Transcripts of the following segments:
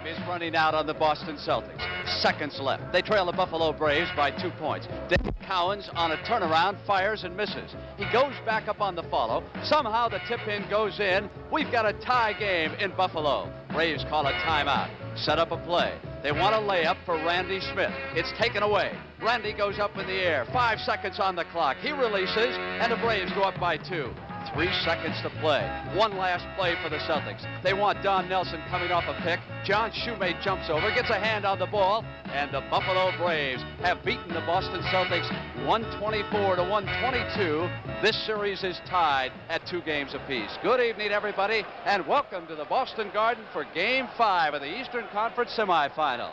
time is running out on the Boston Celtics. Seconds left. They trail the Buffalo Braves by 2 points. David Cowens on a turnaround fires and misses. He goes back up on the follow. Somehow the tip-in goes in. We've got a tie game in Buffalo. Braves call a timeout. Set up a play. They want a layup for Randy Smith. It's taken away. Randy goes up in the air. 5 seconds on the clock. He releases, and the Braves go up by 2. 3 seconds to play. One last play for the Celtics. They want Don Nelson coming off a pick. John Shoemate jumps over, gets a hand on the ball, and the Buffalo Braves have beaten the Boston Celtics 124 to 122. This series is tied at 2 games apiece. Good evening, everybody, and welcome to the Boston Garden for Game 5 of the Eastern Conference semifinal.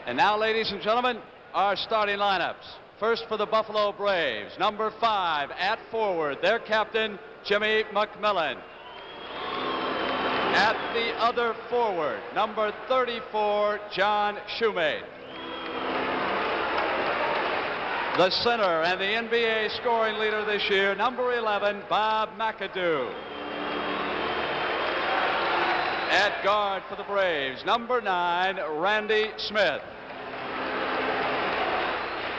And now, ladies and gentlemen, our starting lineups. First for the Buffalo Braves, number 5 at forward, their captain, Jimmy McMillan. At the other forward, number 34, John Shoemate. The center and the NBA scoring leader this year, number 11, Bob McAdoo. At guard for the Braves, number 9, Randy Smith.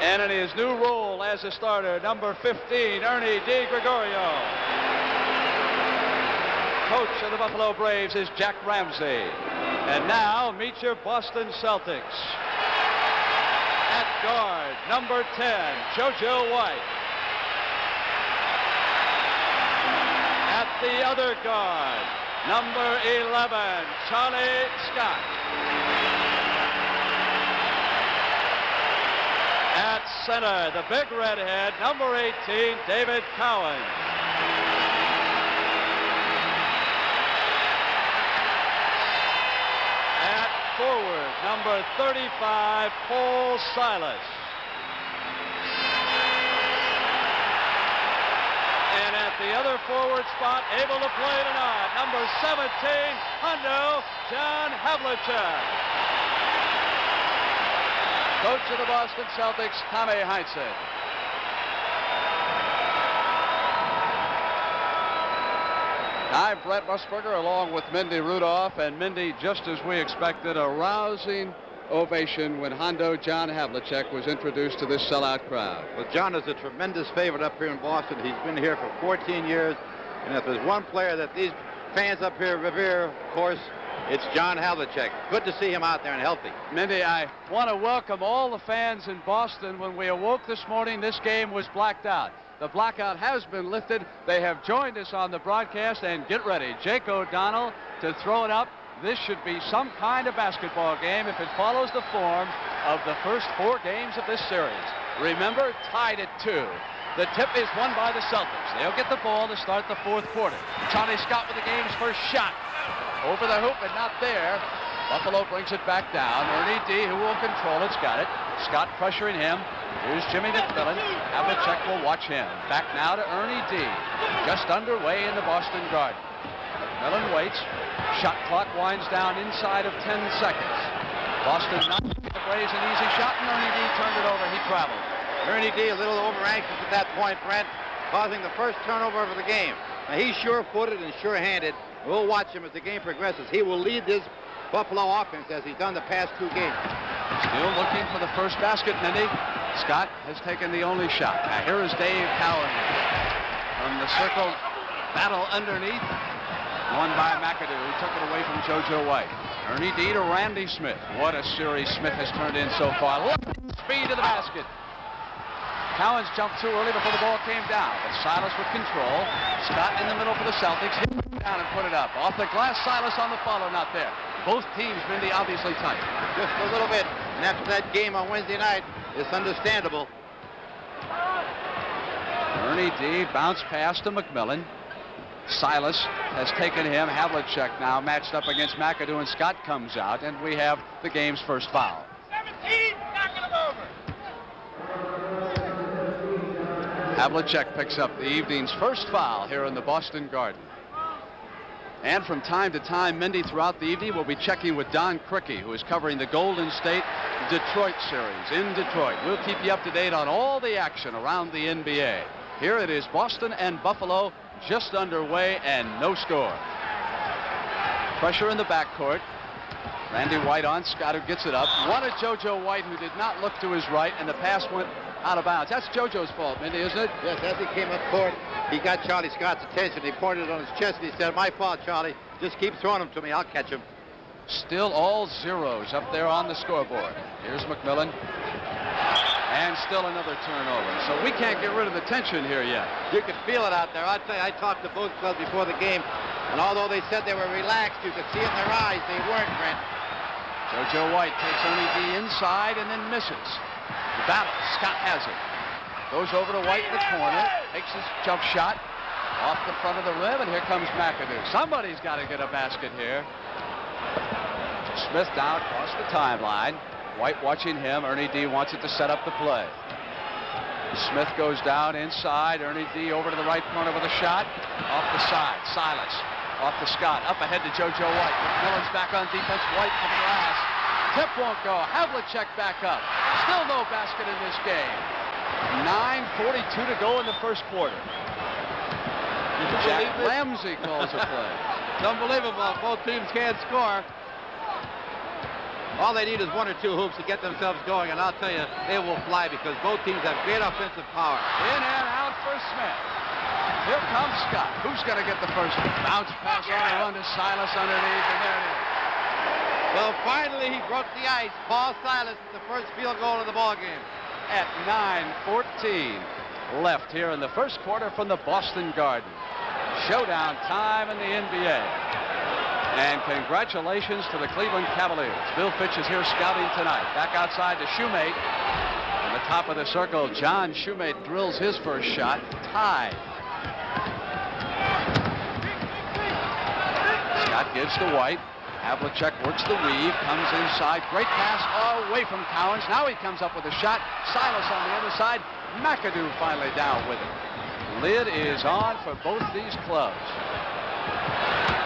And in his new role as a starter, number 15, Ernie DiGregorio. Coach of the Buffalo Braves is Jack Ramsey. And now, meet your Boston Celtics. At guard, number 10, JoJo White. At the other guard, number 11, Charlie Scott. At center, the big redhead, number 18, David Cowens. At forward, number 35, Paul Silas. And at the other forward spot, able to play tonight, number 17, Hundo, John Havlicek. Coach of the Boston Celtics, Tommy Heinsohn. I'm Brett Musburger along with Mindy Rudolph, and Mindy, just as we expected, a rousing ovation when Hondo John Havlicek was introduced to this sellout crowd. Well, John is a tremendous favorite up here in Boston. He's been here for 14 years, and if there's one player that these fans up here revere, of course, it's John Havlicek. Good to see him out there and healthy. Mindy, I want to welcome all the fans in Boston. When we awoke this morning, this game was blacked out. The blackout has been lifted. They have joined us on the broadcast, and get ready. Jake O'Donnell to throw it up. This should be some kind of basketball game if it follows the form of the first 4 games of this series. Remember, tied at 2. The tip is won by the Celtics. They'll get the ball to start the 4th quarter. Charlie Scott with the game's first shot. Over the hoop and not there. Buffalo brings it back down. Ernie D, who will control it's got it. Scott pressuring him. Here's Jimmy McMillan. Havlicek will watch him. Back now to Ernie D. Just underway in the Boston Garden. McMillan waits. Shot clock winds down inside of 10 seconds. Boston not the Braves an easy shot, and Ernie D turned it over. He traveled. Ernie D a little over anxious at that point, Brent, causing the first turnover of the game. Now he's sure-footed and sure-handed. We'll watch him as the game progresses. He will lead this Buffalo offense as he's done the past 2 games. Still looking for the first basket, Mindy. Scott has taken the only shot. Now here is Dave Cowens from the circle. Battle underneath. Won by McAdoo, who took it away from JoJo White. Ernie D to Randy Smith. What a series Smith has turned in so far. Look at the speed of the basket. Cowens jumped too early before the ball came down, but Silas with control. Scott in the middle for the Celtics. Hit it down and put it up. Off the glass, Silas on the follow, not there. Both teams, Mindy, obviously tight. Just a little bit. And after that game on Wednesday night, it's understandable. Ernie D bounced pass to McMillan. Silas has taken him. Havlicek now matched up against McAdoo, and Scott comes out, and we have the game's first foul. 17, knocking him over. Havlicek picks up the evening's first foul here in the Boston Garden. And from time to time, Mindy, throughout the evening, we'll be checking with Don Crickey, who is covering the Golden State Detroit series in Detroit. We'll keep you up to date on all the action around the NBA. Here it is, Boston and Buffalo just underway and no score. Pressure in the backcourt. Randy White on Scott, who gets it up. Wanted JoJo White, who did not look to his right, and the pass went out of bounds. That's JoJo's fault, Mindy, isn't it? Yes, as he came up court, he got Charlie Scott's attention. He pointed on his chest and he said, "My fault, Charlie. Just keep throwing them to me. I'll catch him." Still all zeros up there on the scoreboard. Here's McMillan. And still another turnover. So we can't get rid of the tension here yet. You can feel it out there. I'll tell you, I talked to both clubs before the game, and although they said they were relaxed, you could see in their eyes they weren't, Brent. JoJo White takes only the inside and then misses. The battle. Scott has it. Goes over to White in the corner. Takes his jump shot off the front of the rim, and here comes McAdoo. Somebody's got to get a basket here. Smith down across the timeline. White watching him. Ernie D wants it to set up the play. Smith goes down inside. Ernie D over to the right corner with a shot. Off the side. Silas. Off to Scott. Up ahead to JoJo White. McMillan's back on defense. White from the glass. Tip won't go. Havlicek back up. Still no basket in this game. 9:42 to go in the first quarter. Jack Ramsey calls a play. It's unbelievable. Both teams can't score. All they need is one or two hoops to get themselves going, and I'll tell you, they will fly because both teams have great offensive power. In and out for Smith. Here comes Scott. Who's going to get the first one? Bounce pass on a run to Silas underneath, and there it is. Well, finally he broke the ice. Paul Silas with the first field goal of the ball game. At 9:14 left here in the first quarter from the Boston Garden. Showdown time in the NBA. And congratulations to the Cleveland Cavaliers. Bill Fitch is here scouting tonight. Back outside to Shoemate. On the top of the circle, John Shoemate drills his first shot. Tied. Scott gives to White. Havlicek works the weave, comes inside. Great pass away from Cowens. Now he comes up with a shot. Silas on the other side. McAdoo finally down with it. Lid is on for both these clubs.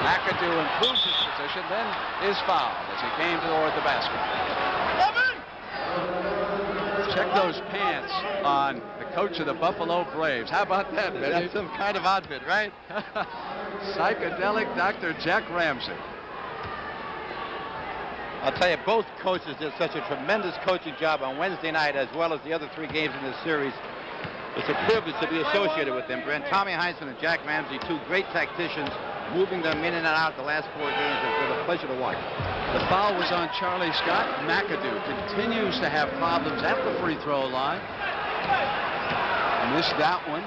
McAdoo improves his position, then is fouled as he came toward the basket. Check those pants on the coach of the Buffalo Braves. How about that, Benny? That's some kind of outfit, right? Psychedelic Dr. Jack Ramsey. I'll tell you, both coaches did such a tremendous coaching job on Wednesday night as well as the other three games in this series. It's a privilege to be associated with them, Brent. Tommy Heinsohn and Jack Ramsey, two great tacticians, moving them in and out the last 4 games has been a pleasure to watch. The foul was on Charlie Scott. McAdoo continues to have problems at the free throw line. Missed that one,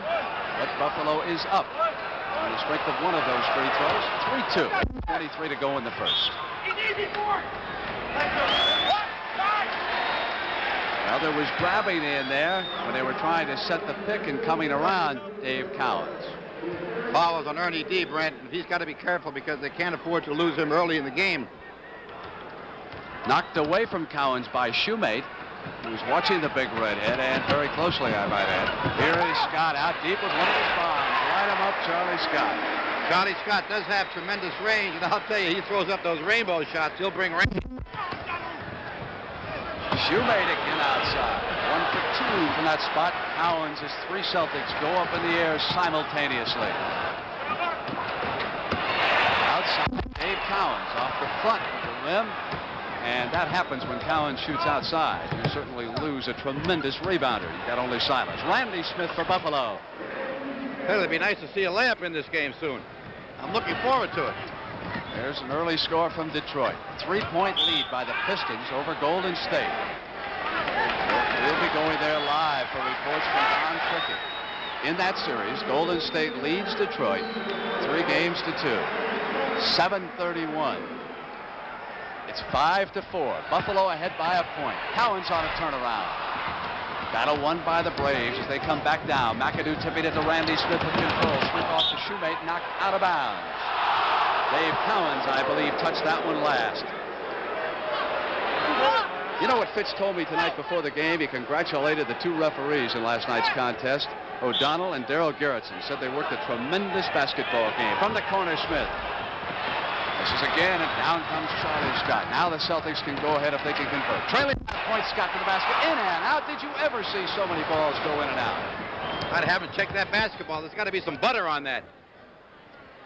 but Buffalo is up on the strength of one of those free throws. 3-2. 23 to go in the first. Well, there was grabbing in there when they were trying to set the pick and coming around Dave Cowens. Foul was on Ernie D, Brent. He's got to be careful because they can't afford to lose him early in the game. Knocked away from Cowens by Shoemate, who's watching the big redhead, and very closely, I might add. Here is Scott out deep with one of his bombs. Light him up, Charlie Scott. Charlie Scott does have tremendous range, and I'll tell you, he throws up those rainbow shots. He'll bring rain. Shoemate again outside. 1 for 2 from that spot. Cowens as 3 Celtics go up in the air simultaneously. Outside, Dave Cowens off the front of the rim. And that happens when Cowens shoots outside. You certainly lose a tremendous rebounder. You've got only Silas. Randy Smith for Buffalo. Hey, it'd be nice to see a layup in this game soon. I'm looking forward to it. There's an early score from Detroit. 3-point lead by the Pistons over Golden State. We'll be going there live for reports from Don Cricket. In that series, Golden State leads Detroit 3 games to 2. 7:31. It's 5-4. Buffalo ahead by a point. Cowens on a turnaround. Battle won by the Braves as they come back down. McAdoo tipping it to Randy Smith with control. Smith off to Shoemate, knocked out of bounds. Dave Cowens, I believe, touched that one last. You know what Fitz told me tonight before the game? He congratulated the 2 referees in last night's contest, O'Donnell and Darrell Gerritsen. Said they worked a tremendous basketball game. From the corner, Smith. This is again, and down comes Charlie Scott. Now the Celtics can go ahead if they can convert. Trailing point, Scott to the basket. In and out. Did you ever see so many balls go in and out? I haven't checked that basketball. There's got to be some butter on that.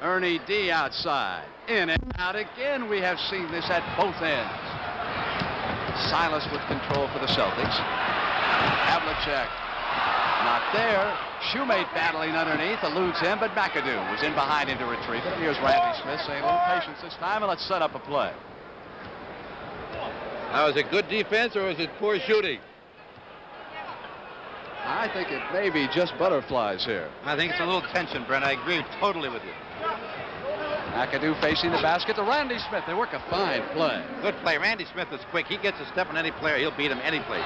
Ernie D outside. In and out again. We have seen this at both ends. Silas with control for the Celtics. Havlicek not there. Shoemate battling underneath, eludes him, but McAdoo was in behind him to retrieve it. Here's Randy Smith saying a little patience this time, and let's set up a play. Now, is it good defense or is it poor shooting? I think it may be just butterflies here. I think it's a little tension, Brent. I agree totally with you. McAdoo facing the basket to Randy Smith. They work a fine play. Good play. Randy Smith is quick. He gets a step on any player. He'll beat him any place.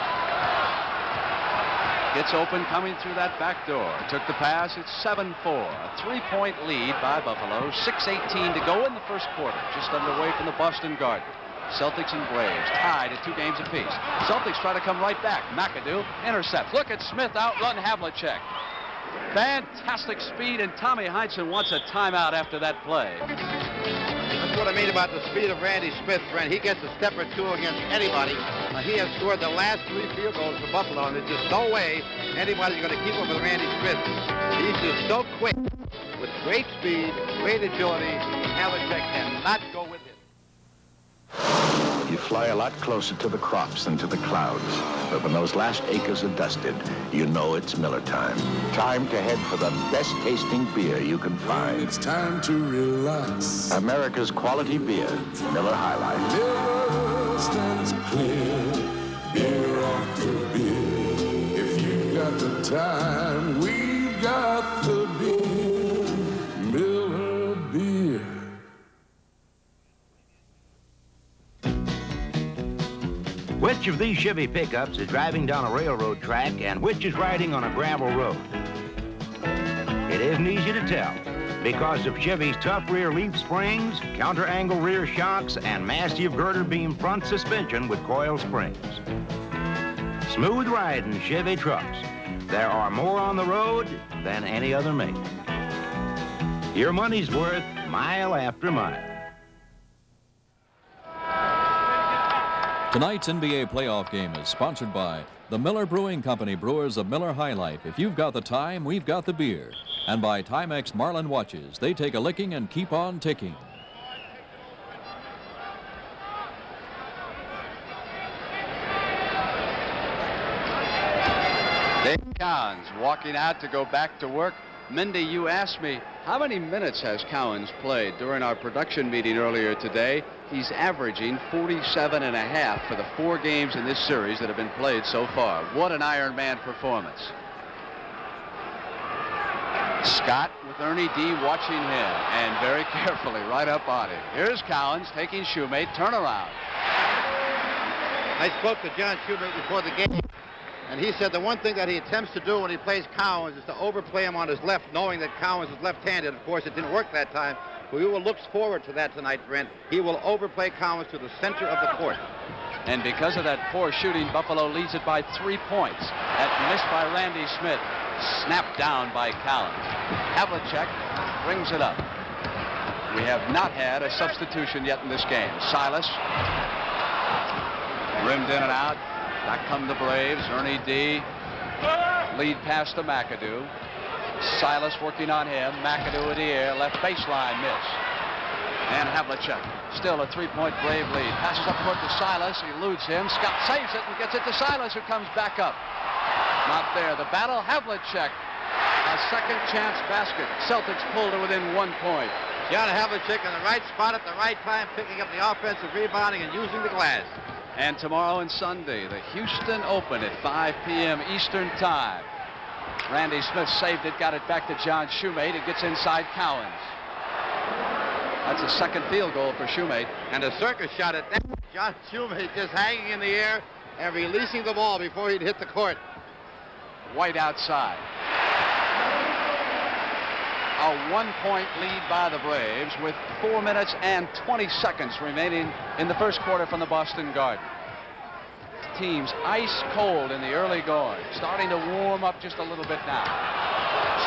Gets open coming through that back door. Took the pass. It's 7-4. A 3-point lead by Buffalo. 6:18 to go in the first quarter. Just underway from the Boston Garden. Celtics and Braves tied at 2 games apiece. Celtics try to come right back. McAdoo intercepts. Look at Smith outrun Havlicek. Fantastic speed, and Tommy Heinsohn wants a timeout after that play. That's what I mean about the speed of Randy Smith, Brent. He gets a step or two against anybody. He has scored the last 3 field goals for Buffalo, and there's just no way anybody's going to keep up with Randy Smith. He's just so quick, with great speed, great agility. Havlicek cannot go with it. You fly a lot closer to the crops than to the clouds. But when those last acres are dusted, you know it's Miller time. Time to head for the best tasting beer you can find. It's time to relax. America's quality beer, Miller High Life. Miller stands clear, beer after beer. If you've got the time, we've got the beer. Miller beer. Which of these Chevy pickups is driving down a railroad track and which is riding on a gravel road? It isn't easy to tell because of Chevy's tough rear leaf springs, counter-angle rear shocks, and massive girder beam front suspension with coil springs. Smooth riding Chevy trucks. There are more on the road than any other make. Your money's worth mile after mile. Tonight's NBA playoff game is sponsored by the Miller Brewing Company, brewers of Miller High Life. If you've got the time, we've got the beer. And by Timex Marlin watches. They take a licking and keep on ticking. Dave Cowens walking out to go back to work. Mindy, you asked me, how many minutes has Cowens played? During our production meeting earlier today, he's averaging 47 and a half for the 4 games in this series that have been played so far. What an Iron Man performance. Scott with Ernie D watching him, and very carefully right up on him. Here's Cowens taking Shoemate, turnaround. I spoke to John Shoemate before the game, and he said the one thing that he attempts to do when he plays Cowens is to overplay him on his left, knowing that Cowens is left-handed. Of course, it didn't work that time, but we will look forward to that tonight, Brent. He will overplay Cowens to the center of the court. And because of that poor shooting, Buffalo leads it by 3 points. That missed by Randy Smith, snapped down by Cowens. Havlicek brings it up. We have not had a substitution yet in this game. Silas rimmed in and out. Back come the Braves. Ernie D. Lead pass to McAdoo. Silas working on him. McAdoo in the air. Left baseline miss. And Havlicek. Still a 3-point Brave lead. Passes up court to Silas. He eludes him. Scott saves it and gets it to Silas, who comes back up. Not there. The battle. Havlicek. A second chance basket. Celtics pulled to within 1 point. John Havlicek in the right spot at the right time, picking up the offensive rebounding and using the glass. And tomorrow and Sunday, the Houston Open at 5 p.m. Eastern Time. Randy Smith saved it, got it back to John Shoemate. It gets inside Cowens. That's a second field goal for Shoemate. And a circus shot at that. John Shoemate just hanging in the air and releasing the ball before he'd hit the court. White outside. A 1-point lead by the Braves with 4 minutes and 20 seconds remaining in the first quarter from the Boston Garden. Teams ice cold in the early going, starting to warm up just a little bit now.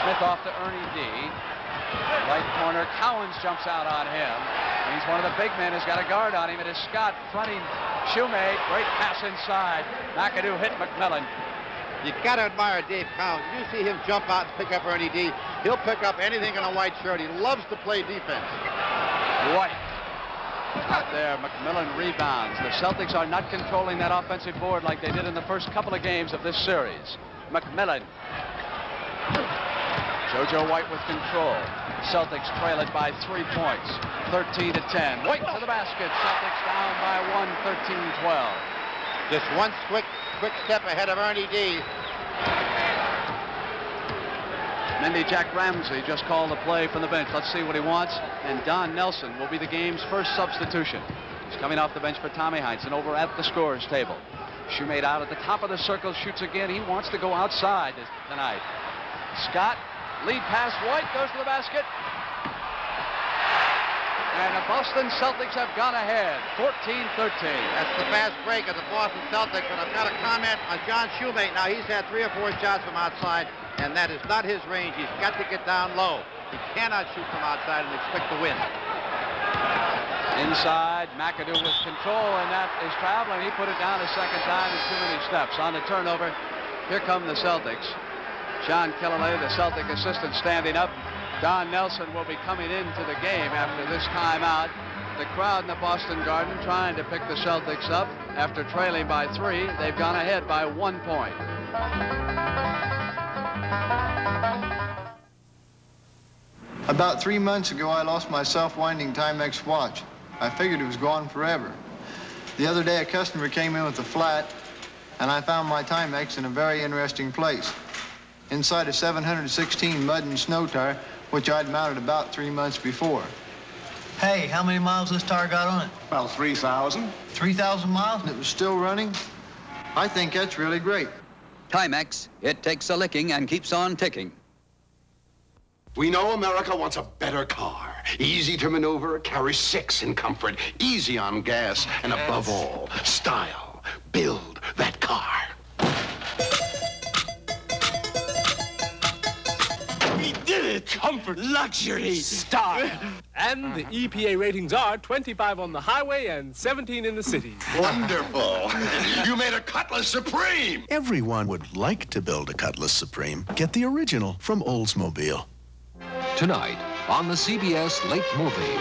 Smith off to Ernie D. Right corner, Cowens jumps out on him. He's one of the big men who's got a guard on him. It is Scott fronting Shoemate. Great pass inside. McAdoo hit McMillan. You got to admire Dave Cowens. Did you see him jump out and pick up Ernie D? He'll pick up anything in a white shirt. He loves to play defense. White. Out there, McMillan rebounds. The Celtics are not controlling that offensive board like they did in the first couple of games of this series. McMillan. JoJo White with control. Celtics trail it by 3 points, 13-10. White to the basket. Celtics down by 1, 13-12. Just one quick step ahead of Ernie D. Mindy Jack Ramsey just called the play from the bench. Let's see what he wants. And Don Nelson will be the game's first substitution. He's coming off the bench for Tommy Heinsohn over at the scorer's table. Shoemate out at the top of the circle, shoots again. He wants to go outside tonight. Scott, lead pass, White goes to the basket. And the Boston Celtics have gone ahead, 14-13. That's the fast break of the Boston Celtics. And I've got a comment on John Shoemate. Now, he's had 3 or 4 shots from outside, and that is not his range. He's got to get down low. He cannot shoot from outside and expect to win. Inside, McAdoo with control, and that is traveling. He put it down a second time in too many steps. On the turnover, here come the Celtics. John Killalay, the Celtic assistant, standing up. Don Nelson will be coming into the game after this timeout. The crowd in the Boston Garden trying to pick the Celtics up. After trailing by 3, they've gone ahead by 1 point. About 3 months ago, I lost my self-winding Timex watch. I figured it was gone forever. The other day, a customer came in with a flat, and I found my Timex in a very interesting place. Inside a 716 mud and snow tire, which I'd mounted about 3 months before. Hey, how many miles this tire got on it? Well, 3,000. 3,000 miles? And it was still running? I think that's really great. Timex, it takes a licking and keeps on ticking. We know America wants a better car. Easy to maneuver, carry 6 in comfort, easy on gas, and above all, style. Build that car. We did it! Comfort, luxury, style. And the EPA ratings are 25 on the highway and 17 in the cities. Wonderful. You made a Cutlass Supreme. Everyone would like to build a Cutlass Supreme. Get the original from Oldsmobile. Tonight on the CBS Late Movie.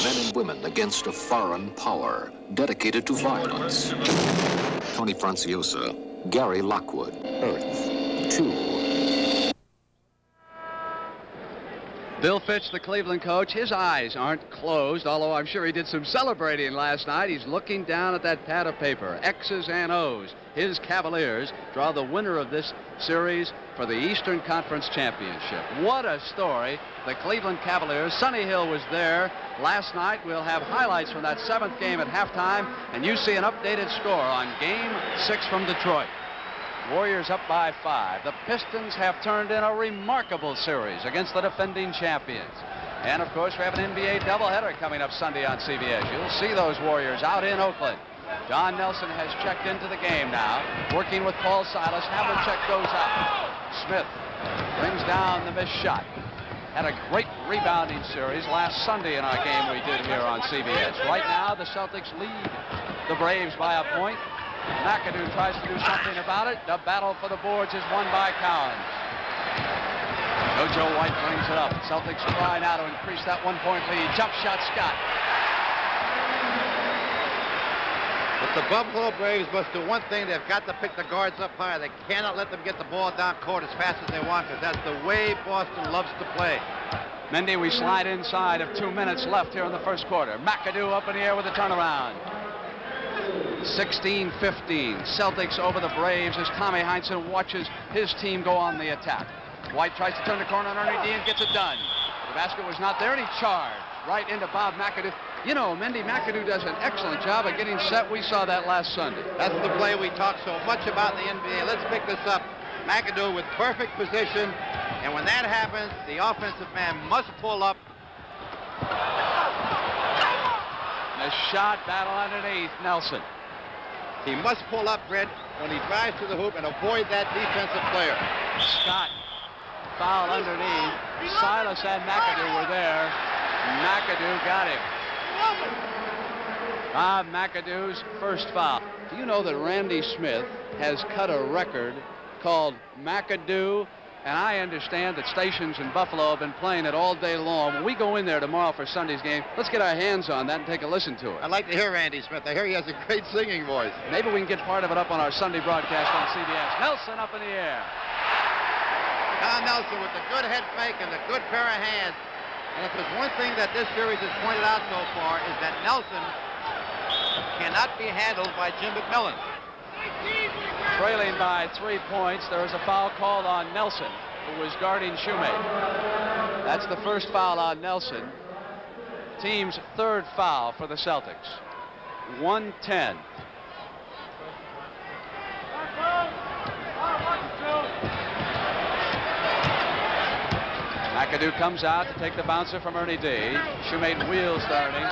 Men and women against a foreign power dedicated to violence. Tony Franciosa, Gary Lockwood, Earth 2. Bill Fitch, the Cleveland coach, his eyes aren't closed, although I'm sure he did some celebrating last night. He's looking down at that pad of paper, X's and O's. His Cavaliers draw the winner of this series for the Eastern Conference Championship. What a story. The Cleveland Cavaliers. Sonny Hill was there last night. We'll have highlights from that 7th game at halftime, and you see an updated score on Game 6 from Detroit. Warriors up by 5. The Pistons have turned in a remarkable series against the defending champions. And, of course, we have an NBA doubleheader coming up Sunday on CBS. You'll see those Warriors out in Oakland. Don Nelson has checked into the game now, working with Paul Silas. Havlicek goes out. Smith brings down the missed shot. Had a great rebounding series last Sunday in our game we did here on CBS. Right now, the Celtics lead the Braves by a point. McAdoo tries to do something about it. The battle for the boards is won by Cowens. JoJo White brings it up. Celtics try now to increase that 1-point lead. Jump shot, Scott. But the Buffalo Braves must do one thing. They've got to pick the guards up high. They cannot let them get the ball down court as fast as they want, because that's the way Boston loves to play. Mendy, we slide inside of 2 minutes left here in the first quarter. McAdoo up in the air with a turnaround. 16-15. Celtics over the Braves as Tommy Heinsohn watches his team go on the attack. White tries to turn the corner on Ernie D and gets it done. The basket was not there, and he charged right into Bob McAdoo. You know, Mendy McAdoo does an excellent job of getting set. We saw that last Sunday. That's the play we talk so much about in the NBA. Let's pick this up. McAdoo with perfect position, and when that happens, the offensive man must pull up. A shot battle underneath Nelson. He must pull up, Fred, when he drives to the hoop and avoid that defensive player. Scott, foul underneath. Silas and McAdoo were there. McAdoo got him. Bob McAdoo's first foul. Do you know that Randy Smith has cut a record called McAdoo And I understand that stations in Buffalo have been playing it all day long. When we go in there tomorrow for Sunday's game, let's get our hands on that and take a listen to it. I'd like to hear Randy Smith. I hear he has a great singing voice. Maybe we can get part of it up on our Sunday broadcast on CBS. Nelson up in the air. Don Nelson with the good head fake and the good pair of hands. And if there's one thing that this series has pointed out so far is that Nelson cannot be handled by Jim McMillan. Trailing by 3 points, there is a foul called on Nelson, who was guarding Shoemate. That's the first foul on Nelson. Team's third foul for the Celtics. 1:10. McAdoo comes out to take the bouncer from Ernie D. Shoemate wheels to Ernie.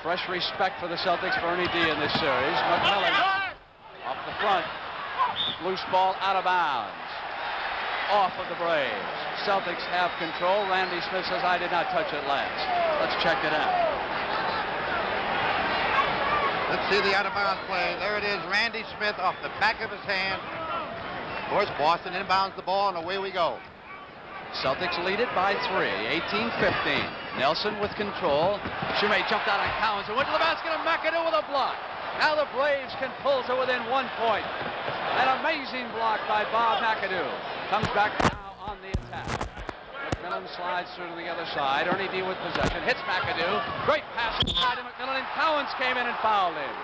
Fresh respect for the Celtics for Ernie D in this series. McMillan off the front. Loose ball out of bounds. Off of the Braves. Celtics have control. Randy Smith says, I did not touch it last. Let's check it out. Let's see the out-of-bounds play. There it is. Randy Smith off the back of his hand. Of course, Boston inbounds the ball, and away we go. Celtics lead it by 3, 18-15. Nelson with control. Shoemate jumped out on Collins and went to the basket, and McAdoo with a block. Now the Braves can pull to within 1 point. An amazing block by Bob McAdoo. Comes back now on the attack. McMillan slides through to the other side. Ernie D with possession. Hits McAdoo. Great pass inside to McMillan, and Collins came in and fouled him.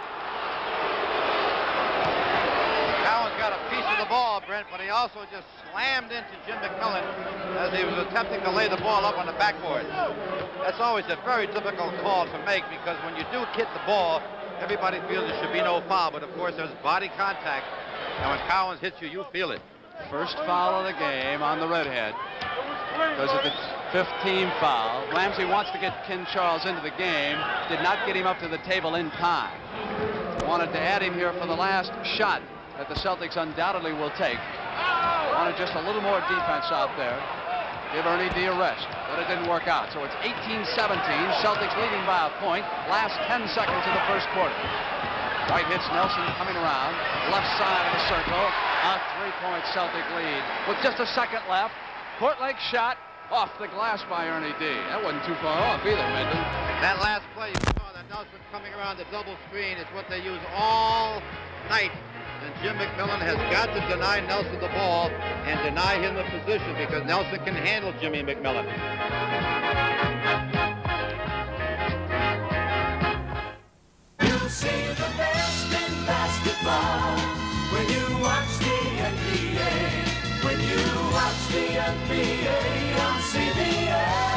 Collins got a piece of the ball, Brent, but he also just slammed into Jim McMillan as he was attempting to lay the ball up on the backboard. That's always a very difficult call to make because when you do hit the ball, everybody feels there should be no foul, but of course there's body contact, and when Collins hits you, you feel it. First foul of the game on the redhead. Because of the 15 foul. Ramsey wants to get Ken Charles into the game. Did not get him up to the table in time. Wanted to add him here for the last shot that the Celtics undoubtedly will take. Wanted just a little more defense out there. Give Ernie D a rest, but it didn't work out. So it's 18-17. Celtics leading by a point. Last 10 seconds of the first quarter. Right hits Nelson coming around. Left side of the circle. A 3-point Celtic lead. With just a second left. Court leg shot off the glass by Ernie D. That wasn't too far off either, Mendon. That last play, you saw that Nelson coming around the double screen. It's what they use all night. And Jim McMillan has got to deny Nelson the ball and deny him the position because Nelson can handle Jimmy McMillan. You'll see the best in basketball when you watch the NBA. When you watch the NBA on CBS.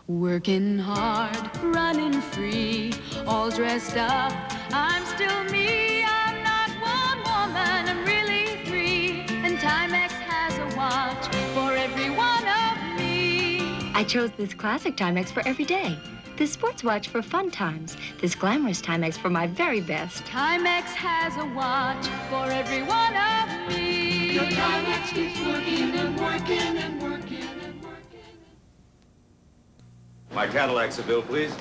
Working hard, running free, all dressed up. I'm still me, I'm not one woman, I'm really 3. And Timex has a watch for every one of me. I chose this classic Timex for every day. This sports watch for fun times. This glamorous Timex for my very best. Timex has a watch for every one of me. Your Timex keeps working and working and working. My Cadillac's a bill, please.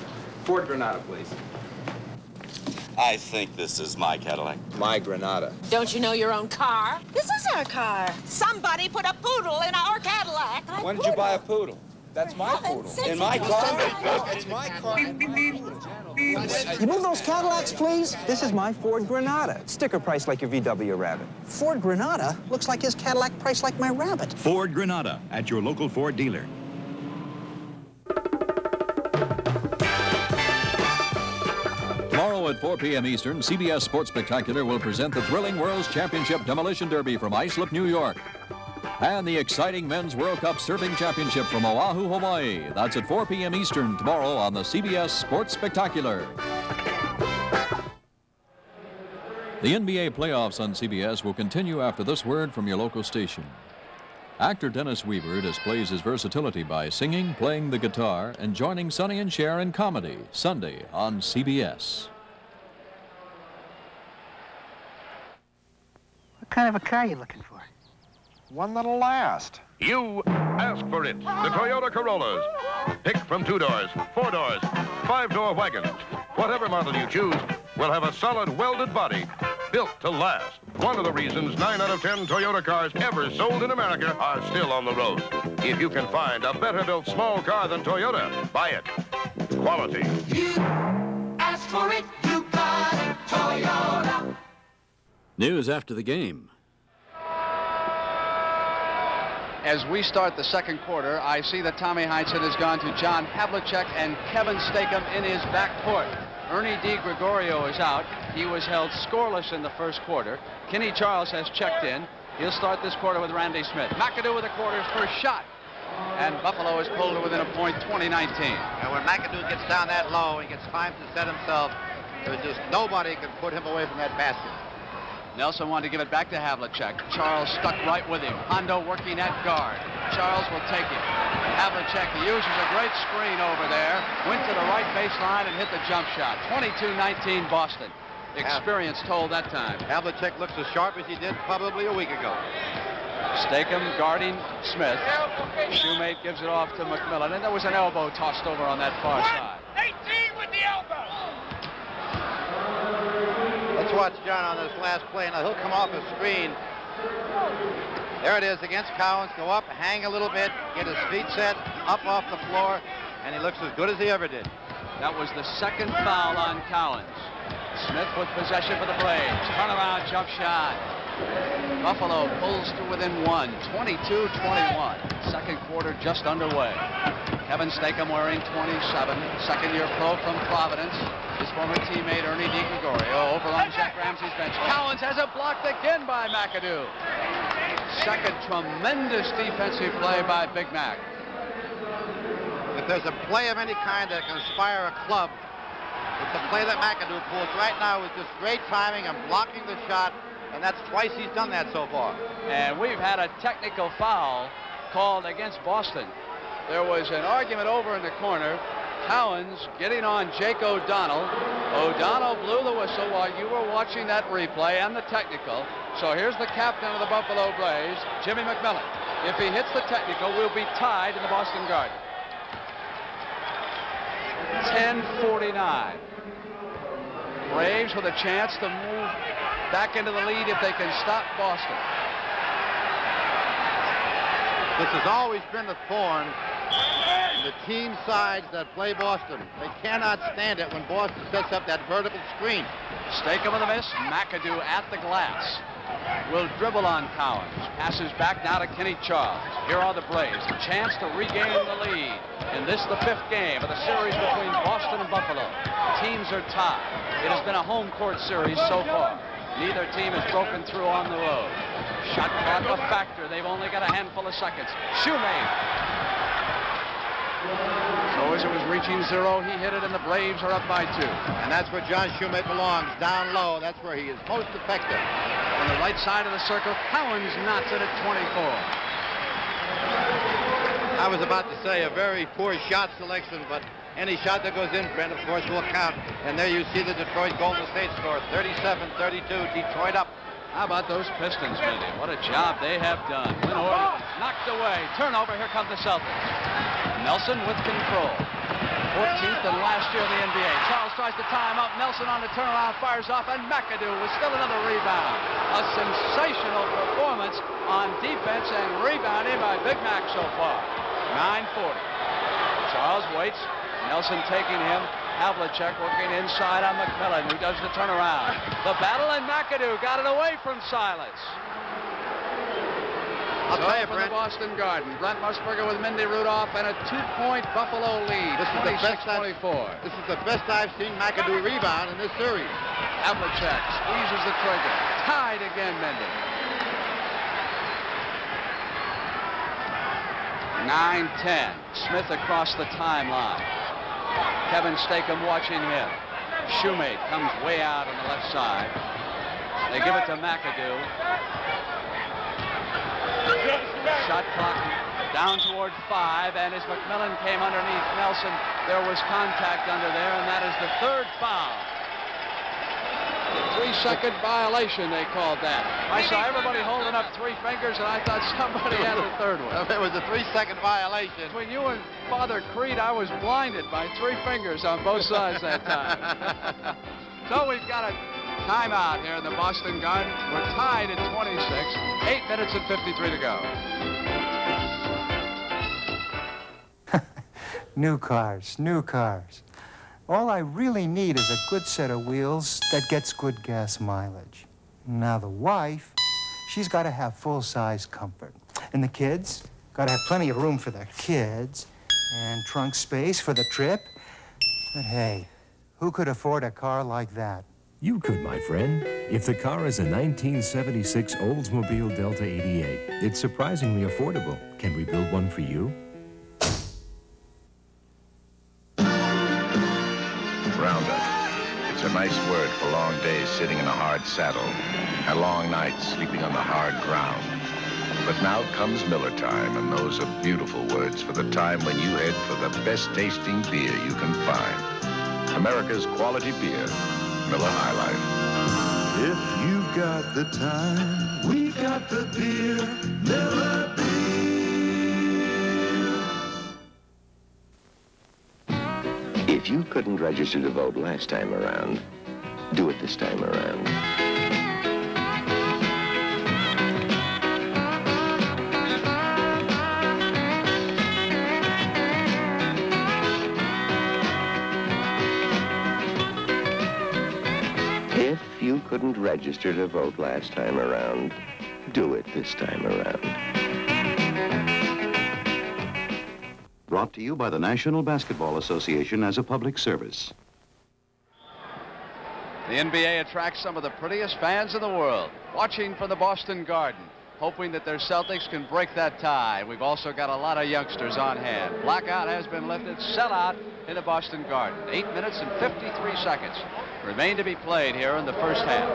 Ford Granada, please. I think this is my Cadillac. My Granada. Don't you know your own car? This is our car. Somebody put a poodle in our Cadillac. When did you buy a poodle? That's my poodle. In my car? That's my car. You move those Cadillacs, please? This is my Ford Granada. Sticker price like your VW Rabbit. Ford Granada looks like his Cadillac price like my Rabbit. Ford Granada at your local Ford dealer. Tomorrow at 4 p.m. Eastern, CBS Sports Spectacular will present the thrilling World's Championship Demolition Derby from Islip, New York. And the exciting Men's World Cup Surfing Championship from Oahu, Hawaii. That's at 4 p.m. Eastern tomorrow on the CBS Sports Spectacular. The NBA playoffs on CBS will continue after this word from your local station. Actor Dennis Weaver displays his versatility by singing, playing the guitar, and joining Sonny and Cher in comedy, Sunday on CBS. What kind of a car are you looking for? One that'll last. You ask for it. The Toyota Corollas. Pick from 2 doors, 4 doors, 5-door wagons, Whatever model you choose will have a solid welded body built to last. One of the reasons 9 out of 10 Toyota cars ever sold in America are still on the road. If you can find a better built small car than Toyota, buy it. Quality. You ask for it, you got it, Toyota. News after the game. As we start the second quarter, I see that Tommy Heinsohn has gone to John Havlicek and Kevin Stakem in his back court. Ernie DiGregorio is out. He was held scoreless in the first quarter. Kenny Charles has checked in. He'll start this quarter with Randy Smith. McAdoo with the quarter's first shot. And Buffalo is pulled within a point, 20-19. And when McAdoo gets down that low, he gets time to set himself. There's just nobody can put him away from that basket. Nelson wanted to give it back to Havlicek. Charles stuck right with him. Hondo working at guard. Charles will take it. Havlicek uses a great screen over there. Went to the right baseline and hit the jump shot. 22-19 Boston. Experience told that time. Havlicek looks as sharp as he did probably a week ago. Stakem guarding Smith. Shoemate gives it off to McMillan, and there was an elbow tossed over on that far side. 18 with the elbow. Let's watch John on this last play. Now he'll come off a screen. There it is against Cowens. Go up, hang a little bit, get his feet set, up off the floor, and he looks as good as he ever did. That was the second foul on Cowens. Smith with possession for the Braves. Turnaround jump shot. Buffalo pulls to within one, 22-21. Second quarter just underway. Kevin Stakem wearing 27, second-year pro from Providence. His former teammate Ernie DiGregorio over on Jack Ramsey's bench. Cowens has it blocked again by McAdoo. Second tremendous defensive play by Big Mac. If there's a play of any kind that can inspire a club, it's the play that McAdoo pulls right now with just great timing and blocking the shot, and that's twice he's done that so far. And we've had a technical foul called against Boston. There was an argument over in the corner. Cowens getting on Jake O'Donnell. O'Donnell blew the whistle while you were watching that replay and the technical. So here's the captain of the Buffalo Braves, Jimmy McMillan. If he hits the technical, we'll be tied in the Boston Garden. 10:49. Braves with a chance to move back into the lead if they can stop Boston. This has always been a thorn in the team sides that play Boston. They cannot stand it when Boston sets up that vertical screen. Stakem with a miss. McAdoo at the glass. Will dribble on Cowens. Passes back now to Kenny Charles. Here are the Braves. A chance to regain the lead. And this the fifth game of the series between Boston and Buffalo. Teams are tied. It has been a home court series so far. Neither team has broken through on the road. Shot clock a factor. They've only got a handful of seconds. Shoemate. So as it was reaching zero, he hit it, and the Braves are up by 2. And that's where John Shoemate belongs, down low. That's where he is most effective. On the right side of the circle, Cowens knots it at 24. I was about to say a very poor shot selection, but any shot that goes in, Brent, of course, will count. And there you see the Detroit Golden State score, 37-32, Detroit up. How about those Pistons, Mindy? What a job they have done. Win order, knocked away. Turnover, here come the Celtics. Nelson with control. 14th and last year in the NBA. Charles tries to tie him up. Nelson on the turnaround, fires off, and McAdoo with still another rebound. A sensational performance on defense and rebounding by Big Mac so far. 9:40. Charles waits. Nelson taking him. Havlicek working inside on McMillan, who does the turnaround. The battle, and McAdoo got it away from Silas. I'll tell you, from Brent, the Boston Garden. Brent Musburger with Mindy Rudolph and a 2-point Buffalo lead. This is the best 26-24. This is the best I've seen McAdoo rebound in this series. Havlicek squeezes the trigger. Tied again, Mindy. 9-10. Smith across the timeline. Kevin Stakem watching him. Shoemate comes way out on the left side. They give it to McAdoo. Shot clock down toward 5, and as McMillan came underneath Nelson, there was contact under there, and that is the third foul. 3-second violation, they called that. I saw everybody holding up 3 fingers, and I thought somebody had the third one. It was a 3-second violation. Between you and Father Creed, I was blinded by 3 fingers on both sides that time. So we've got a timeout here in the Boston Garden. We're tied at 26. 8 minutes and 53 to go. New cars, new cars. All I really need is a good set of wheels that gets good gas mileage. Now the wife, she's got to have full-size comfort. And the kids, got to have plenty of room for the kids and trunk space for the trip. But hey, who could afford a car like that? You could, my friend. If the car is a 1976 Oldsmobile Delta 88, it's surprisingly affordable. Can we build one for you? Roundup. It's a nice word for long days sitting in a hard saddle and long nights sleeping on the hard ground. But now comes Miller time, and those are beautiful words for the time when you head for the best tasting beer you can find. America's quality beer, Miller High Life. If you got the time, we got the beer, Miller Beer. If you couldn't register to vote last time around, do it this time around. If you couldn't register to vote last time around, do it this time around. Brought to you by the National Basketball Association as a public service. The NBA attracts some of the prettiest fans in the world, watching from the Boston Garden, hoping that their Celtics can break that tie. We've also got a lot of youngsters on hand. Blackout has been lifted, sellout in the Boston Garden. 8 minutes and 53 seconds remain to be played here in the first half.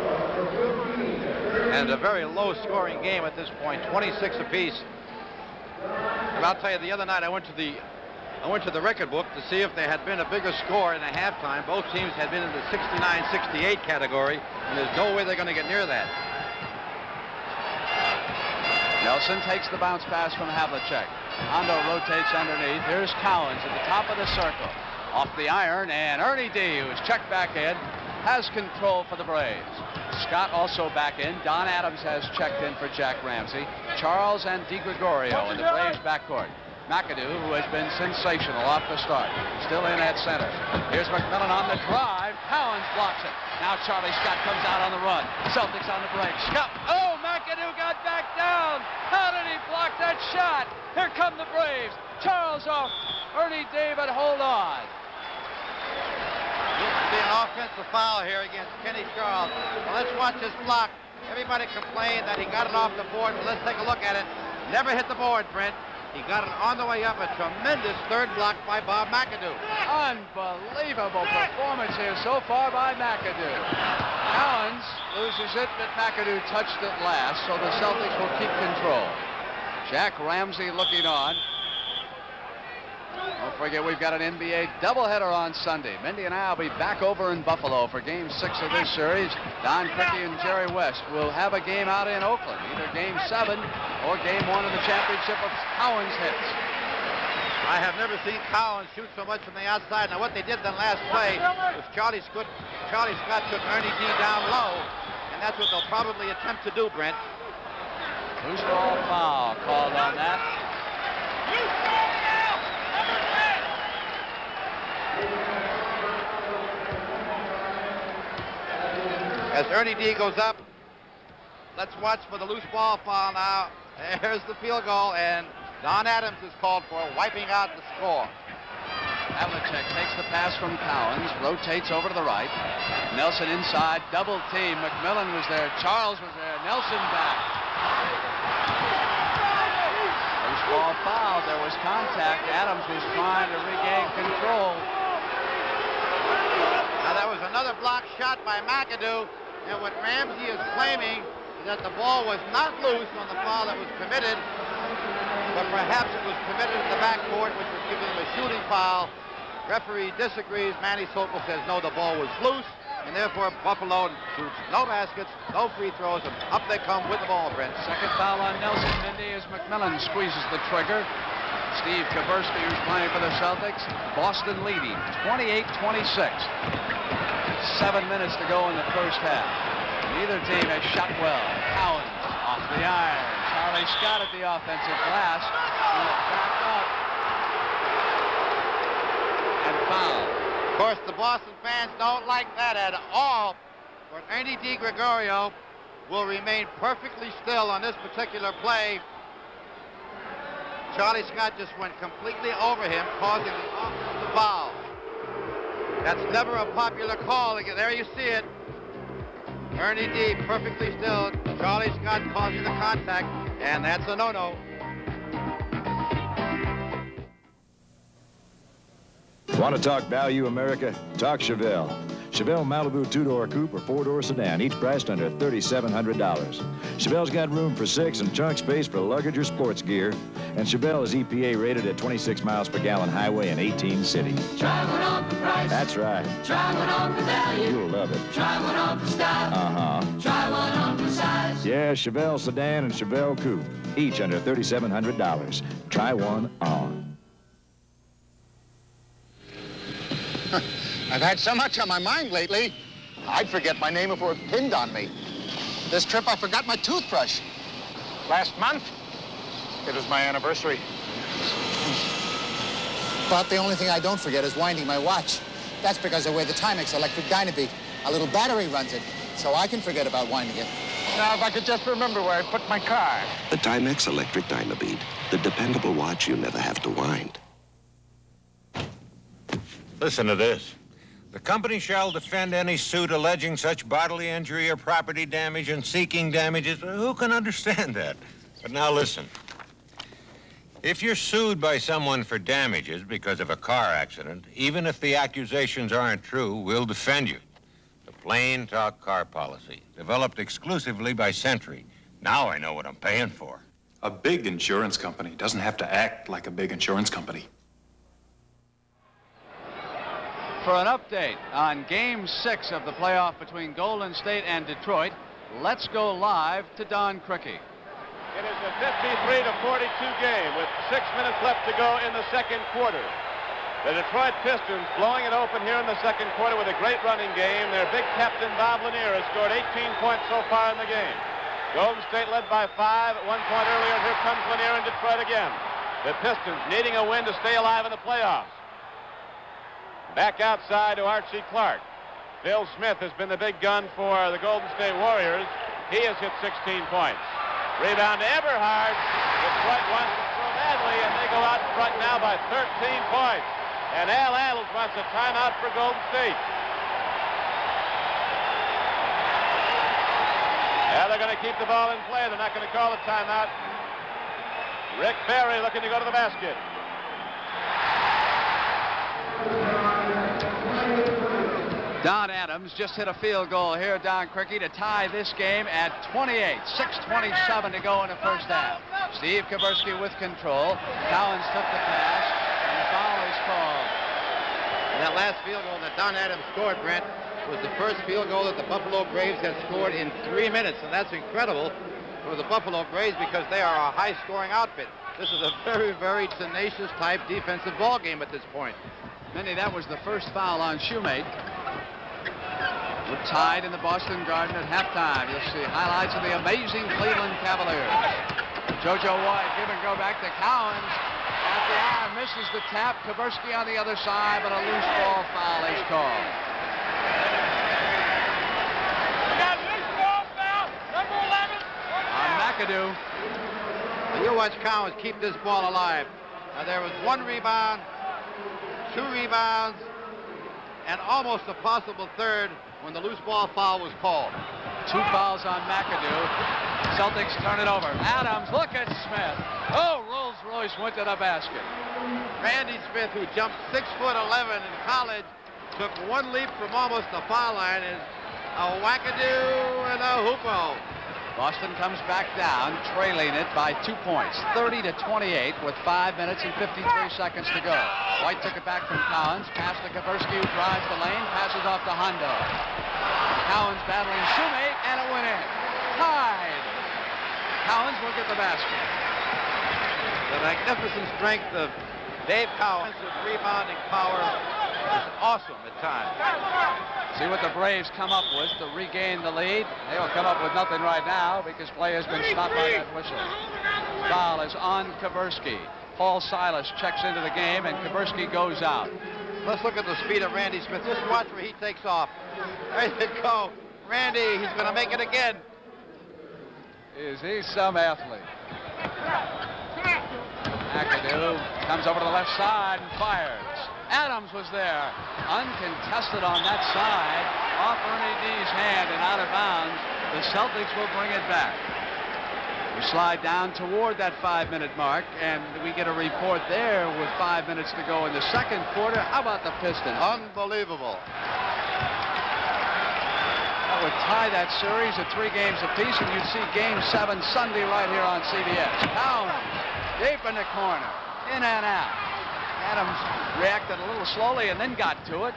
And a very low-scoring game at this point, 26 apiece. And I'll tell you, the other night I went to the record book to see if there had been a bigger score in a halftime. Both teams had been in the 69-68 category, and there's no way they're going to get near that. Nelson takes the bounce pass from Havlicek. Hondo rotates underneath. Here's Cowens at the top of the circle. Off the iron, and Ernie D, who's checked back in, has control for the Braves. Scott also back in. Don Adams has checked in for Jack Ramsey. Charles and DiGregorio in the Braves backcourt. McAdoo, who has been sensational off the start, still in at center. Here's McMillan on the drive. Cowens blocks it. Now Charlie Scott comes out on the run. Celtics on the break. Scott. Oh, McAdoo got back down. How did he block that shot? Here come the Braves. Charles off. Ernie David, hold on. Looks to be an offensive foul here against Kenny Charles. Well, let's watch this block. Everybody complained that he got it off the board, but let's take a look at it. Never hit the board, Brent. He got it on the way up. A tremendous third block by Bob McAdoo. Unbelievable performance here so far by McAdoo. Cowens loses it, but McAdoo touched it last, so the Celtics will keep control. Jack Ramsey looking on. Don't forget, we've got an NBA doubleheader on Sunday. Mindy and I will be back over in Buffalo for Game 6 of this series. Don Criqui and Jerry West will have a game out in Oakland, either Game 7 or Game 1 of the championship of Cowens hits. I have never seen Cowens shoot so much from the outside. Now, what they did then last play was Charlie Scott took Ernie D down low, and that's what they'll probably attempt to do, Brent. Loose ball foul called on that. As Ernie D goes up, let's watch for the loose ball foul now. There's the field goal, and Don Adams is called for, wiping out the score. Havlicek takes the pass from Cowens, rotates over to the right. Nelson inside, double team. McMillan was there, Charles was there, Nelson back. Loose ball foul, there was contact. Adams was trying to regain control. Now, that was another block shot by McAdoo. And what Ramsey is claiming is that the ball was not loose on the foul that was committed, but perhaps it was committed in the backcourt, which would give him a shooting foul. Referee disagrees. Manny Sokol says no, the ball was loose. and therefore Buffalo shoots no baskets, no free throws, and up they come with the ball, Brent. Second foul on Nelson Mindy as McMillan squeezes the trigger. Steve Kaversky, who's playing for the Celtics. Boston leading 28-26. 7 minutes to go in the first half. Neither team has shot well. Cowens off the iron. Charlie Scott at the offensive glass. Back up. And foul. Of course, the Boston fans don't like that at all. But Ernie DiGregorio will remain perfectly still on this particular play. Charlie Scott just went completely over him, causing the offensive foul. That's never a popular call. Again, there you see it. Ernie D perfectly still. Charlie Scott causing the contact, and that's a no-no. Want to talk value, America? Talk Chevelle. Chevelle Malibu two-door coupe or four-door sedan, each priced under $3,700. Chevelle's got room for 6 and trunk space for luggage or sports gear. And Chevelle is EPA rated at 26 miles per gallon highway in 18 cities. Try one on for price. That's right. Try one on for value. You'll love it. Try one on for style. Uh-huh. Try one on for size. Yeah, Chevelle sedan and Chevelle coupe, each under $3,700. Try one on. I've had so much on my mind lately, I'd forget my name if it were pinned on me. This trip, I forgot my toothbrush. Last month, it was my anniversary. About the only thing I don't forget is winding my watch. That's because I wear the Timex electric Dynabeat. A little battery runs it, so I can forget about winding it. Now, if I could just remember where I put my car. The Timex electric Dynabeat, the dependable watch you never have to wind. Listen to this. The company shall defend any suit alleging such bodily injury or property damage and seeking damages. Who can understand that? But now listen. If you're sued by someone for damages because of a car accident, even if the accusations aren't true, we'll defend you. The plain talk car policy, developed exclusively by Century. Now I know what I'm paying for. A big insurance company doesn't have to act like a big insurance company. For an update on Game 6 of the playoff between Golden State and Detroit, let's go live to Don Criqui. It is a 53-42 game with 6 minutes left to go in the second quarter. The Detroit Pistons blowing it open here in the second quarter with a great running game. Their big captain, Bob Lanier, has scored 18 points so far in the game. Golden State led by 5 at one point earlier. Here comes Lanier in Detroit again. The Pistons needing a win to stay alive in the playoffs. Back outside to Archie Clark. Bill Smith has been the big gun for the Golden State Warriors. He has hit 16 points. Rebound to Eberhard. Detroit wants to throw badly, and they go out in front now by 13 points. And Al Adams wants a timeout for Golden State. Yeah, they're going to keep the ball in play. They're not going to call a timeout. Rick Barry looking to go to the basket. Don Adams just hit a field goal here, Don Criqui, to tie this game at 28. 6:27 to go in the first half. Steve Kaversky with control. Cowens took the pass, and the foul is called. And that last field goal that Don Adams scored, Brent, was the first field goal that the Buffalo Braves had scored in 3 minutes, and that's incredible for the Buffalo Braves because they are a high-scoring outfit. This is a very, very tenacious type defensive ball game at this point. Minnie, that was the first foul on Shoemate. We're tied in the Boston Garden at halftime. You'll see highlights of the amazing Cleveland Cavaliers. JoJo White, give and go back to Cowens. At the arm, misses the tap. Kaversky on the other side, but a loose ball foul is called. We got loose ball foul, number 11. On McAdoo. Now you watch Cowens keep this ball alive. Now there was 1 rebound, 2 rebounds, and almost a possible third when the loose ball foul was called. 2 fouls on McAdoo. Celtics turn it over. Adams, look at Smith. Oh, Rolls-Royce went to the basket. Randy Smith, who jumped 6'11" in college, took 1 leap from almost the foul line, is a wackadoo and a hoopo. Boston comes back down, trailing it by 2 points, 30-28, with 5 minutes and 53 seconds to go. White took it back from Cowens, passed to Kaversky, who drives the lane, passes off to Hondo. Cowens battling Shoemate, and it went in. Tied. Cowens will get the basket. The magnificent strength of Dave Cowens with rebounding power is awesome at times. See what the Braves come up with to regain the lead. They will come up with nothing right now because play has been stopped by that whistle. Foul is on Kaversky. Paul Silas checks into the game, and Kaversky goes out. Let's look at the speed of Randy Smith. Just watch where he takes off. There you go. Randy, he's going to make it again. Is he some athlete? McAdoo comes over to the left side and fires. Adams was there, uncontested on that side, off Ernie D's hand and out of bounds. The Celtics will bring it back. We slide down toward that 5-minute mark, and we get a report there with 5 minutes to go in the second quarter. How about the Pistons? Unbelievable. That would tie that series at 3 games apiece, and you'd see Game 7 Sunday right here on CBS. Cowens deep in the corner, in and out. Adams reacted a little slowly and then got to it.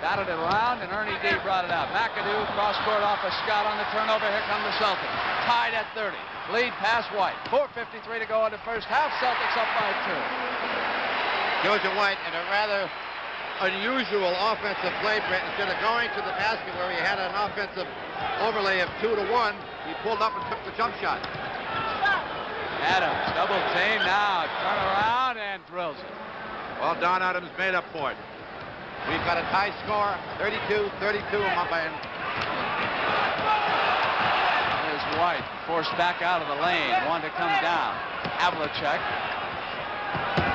Batted it around, and Ernie D brought it out. McAdoo cross-court off a Scott on the turnover. Here come the Celtics. Tied at 30. Lead pass White. 4:53 to go in the first half. Celtics up by 2. Georgia White in a rather unusual offensive play, Brett. Instead of going to the basket where he had an offensive overlay of 2-to-1, he pulled up and took the jump shot. Adams, double team now. Turn around and drills it. Well, Don Adams made up for it. We've got a tie score, 32-32 umpire. Here's White, forced back out of the lane, wanted to come down. Havlicek.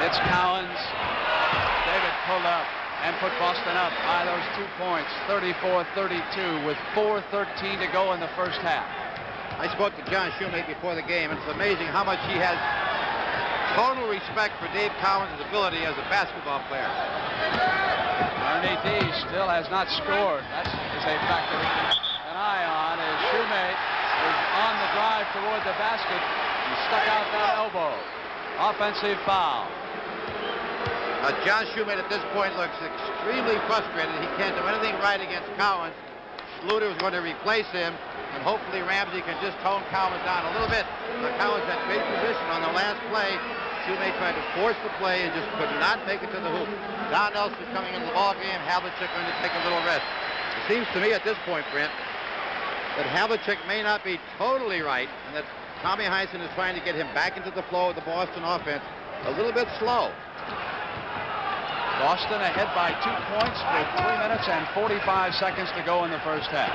It's Cowens. David pulled up and put Boston up by those 2 points, 34-32 with 4:13 to go in the first half. I spoke to John Shoemate before the game, and it's amazing how much he has total respect for Dave Cowens' ability as a basketball player. Ernie D still has not scored. That is a factor to keep an eye on as Shoemate is on the drive toward the basket. He stuck out that elbow. Offensive foul. John Shoemate at this point looks extremely frustrated. He can't do anything right against Cowens. Schluter was going to replace him, and hopefully Ramsey can just tone Cowens down a little bit. Cowens had great position on the last play. Shoemate tried to force the play and just could not make it to the hoop. Don Nelson coming into the ball game. Havlicek going to take a little rest. It seems to me at this point, Brent, that Havlicek may not be totally right, and that Tommy Heinsohn is trying to get him back into the flow of the Boston offense a little bit slow. Boston ahead by 2 points with 3 minutes and 45 seconds to go in the first half.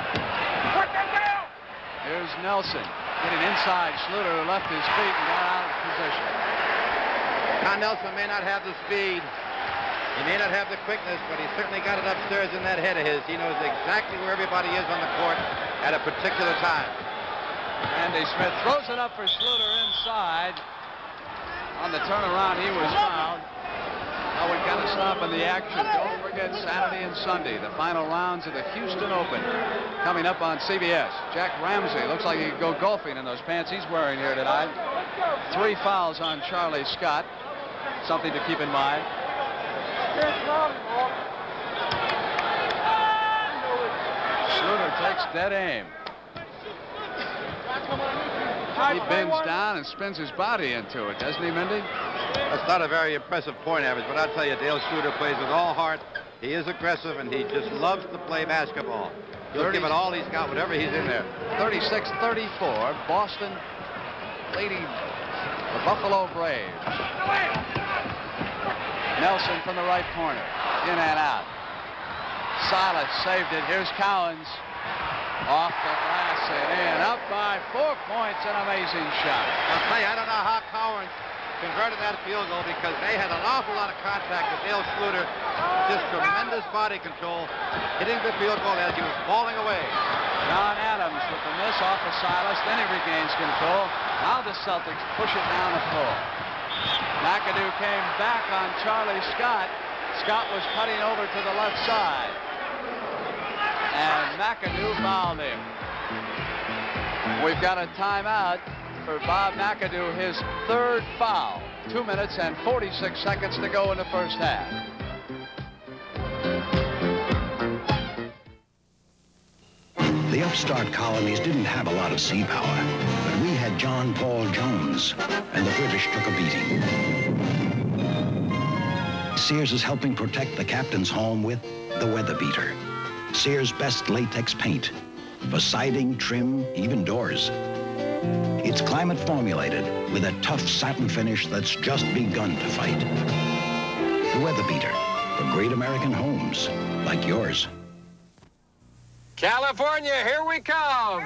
Here's Nelson getting inside. Schluter left his feet and got out of position. Don Nelson may not have the speed. He may not have the quickness, but he's certainly got it upstairs in that head of his. He knows exactly where everybody is on the court at a particular time. Andy Smith throws it up for Schluter inside. On the turnaround, he was fouled. Now we've got to stop in the action. Don't forget Saturday and Sunday, the final rounds of the Houston Open coming up on CBS. Jack Ramsey looks like he could go golfing in those pants he's wearing here tonight. 3 fouls on Charlie Scott. Something to keep in mind. Schluter takes dead aim. He bends down and spins his body into it, doesn't he, Mindy? That's not a very impressive point average, but I'll tell you, Dale Schluter plays with all heart. He is aggressive, and he just loves to play basketball. He'll give it all he's got, whatever he's in there. 36-34, Boston leading the Buffalo Braves. Nelson from the right corner, in and out. Silas saved it. Here's Cowens. Off the glass and in. Up by 4 points, an amazing shot. I'll tell you, I don't know how Cowens converted that field goal because they had an awful lot of contact with Dale Schluter. Just tremendous body control, hitting the field goal as he was falling away. John Adams with the miss off of Silas, then he regains control. Now the Celtics push it down the floor. McAdoo came back on Charlie Scott. Scott was cutting over to the left side. And McAdoo fouled him. We've got a timeout for Bob McAdoo, his 3rd foul. 2 minutes and 46 seconds to go in the first half. The upstart colonies didn't have a lot of sea power, but we had John Paul Jones, and the British took a beating. Sears is helping protect the captain's home with the Weather Beater, Sears' best latex paint for siding, trim, even doors. It's climate formulated with a tough satin finish that's just begun to fight. The Weather Beater for great American homes like yours. California, here we come!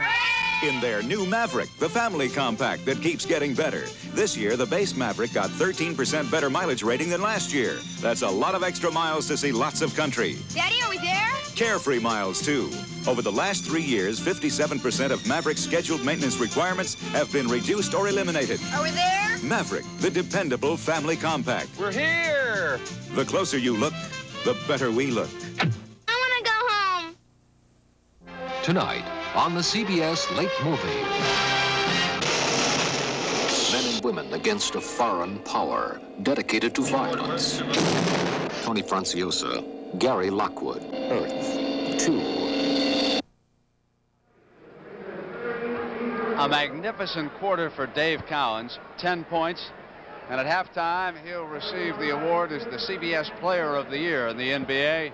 In their new Maverick, the family compact that keeps getting better. This year, the base Maverick got 13% better mileage rating than last year. That's a lot of extra miles to see lots of country. Daddy, are we there? Carefree miles, too. Over the last 3 years, 57% of Maverick's scheduled maintenance requirements have been reduced or eliminated. Are we there? Maverick, the dependable family compact. We're here! The closer you look, the better we look. I want to go home. Tonight on the CBS Late Movie. Men and women against a foreign power dedicated to violence. Tony Franciosa, Gary Lockwood, Earth 2. A magnificent quarter for Dave Cowens, 10 points. And at halftime, he'll receive the award as the CBS Player of the Year in the NBA.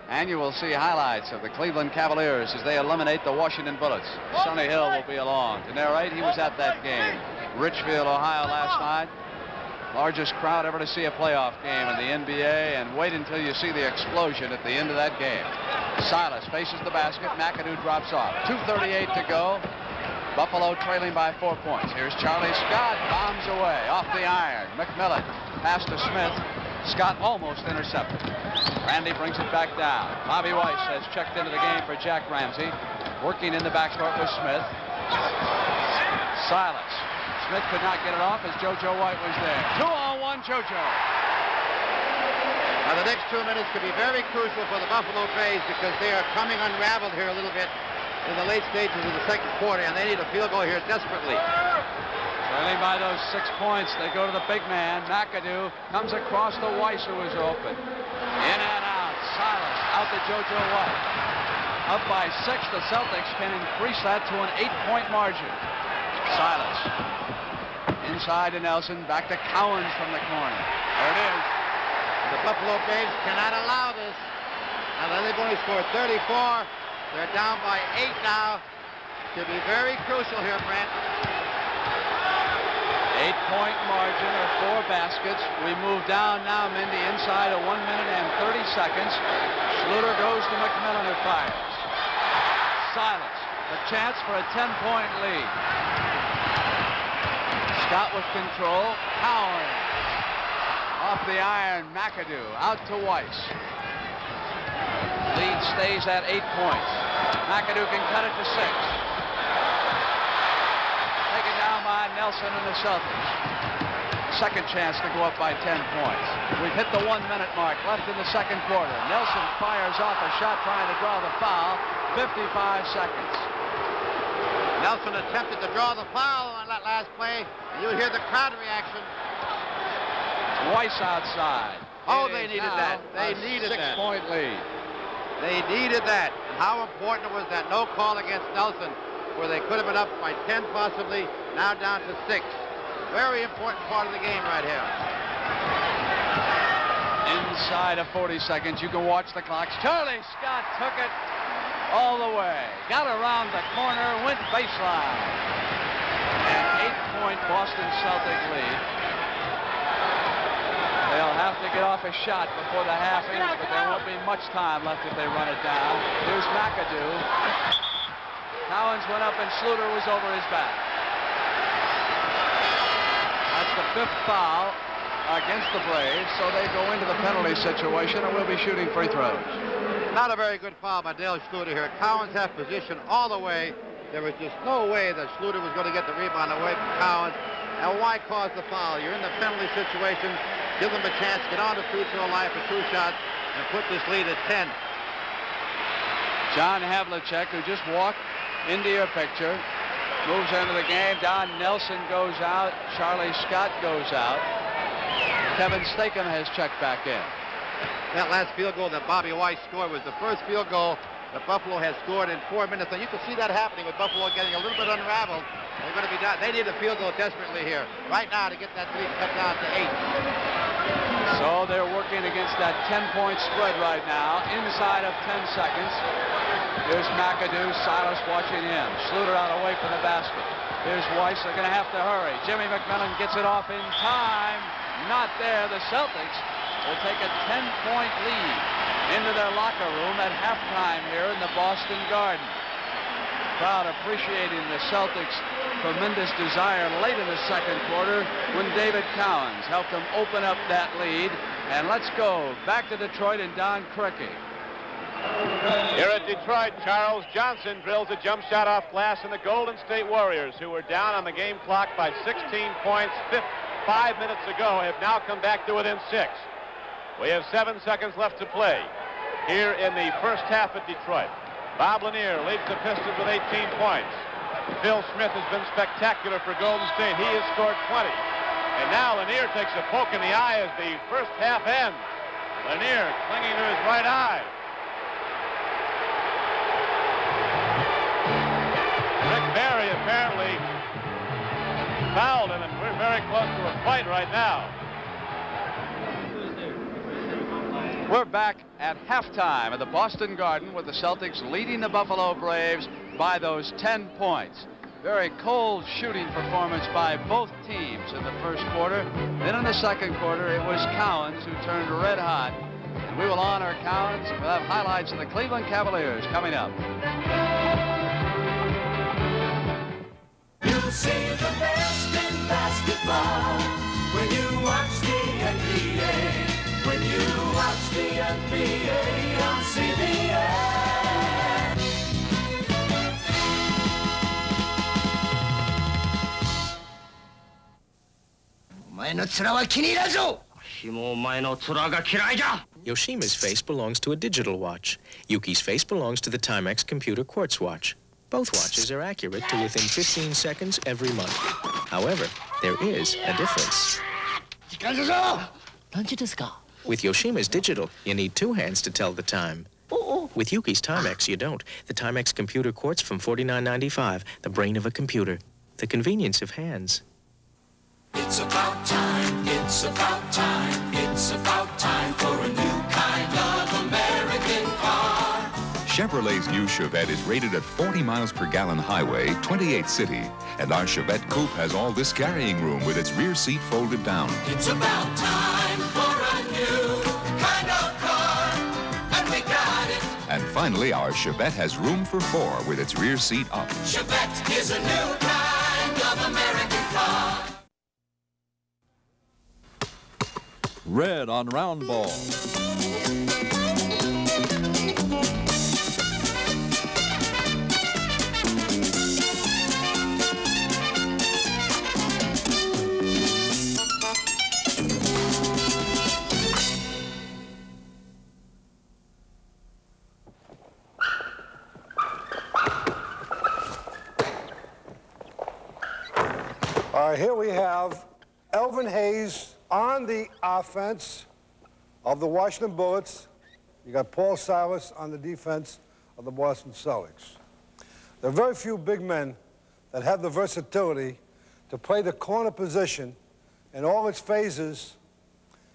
And you will see highlights of the Cleveland Cavaliers as they eliminate the Washington Bullets. Sonny Hill will be along to narrate. He was at that game. Richfield, Ohio last night. Largest crowd ever to see a playoff game in the NBA, and wait until you see the explosion at the end of that game. Silas faces the basket. McAdoo drops off. 2:38 to go. Buffalo trailing by 4 points. Here's Charlie Scott. Bombs away off the iron. McMillan pass to Smith. Scott almost intercepted. Randy brings it back down. Bobby Weiss has checked into the game for Jack Ramsey. Working in the backcourt with Smith. Silas. Smith could not get it off as JoJo White was there. 2-on-1 JoJo. Now the next 2 minutes could be very crucial for the Buffalo Braves because they are coming unraveled here a little bit in the late stages of the second quarter, and they need a field goal here desperately. Trailing by those 6 points, they go to the big man. McAdoo comes across to Weiss, who is open. In and out. Silas out to JoJo White. Up by 6, the Celtics can increase that to an 8-point margin. Silas. Inside to Nelson. Back to Cowens from the corner. There it is. The Buffalo Braves cannot allow this. Now they've only scored 34. They're down by 8 now. Should be very crucial here, Brent. 8-point margin or 4 baskets. We move down now, Mindy, inside of 1 minute and 30 seconds. Schluter goes to McMillan, who fires. Silas, a chance for a 10-point lead. Scott with control. Cowens. Off the iron, McAdoo out to Weiss. Lead stays at 8 points. McAdoo can cut it to 6. Taken down by Nelson and the Celtics. Second chance to go up by 10 points. We've hit the 1 minute mark left in the second quarter. Nelson fires off a shot trying to draw the foul. 55 seconds. Nelson attempted to draw the foul on that last play, and you'll hear the crowd reaction. Weiss outside. Oh, they needed that. They needed that. 6-point lead. They needed that. And how important was that no call against Nelson, where they could have been up by 10 possibly, now down to 6. Very important part of the game right here. Inside of 40 seconds, you can watch the clocks. Charlie Scott took it all the way. Got around the corner, went baseline. An 8-point Boston Celtic lead. They'll have to get off a shot before the half ends, but there won't be much time left if they run it down. Here's McAdoo. Cowens went up and Schluter was over his back. That's the 5th foul against the Braves, so they go into the penalty situation and will be shooting free throws. Not a very good foul by Dale Schluter here. Cowens had position all the way. There was just no way that Schluter was going to get the rebound away from Cowens. Now, why cause the foul? You're in the penalty situation. Give them a chance, get on the free throw line for 2 shots, and put this lead at 10. John Havlicek, who just walked into your picture, moves into the game. Don Nelson goes out. Charlie Scott goes out. Kevin Stakem has checked back in. That last field goal that Bobby Weiss scored was the first field goal that Buffalo has scored in 4 minutes. And you can see that happening with Buffalo getting a little bit unraveled. They're going to be down. They need a field goal desperately here, right now, to get that lead cut down to 8. So they're working against that 10-point spread right now, inside of 10 seconds. Here's McAdoo, Silas watching in. Schluter out away from the basket. Here's Weiss, they're going to have to hurry. Jimmy McMillan gets it off in time. Not there. The Celtics will take a 10-point lead into their locker room at halftime here in the Boston Garden. Crowd appreciating the Celtics' tremendous desire late in the second quarter when David Cowens helped them open up that lead. And let's go back to Detroit and Don Criqui. Here at Detroit, Charles Johnson drills a jump shot off glass, and the Golden State Warriors, who were down on the game clock by 16 points 5 minutes ago, have now come back to within 6. We have 7 seconds left to play here in the first half at Detroit. Bob Lanier leads the Pistons with 18 points. Phil Smith has been spectacular for Golden State. He has scored 20. And now Lanier takes a poke in the eye as the first half ends. Lanier clinging to his right eye. Rick Barry apparently fouled him, and we're very close to a fight right now. We're back at halftime at the Boston Garden with the Celtics leading the Buffalo Braves by those 10 points. Very cold shooting performance by both teams in the first quarter. Then in the second quarter, it was Cowens who turned red hot. And we will honor Cowens. We'll have highlights of the Cleveland Cavaliers coming up. You'll see the best in basketball when you watch the NBA. When you watch the NBA on CBS. お前の面は気に入らんぞ。ひもお前の面が嫌いだ。 Yoshima's face belongs to a digital watch. Yuki's face belongs to the Timex computer quartz watch. Both watches are accurate to within 15 seconds every month. However, there is a difference. 時間だぞ。何時ですか? With Yoshima's digital, you need 2 hands to tell the time. With Yuki's Timex, you don't. The Timex computer quartz from $49.95, the brain of a computer, the convenience of hands. It's about time, it's about time, it's about time for a new kind of American car. Chevrolet's new Chevette is rated at 40 miles per gallon highway, 28 city. And our Chevette Coupe has all this carrying room with its rear seat folded down. It's about time for a new kind of car, and we got it. And finally, our Chevette has room for 4 with its rear seat up. Chevette is a new kind of American car. Red on round ball. Here we have Elvin Hayes on the offense of the Washington Bullets. You got Paul Silas on the defense of the Boston Celtics. There are very few big men that have the versatility to play the corner position in all its phases,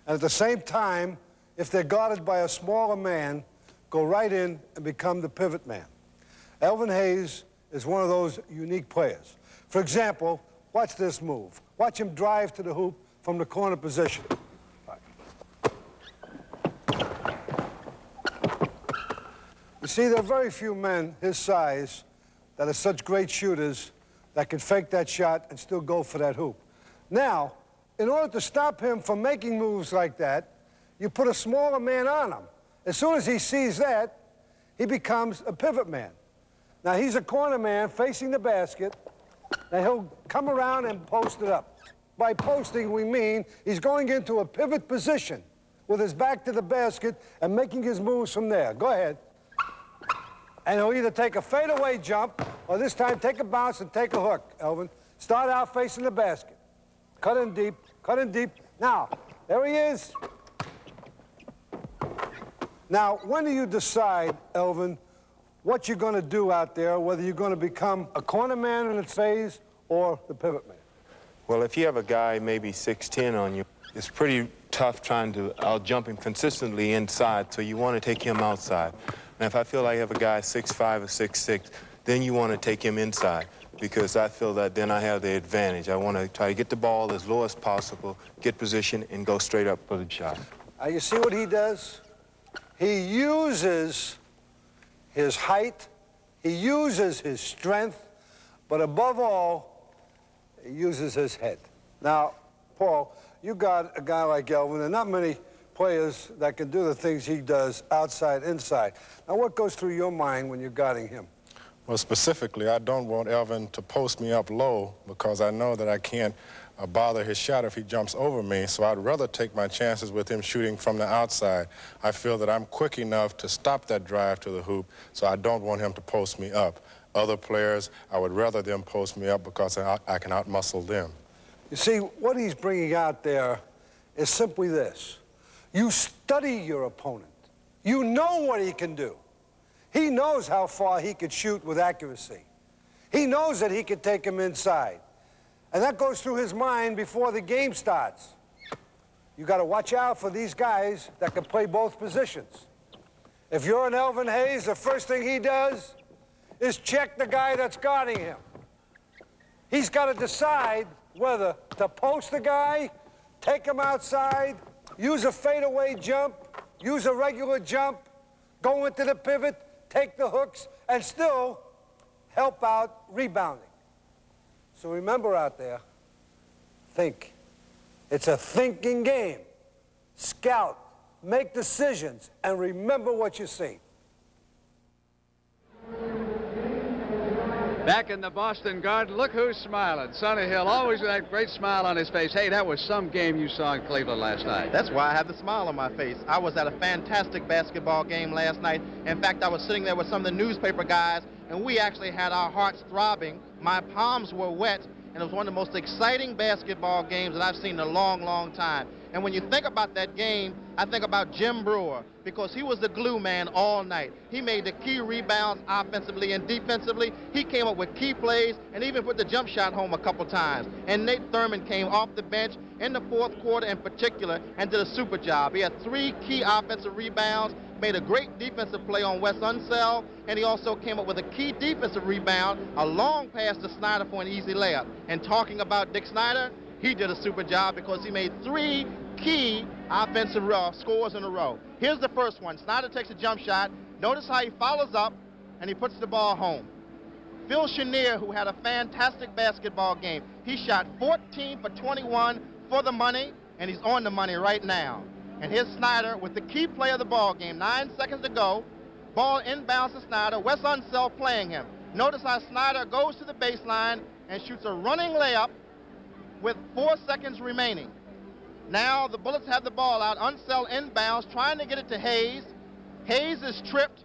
and at the same time, if they're guarded by a smaller man, go right in and become the pivot man. Elvin Hayes is one of those unique players. For example, watch this move. Watch him drive to the hoop from the corner position. You see, there are very few men his size that are such great shooters that can fake that shot and still go for that hoop. Now, in order to stop him from making moves like that, you put a smaller man on him. As soon as he sees that, he becomes a pivot man. Now, he's a corner man facing the basket. Now, he'll come around and post it up. By posting, we mean he's going into a pivot position with his back to the basket and making his moves from there. Go ahead. And he'll either take a fadeaway jump or this time take a bounce and take a hook, Elvin. Start out facing the basket. Cut in deep, cut in deep. Now, there he is. Now, when do you decide, Elvin, what you're going to do out there, whether you're going to become a corner man in its phase or the pivot man. Well, if you have a guy maybe 6'10" on you, it's pretty tough trying to out-jump him consistently inside, so you want to take him outside. And if I feel like I have a guy 6'5" or 6'6", then you want to take him inside, because I feel that then I have the advantage. I want to try to get the ball as low as possible, get position, and go straight up for the shot. You see what he does? He uses his height, he uses his strength, but above all, he uses his head. Now, Paul, you got a guy like Elvin, and not many players that can do the things he does outside, inside. Now, what goes through your mind when you're guarding him? Well, specifically, I don't want Elvin to post me up low because I know that I can't bother his shot if he jumps over me, so I'd rather take my chances with him shooting from the outside. I feel that I'm quick enough to stop that drive to the hoop, so I don't want him to post me up. Other players, I would rather them post me up because I can out-muscle them. You see, what he's bringing out there is simply this. You study your opponent. You know what he can do. He knows how far he could shoot with accuracy. He knows that he could take him inside. And that goes through his mind before the game starts. You got to watch out for these guys that can play both positions. If you're an Elvin Hayes, the first thing he does is check the guy that's guarding him. He's got to decide whether to post the guy, take him outside, use a fadeaway jump, use a regular jump, go into the pivot, take the hooks, and still help out rebounding. So remember out there, think. It's a thinking game. Scout, make decisions, and remember what you see. Back in the Boston Garden, look who's smiling. Sonny Hill, always with that great smile on his face. Hey, that was some game you saw in Cleveland last night. That's why I have the smile on my face. I was at a fantastic basketball game last night. In fact, I was sitting there with some of the newspaper guys, and we actually had our hearts throbbing. My palms were wet, and it was one of the most exciting basketball games that I've seen in a long, long time. And when you think about that game, I think about Jim Brewer, because he was the glue man all night. He made the key rebounds offensively and defensively. He came up with key plays and even put the jump shot home a couple times. And Nate Thurman came off the bench in the fourth quarter in particular and did a super job. He had 3 key offensive rebounds, made a great defensive play on Wes Unseld, and he also came up with a key defensive rebound, a long pass to Snyder for an easy layup. And talking about Dick Snyder, he did a super job because he made 3 key offensive scores in a row. Here's the first one. Snyder takes a jump shot. Notice how he follows up, and he puts the ball home. Phil Chenier, who had a fantastic basketball game, he shot 14 for 21 for the money, and he's on the money right now. And here's Snyder with the key play of the ball game. 9 seconds to go. Ball inbounds to Snyder. Wes Unseld playing him. Notice how Snyder goes to the baseline and shoots a running layup with 4 seconds remaining. Now the Bullets have the ball out. Unseld inbounds, trying to get it to Hayes. Hayes is tripped.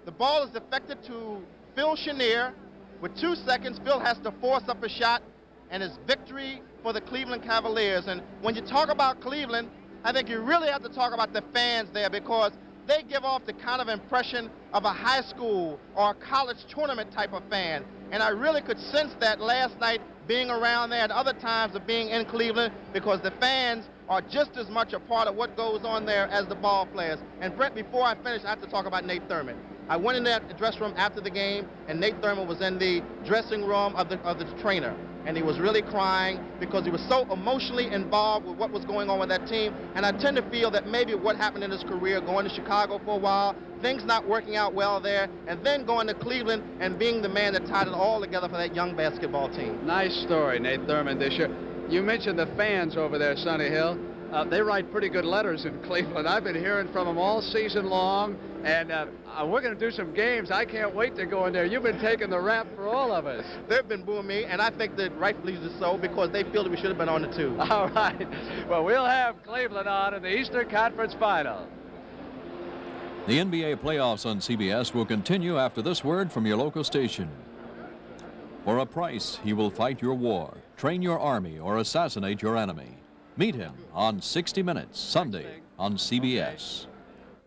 The ball is deflected to Phil Chenier. With 2 seconds, Phil has to force up a shot, and it's victory for the Cleveland Cavaliers. And when you talk about Cleveland, I think you really have to talk about the fans there, because they give off the kind of impression of a high school or a college tournament type of fan. And I really could sense that last night being around there and other times of being in Cleveland, because the fans are just as much a part of what goes on there as the ball players. And Brett, before I finish, I have to talk about Nate Thurman. I went in that dressing room after the game, and Nate Thurman was in the dressing room of the trainer. And he was really crying because he was so emotionally involved with what was going on with that team. And I tend to feel that maybe what happened in his career, going to Chicago for a while, things not working out well there, and then going to Cleveland and being the man that tied it all together for that young basketball team. Nice story, Nate Thurman, this year. You mentioned the fans over there, Sonny Hill. They write pretty good letters in Cleveland. I've been hearing from them all season long, and we're going to do some games. I can't wait to go in there. You've been taking the rap for all of us. They've been booing me, and I think that rightfully so, because they feel that we should have been on the 2. All right. Well, we'll have Cleveland on in the Eastern Conference Final. The NBA playoffs on CBS will continue after this word from your local station. For a price, he will fight your war, train your army, or assassinate your enemy. Meet him on 60 Minutes, Sunday on CBS.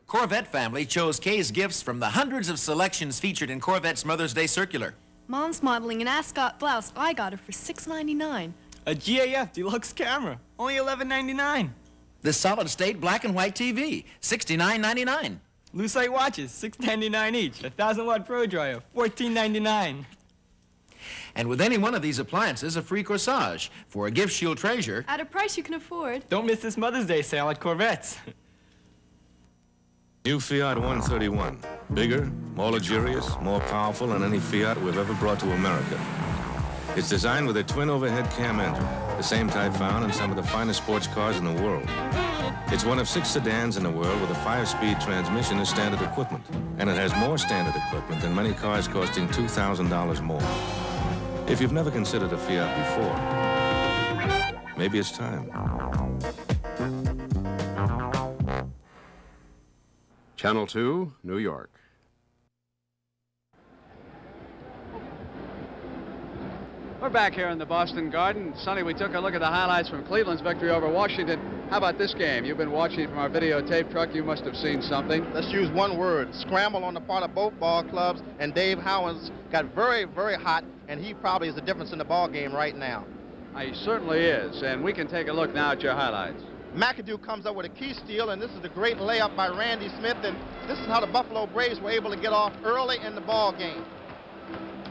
Corvette family chose Kay's gifts from the hundreds of selections featured in Corvette's Mother's Day circular. Mom's modeling an ascot blouse. I got her for $6.99. A GAF deluxe camera, only $11.99. The solid-state black and white TV, $69.99. Lucite watches, $6.99 each. A 1,000-watt Pro dryer, $14.99. And with any one of these appliances, a free corsage for a gift she'll treasure. At a price you can afford. Don't miss this Mother's Day sale at Corvettes. New Fiat 131. Bigger, more luxurious, more powerful than any Fiat we've ever brought to America. It's designed with a twin overhead cam engine, the same type found in some of the finest sports cars in the world. It's one of 6 sedans in the world with a 5-speed transmission as standard equipment. And it has more standard equipment than many cars costing $2,000 more. If you've never considered a Fiat before, maybe it's time. Channel 2, New York. We're back here in the Boston Garden. Sonny, we took a look at the highlights from Cleveland's victory over Washington. How about this game? You've been watching from our videotape truck. You must have seen something. Let's use one word, scramble on the part of both ball clubs, and Dave Howens got very, very hot, and he probably is the difference in the ball game right now. He certainly is, and we can take a look now at your highlights. McAdoo comes up with a key steal, and this is the great layup by Randy Smith, and this is how the Buffalo Braves were able to get off early in the ball game.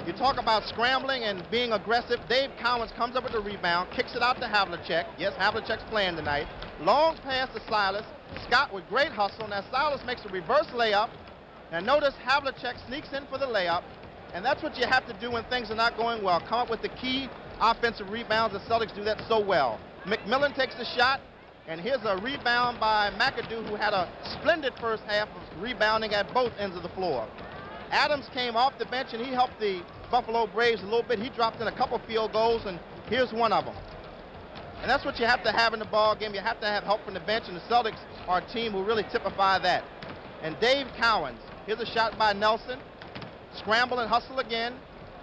You talk about scrambling and being aggressive. Dave Cowens comes up with the rebound, kicks it out to Havlicek. Yes, Havlicek's playing tonight. Long pass to Silas. Scott with great hustle. Now Silas makes a reverse layup. Now notice Havlicek sneaks in for the layup, and that's what you have to do when things are not going well. Come up with the key offensive rebounds. The Celtics do that so well. McMillan takes the shot. And here's a rebound by McAdoo, who had a splendid first half of rebounding at both ends of the floor. Adams came off the bench, and he helped the Buffalo Braves a little bit. He dropped in a couple field goals, and here's one of them. And that's what you have to have in the ball game. You have to have help from the bench, and the Celtics are a team who really typify that. And Dave Cowens, here's a shot by Nelson. Scramble and hustle again,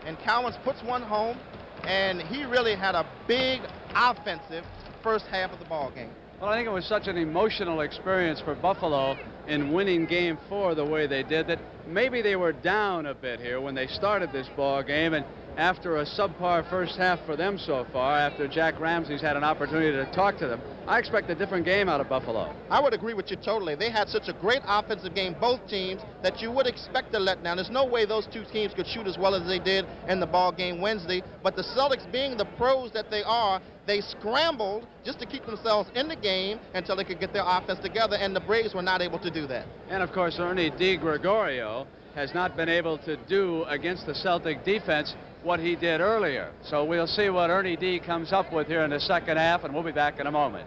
and Cowens puts one home, and he really had a big offensive first half of the ball game. Well, I think it was such an emotional experience for Buffalo in winning Game 4 the way they did that maybe they were down a bit here when they started this ball game, and after a subpar first half for them so far, after Jack Ramsey's had an opportunity to talk to them, I expect a different game out of Buffalo. I would agree with you totally. They had such a great offensive game, both teams, that you would expect a letdown. There's no way those two teams could shoot as well as they did in the ball game Wednesday, but the Celtics, being the pros that they are, they scrambled just to keep themselves in the game until they could get their offense together, and the Braves were not able to do that. And, of course, Ernie DiGregorio has not been able to do against the Celtic defense what he did earlier. So we'll see what Ernie D comes up with here in the second half, and we'll be back in a moment.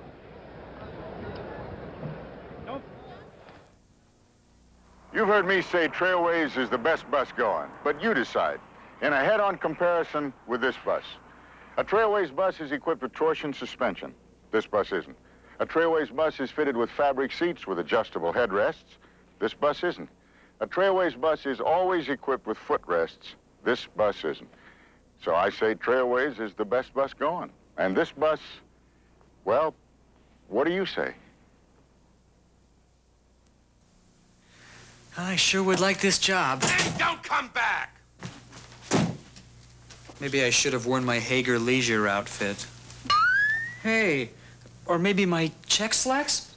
You've heard me say Trailways is the best bus going, but you decide in a head-on comparison with this bus. A Trailways bus is equipped with torsion suspension. This bus isn't. A Trailways bus is fitted with fabric seats with adjustable headrests. This bus isn't. A Trailways bus is always equipped with footrests. This bus isn't. So I say Trailways is the best bus going. And this bus, well, what do you say? I sure would like this job. Then don't come back! Maybe I should have worn my Hager leisure outfit. Hey, or maybe my check slacks?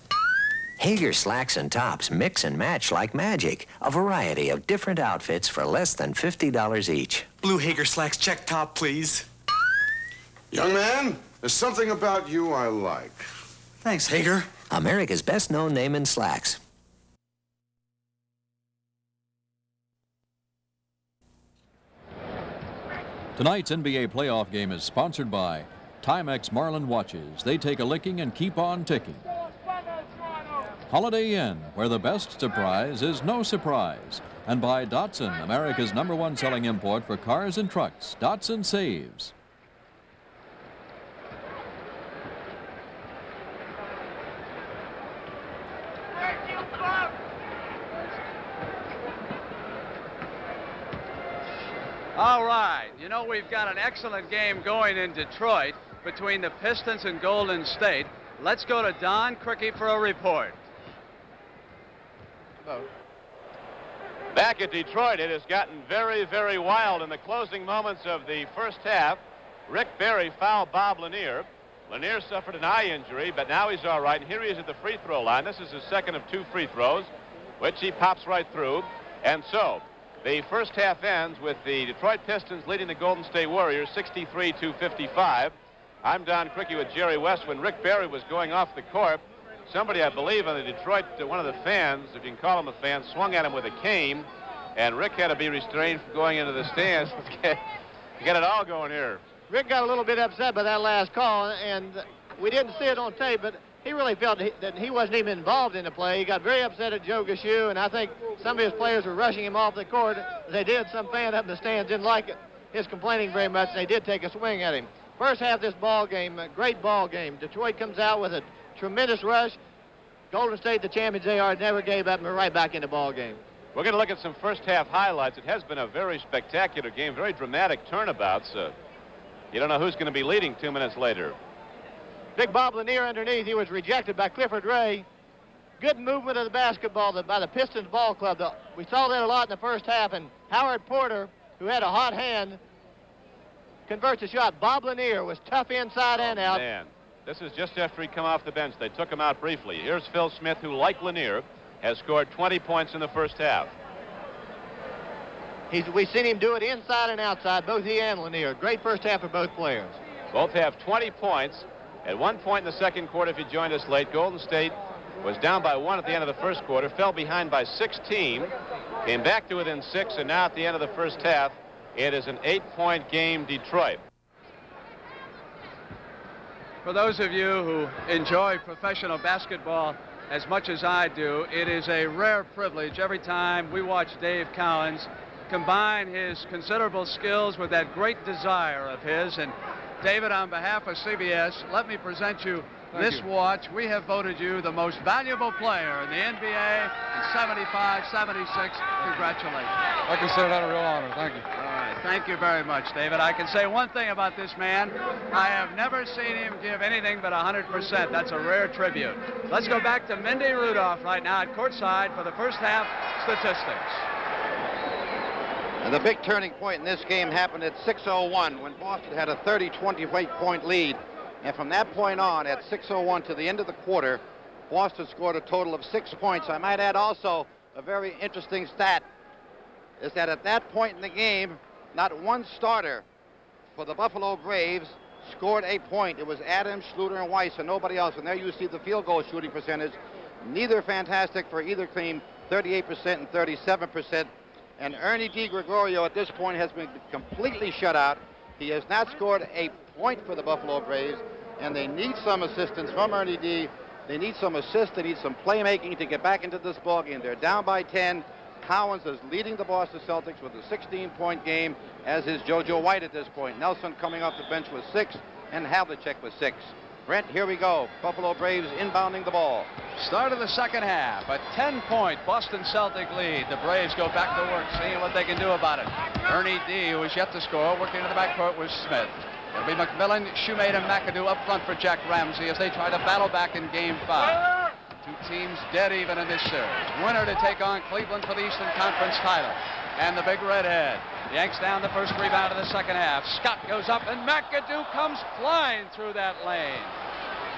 Hager slacks and tops mix and match like magic. A variety of different outfits for less than $50 each. Blue Hager slacks, check top, please. Young man, there's something about you I like. Thanks, Hager. America's best-known name in slacks. Tonight's NBA playoff game is sponsored by Timex Marlin watches. They take a licking and keep on ticking. Holiday Inn, where the best surprise is no surprise. And by Datsun, America's #1 selling import for cars and trucks. Datsun saves. All right, you know, we've got an excellent game going in Detroit between the Pistons and Golden State. Let's go to Don Crickey for a report. Back at Detroit, it has gotten very, very wild in the closing moments of the first half. Rick Barry fouled Bob Lanier. Lanier suffered an eye injury, but now he's all right. And here he is at the free throw line. This is his second of 2 free throws, which he pops right through. And so the first half ends with the Detroit Pistons leading the Golden State Warriors 63-55. I'm Don Criqui with Jerry West. When Rick Barry was going off the court, somebody, I believe, on the Detroit, one of the fans, if you can call him a fan, swung at him with a cane, and Rick had to be restrained from going into the stands to get it all going here. Rick got a little bit upset by that last call, and we didn't see it on tape, but he really felt that he wasn't even involved in the play. He got very upset at Joe Gashue, and I think some of his players were rushing him off the court. They did. Some fan up in the stands didn't like his complaining very much, and they did take a swing at him. First half of this ball game, a great ball game. Detroit comes out with a tremendous rush. Golden State, the champions they are, never gave up and we're right back in the ball game. We're going to look at some first half highlights. It has been a very spectacular game, very dramatic turnabouts. You don't know who's going to be leading 2 minutes later. Big Bob Lanier underneath. He was rejected by Clifford Ray. Good movement of the basketball by the Pistons ball club. We saw that a lot in the first half, and Howard Porter, who had a hot hand, converts a shot. Bob Lanier was tough inside and out. Man. This is just after he come off the bench. They took him out briefly. Here's Phil Smith, who, like Lanier, has scored 20 points in the first half. We've seen him do it inside and outside, both he and Lanier. Great first half for both players. Both have 20 points. At one point in the second quarter, if you joined us late, Golden State was down by 1 at the end of the first quarter, fell behind by 16, came back to within 6, and now at the end of the first half, it is an 8-point game, Detroit. For those of you who enjoy professional basketball as much as I do, it is a rare privilege every time we watch Dave Cowens combine his considerable skills with that great desire of his. And David, on behalf of CBS, let me present you this watch. We have voted you the most valuable player in the NBA in 75, 76. Congratulations. I consider that a real honor. Thank you. All right. Thank you very much, David. I can say one thing about this man. I have never seen him give anything but 100%. That's a rare tribute. Let's go back to Mindy Rudolph right now at courtside for the first half statistics. And the big turning point in this game happened at 6:01 when Boston had a 28-point lead. And from that point on, at 6:01 to the end of the quarter, Boston scored a total of 6 points. I might add also a very interesting stat is that at that point in the game, not one starter for the Buffalo Braves scored a point. It was Adams, Schluter, and Weiss, and nobody else. And there you see the field goal shooting percentage. Neither fantastic for either team, 38% and 37%. And Ernie DiGregorio at this point has been completely shut out. He has not scored a point for the Buffalo Braves, and they need some assistance from Ernie D. They need some assists. They need some playmaking to get back into this ballgame. They're down by 10. Cowens is leading the Boston Celtics with a 16-point game, as is JoJo White at this point. Nelson coming off the bench with 6, and Havlicek with 6. Brent, here we go. Buffalo Braves inbounding the ball. Start of the second half. A 10-point Boston Celtic lead. The Braves go back to work, seeing what they can do about it. Ernie D., who is yet to score, working in the backcourt with Smith. It'll be McMillan, Shoemate, and McAdoo up front for Jack Ramsey as they try to battle back in Game 5. Two teams dead even in this series. Winner to take on Cleveland for the Eastern Conference title. And the big redhead yanks down the first rebound of the second half. Scott goes up, and McAdoo comes flying through that lane.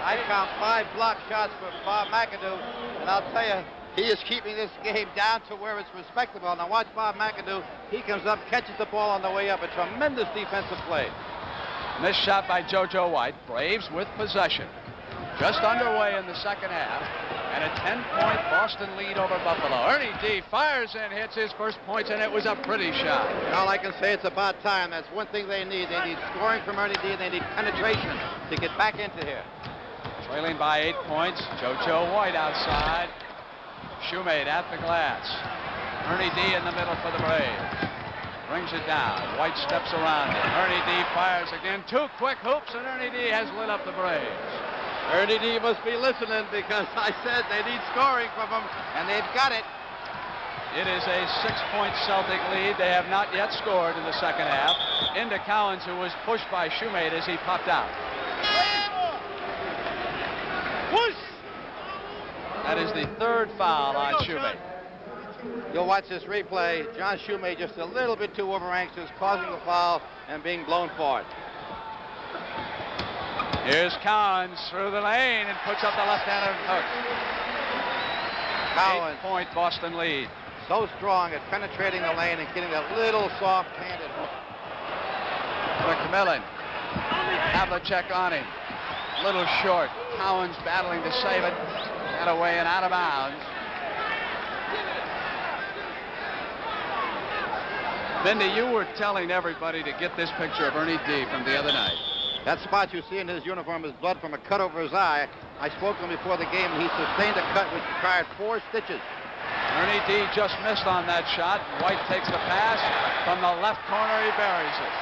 I count 5 block shots for Bob McAdoo, and I'll tell you, he is keeping this game down to where it's respectable. Now watch Bob McAdoo. He comes up, catches the ball on the way up. A tremendous defensive play. Missed shot by JoJo White. Braves with possession. Just underway in the second half, and a 10-point Boston lead over Buffalo. Ernie D. fires and hits his first points, and it was a pretty shot. All I can say, it's about time. That's one thing they need. They need scoring from Ernie D. They need penetration to get back into here. Trailing by 8 points, JoJo White outside. Shoemate at the glass. Ernie D. in the middle for the Braves. Brings it down. White steps around it. Ernie D. fires again. 2 quick hoops, and Ernie D. has lit up the Braves. Ernie D. must be listening, because I said they need scoring from him, and they've got it. It is a 6-point Celtic lead. They have not yet scored in the second half. Into Cowens, who was pushed by Shoemate as he popped out. That is the 3rd foul on Shoemate. You'll watch this replay. John Shoemate just a little bit too over-anxious, causing the foul and being blown for it. Here's Collins through the lane and puts up the left-handed hook. Collins. 8-point Boston lead. So strong at penetrating the lane and getting that little soft-handed hook. McMillan. Havlicek on him. Little short. Collins battling to save it. Got away and out of bounds. Mindy, you were telling everybody to get this picture of Ernie D. from the other night. That spot you see in his uniform is blood from a cut over his eye. I spoke to him before the game, and he sustained a cut which required 4 stitches. Ernie D. just missed on that shot. White takes the pass. From the left corner, he buries it.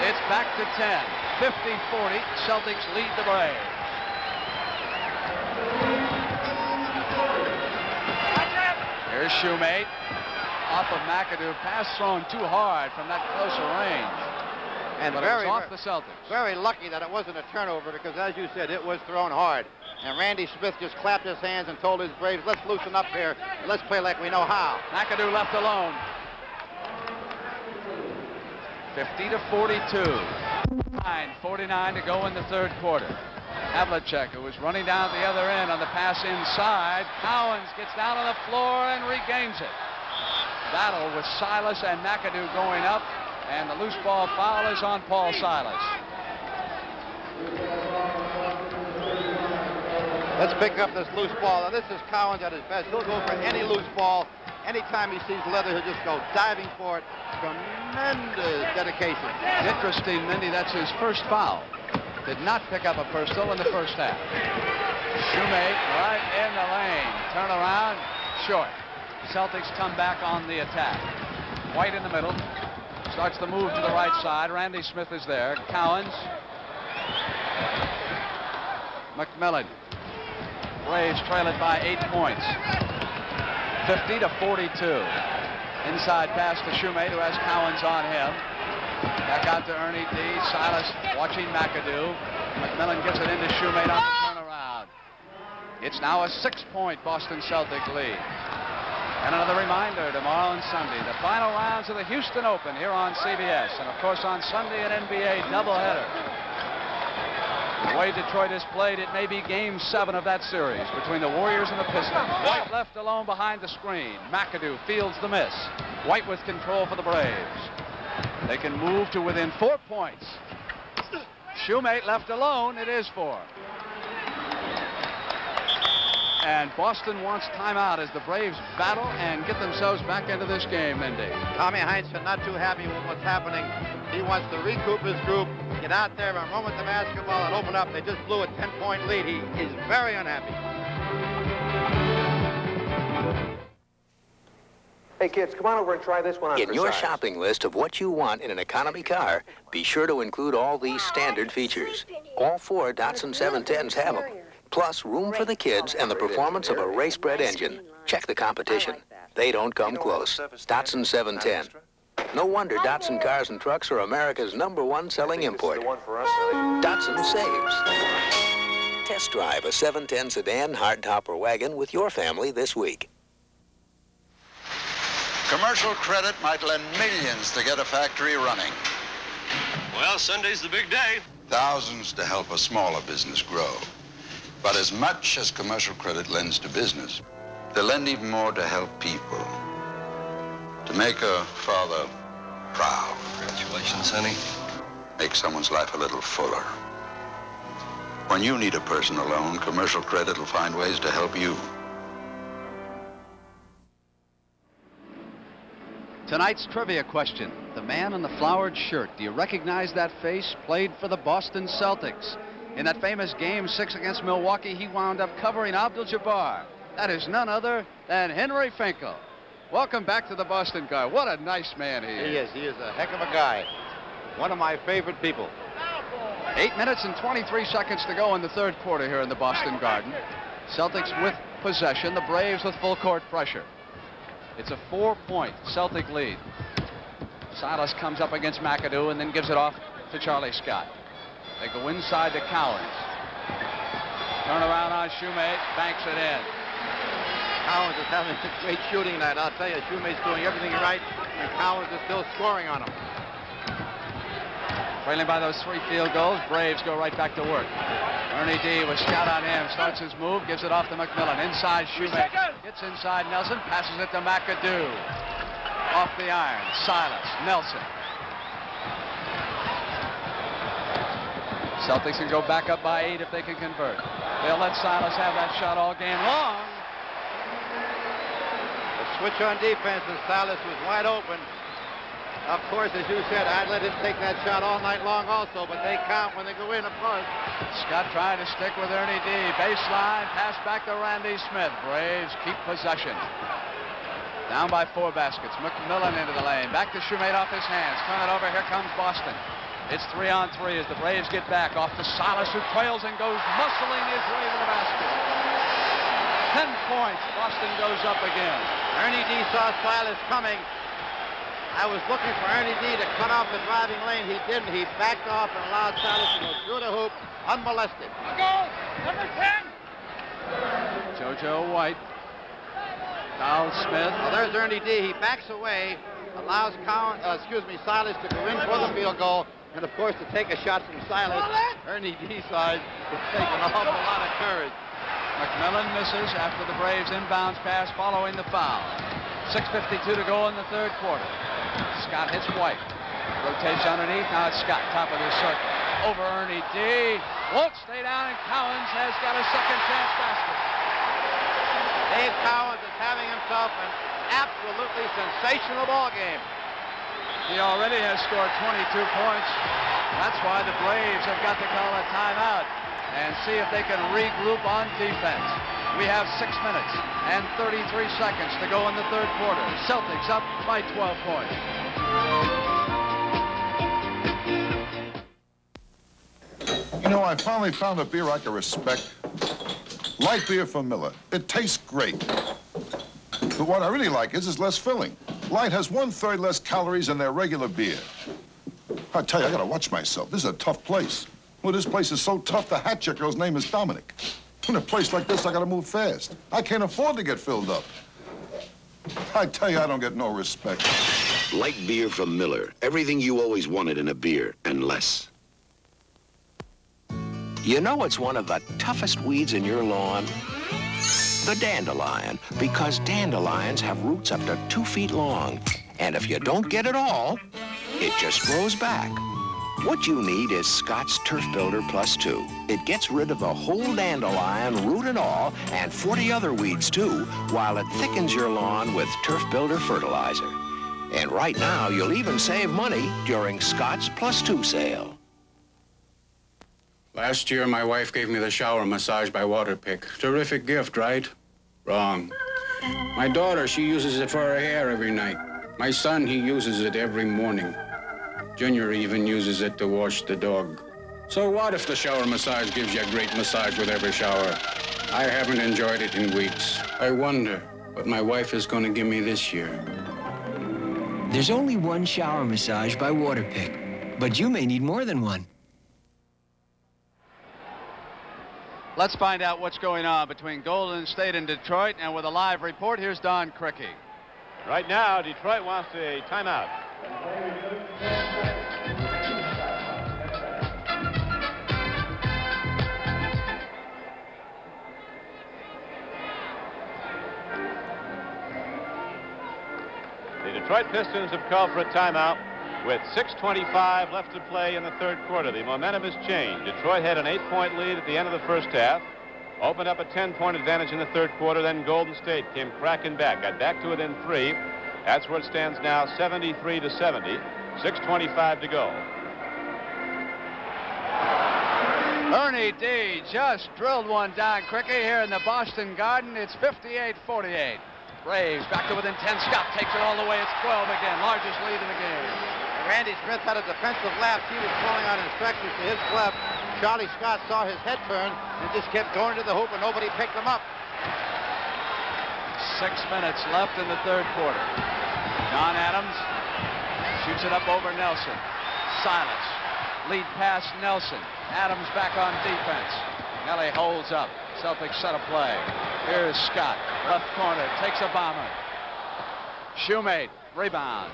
It's back to 10. 50-40. Celtics lead the Braves. Here's Shoemate. Off of McAdoo. Pass thrown too hard from that closer range. And but very, it was off the Celtics. Very lucky that it wasn't a turnover because, as you said, it was thrown hard. And Randy Smith just clapped his hands and told his Braves, let's loosen up here. Let's play like we know how. McAdoo left alone. 50-42. 9:49 to go in the third quarter. Havlicek, who was running down the other end on the pass inside. Collins gets down on the floor and regains it. Battle with Silas and McAdoo going up, and the loose ball foul is on Paul Silas. Let's pick up this loose ball. Now, this is Collins at his best. He'll go for any loose ball. Anytime he sees leather, he'll just go diving for it. Tremendous dedication. Interesting, Mindy, that's his first foul. Did not pick up a personal in the first half. Shoemate right in the lane. Turn around, short. Celtics come back on the attack. White in the middle. Starts the move to the right side. Randy Smith is there. Collins. McMillan. Braves trail it by 8 points. 50-42. Inside pass to Shoemate, who has Collins on him. Back out to Ernie D. Silas watching McAdoo. McMillan gets it into Shoemate on the turnaround. It's now a 6-point Boston Celtic lead. And another reminder, tomorrow and Sunday, the final rounds of the Houston Open here on CBS. And, of course, on Sunday, an NBA doubleheader. The way Detroit has played, it may be Game 7 of that series between the Warriors and the Pistons. White left alone behind the screen. McAdoo fields the miss. White with control for the Braves. They can move to within 4 points. Shoemate left alone. It is 4. And Boston wants timeout as the Braves battle and get themselves back into this game, Mindy. Tommy Heinsohn not too happy with what's happening. He wants to recoup his group, get out there and run with the basketball and open up. They just blew a 10-point lead. He is very unhappy. Hey, kids, come on over and try this one on In for your size. shopping list of what you want in an economy car, be sure to include all these standard features. All 4 Datsun 710s have them. Plus, room for the kids and the performance of a race-bred engine. Check the competition. They don't come close. Datsun 710. No wonder Datsun cars and trucks are America's #1 selling import. Datsun saves. Test drive a 710 sedan, hardtop, or wagon with your family this week. Commercial credit might lend millions to get a factory running. Well, Sunday's the big day. Thousands to help a smaller business grow. But as much as commercial credit lends to business, they lend even more to help people. To make a father proud. Congratulations, honey. Make someone's life a little fuller. When you need a personal loan, commercial credit will find ways to help you. Tonight's trivia question. The man in the flowered shirt, do you recognize that face? Played for the Boston Celtics. In that famous Game 6 against Milwaukee, he wound up covering Abdul-Jabbar. That is none other than Henry Finkel. Welcome back to the Boston guy. What a nice man he is. He is a heck of a guy. One of my favorite people. 8 minutes and 23 seconds to go in the third quarter here in the Boston Garden. Celtics with possession, the Braves with full court pressure. It's a 4-point Celtic lead. Silas comes up against McAdoo and then gives it off to Charlie Scott. They go inside to Collins. Turn around on Shoemate, banks it in. Collins is having a great shooting night. I'll tell you, Shoemate's doing everything right, and Collins is still scoring on him. Trailing by those 3 field goals, Braves go right back to work. Ernie D with Scott on him, starts his move, gives it off to McMillan. Inside Shoemate, gets inside Nelson, passes it to McAdoo. Off the iron, Silas, Nelson. Celtics can go back up by 8 if they can convert. They'll let Silas have that shot all game long. The switch on defense, and Silas was wide open. Of course, as you said, I'd let him take that shot all night long also, but they count when they go in, of course. Scott trying to stick with Ernie D. Baseline, pass back to Randy Smith. Braves keep possession. Down by 4 baskets. McMillan into the lane. Back to Shoemate off his hands. Turn it over. Here comes Boston. It's 3-on-3 as the Braves get back. Off to Silas, who trails and goes muscling his way to the basket. 10 points. Boston goes up again. Ernie D saw Silas coming. I was looking for Ernie D to cut off the driving lane. He didn't. He backed off and allowed Silas to go through the hoop unmolested. Go! Number 10! JoJo White. Kyle Smith. Well, there's Ernie D. He backs away, allows Silas to go in for the field goal, and of course to take a shot from Silas. Ernie D side will take an awful lot of courage. McMillan misses after the Braves inbounds pass following the foul. 6:52 to go in the 3rd quarter. Scott hits White. Rotates underneath. Now it's Scott, top of the circle. Over Ernie D. Won't stay down, and Collins has got a second chance basket. Dave Collins is having himself an absolutely sensational ball game. He already has scored 22 points. That's why the Braves have got to call a timeout and see if they can regroup on defense. We have 6 minutes and 33 seconds to go in the 3rd quarter. Celtics up by 12 points. You know, I finally found a beer I can respect. Light beer from Miller. It tastes great. But what I really like is it's less filling. Light has 1/3 less calories than their regular beer. I tell you, I gotta watch myself. This is a tough place. Well, this place is so tough, the hat check girl's name is Dominic. In a place like this, I gotta move fast. I can't afford to get filled up. I tell you, I don't get no respect. Light beer from Miller. Everything you always wanted in a beer, and less. You know it's one of the toughest weeds in your lawn? The dandelion, because dandelions have roots up to 2 feet long. And if you don't get it all, it just grows back. What you need is Scott's Turf Builder Plus 2. It gets rid of the whole dandelion, root and all, and 40 other weeds too, while it thickens your lawn with Turf Builder fertilizer. And right now, you'll even save money during Scott's Plus 2 sale. Last year, my wife gave me the shower massage by Waterpik. Terrific gift, right? Wrong. My daughter, she uses it for her hair every night. My son, he uses it every morning. Junior even uses it to wash the dog. So what if the shower massage gives you a great massage with every shower? I haven't enjoyed it in weeks. I wonder what my wife is going to give me this year. There's only one shower massage by Waterpik, but you may need more than one. Let's find out what's going on between Golden State and Detroit, and with a live report, here's Don Crickey. Right now, Detroit wants a timeout. The Detroit Pistons have called for a timeout with 6:25 left to play in the 3rd quarter. The momentum has changed. Detroit had an 8-point lead at the end of the 1st half, opened up a 10-point advantage in the 3rd quarter, then Golden State came cracking back, got back to within 3. That's where it stands now, 73-70, 6:25 to go. Ernie D just drilled one down Crickey here in the Boston Garden. It's 58-48. Braves back to within 10. Scott takes it all the way. It's 12 again. Largest lead in the game. Randy Smith had a defensive lapse. He was calling on instructions to his left. Charlie Scott saw his head turn and just kept going to the hoop, and nobody picked him up. 6 minutes left in the 3rd quarter. John Adams shoots it up over Nelson. Silas. Lead pass Nelson. Adams back on defense. Nelly holds up. Celtics set a play. Here's Scott, left corner, takes a bomber. Shoemate rebounds.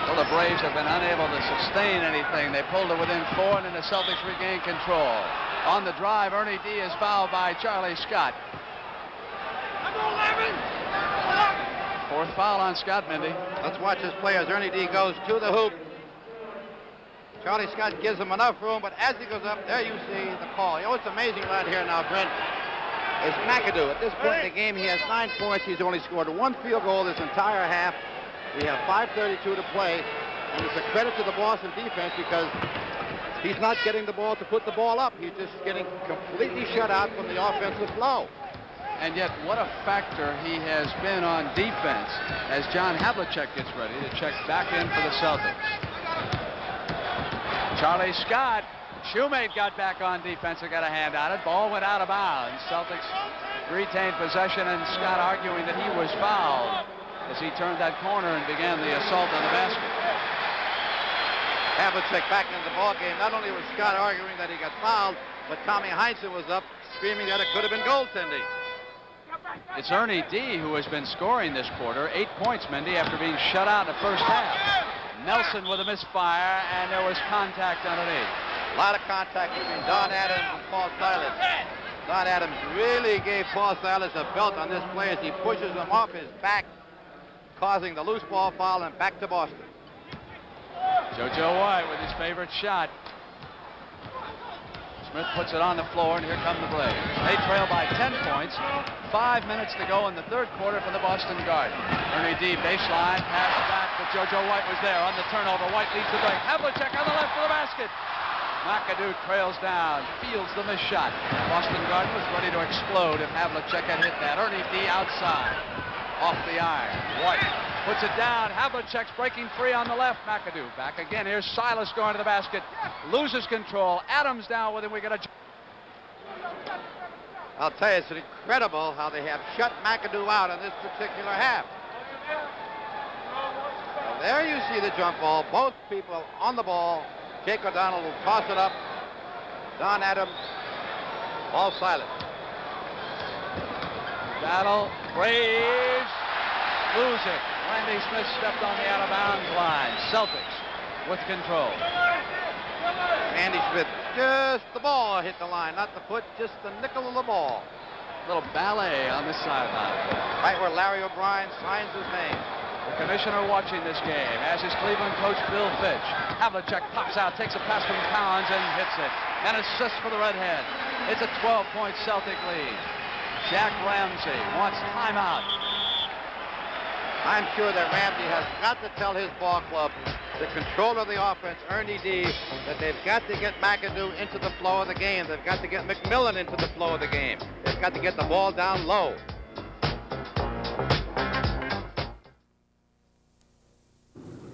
Well, the Braves have been unable to sustain anything. They pulled it within 4, and then the Celtics regain control. On the drive, Ernie D is fouled by Charlie Scott. Fourth foul on Scott, Mindy. Let's watch this play as Ernie D goes to the hoop. Charlie Scott gives him enough room, but as he goes up, there you see the call. You know what's amazing right here now, Brent, is McAdoo. At this point in the game, he has 9 points. He's only scored 1 field goal this entire half. We have 5:32 to play, and it's a credit to the Boston defense because he's not getting the ball to put the ball up. He's just getting completely shut out from the offensive flow. And yet, what a factor he has been on defense as John Havlicek gets ready to check back in for the Celtics. Charlie Scott, Shoemate got back on defense and got a hand on it. Ball went out of bounds. Celtics retained possession, and Scott arguing that he was fouled as he turned that corner and began the assault on the basket. Havlicek back in the ball game. Not only was Scott arguing that he got fouled, but Tommy Heinsohn was up screaming that it could have been goaltending. It's Ernie D who has been scoring this quarter. 8 points, Mindy, after being shut out in the first half. Nelson with a misfire, and there was contact underneath. A lot of contact between Don Adams and Paul Silas. Don Adams really gave Paul Silas a belt on this play as he pushes him off his back, causing the loose ball foul, and back to Boston. JoJo White with his favorite shot. Smith puts it on the floor, and here come the Braves. They trail by 10 points. 5 minutes to go in the third quarter for the Boston Garden. Ernie D baseline, pass back, but JoJo White was there on the turnover. White leads the break. Havlicek on the left for the basket. McAdoo trails down, fields the missed shot. Boston Garden was ready to explode if Havlicek had hit that. Ernie D outside, off the iron. White puts it down. Havlicek's breaking free on the left. McAdoo back again. Here's Silas going to the basket. Loses control. Adams down with him. We got a... I'll tell you, it's incredible how they have shut McAdoo out in this particular half. Well, there you see the jump ball. Both people on the ball. Jake O'Donnell will toss it up. Don Adams, Paul Silas. Battle, Braves, lose it. Randy Smith stepped on the out-of-bounds line. Celtics with control. Randy Smith, just the ball hit the line, not the foot, just the nickel of the ball. Little ballet on the sideline. Right where Larry O'Brien signs his name. The commissioner watching this game, as is Cleveland coach Bill Fitch. Havlicek pops out, takes a pass from Collins, and hits it. An assist for the Redhead. It's a 12-point Celtic lead. Jack Ramsey wants timeout. I'm sure that Ramsey has got to tell his ball club, the controller of the offense, Ernie D, that they've got to get McAdoo into the flow of the game. They've got to get McMillan into the flow of the game. They've got to get the ball down low.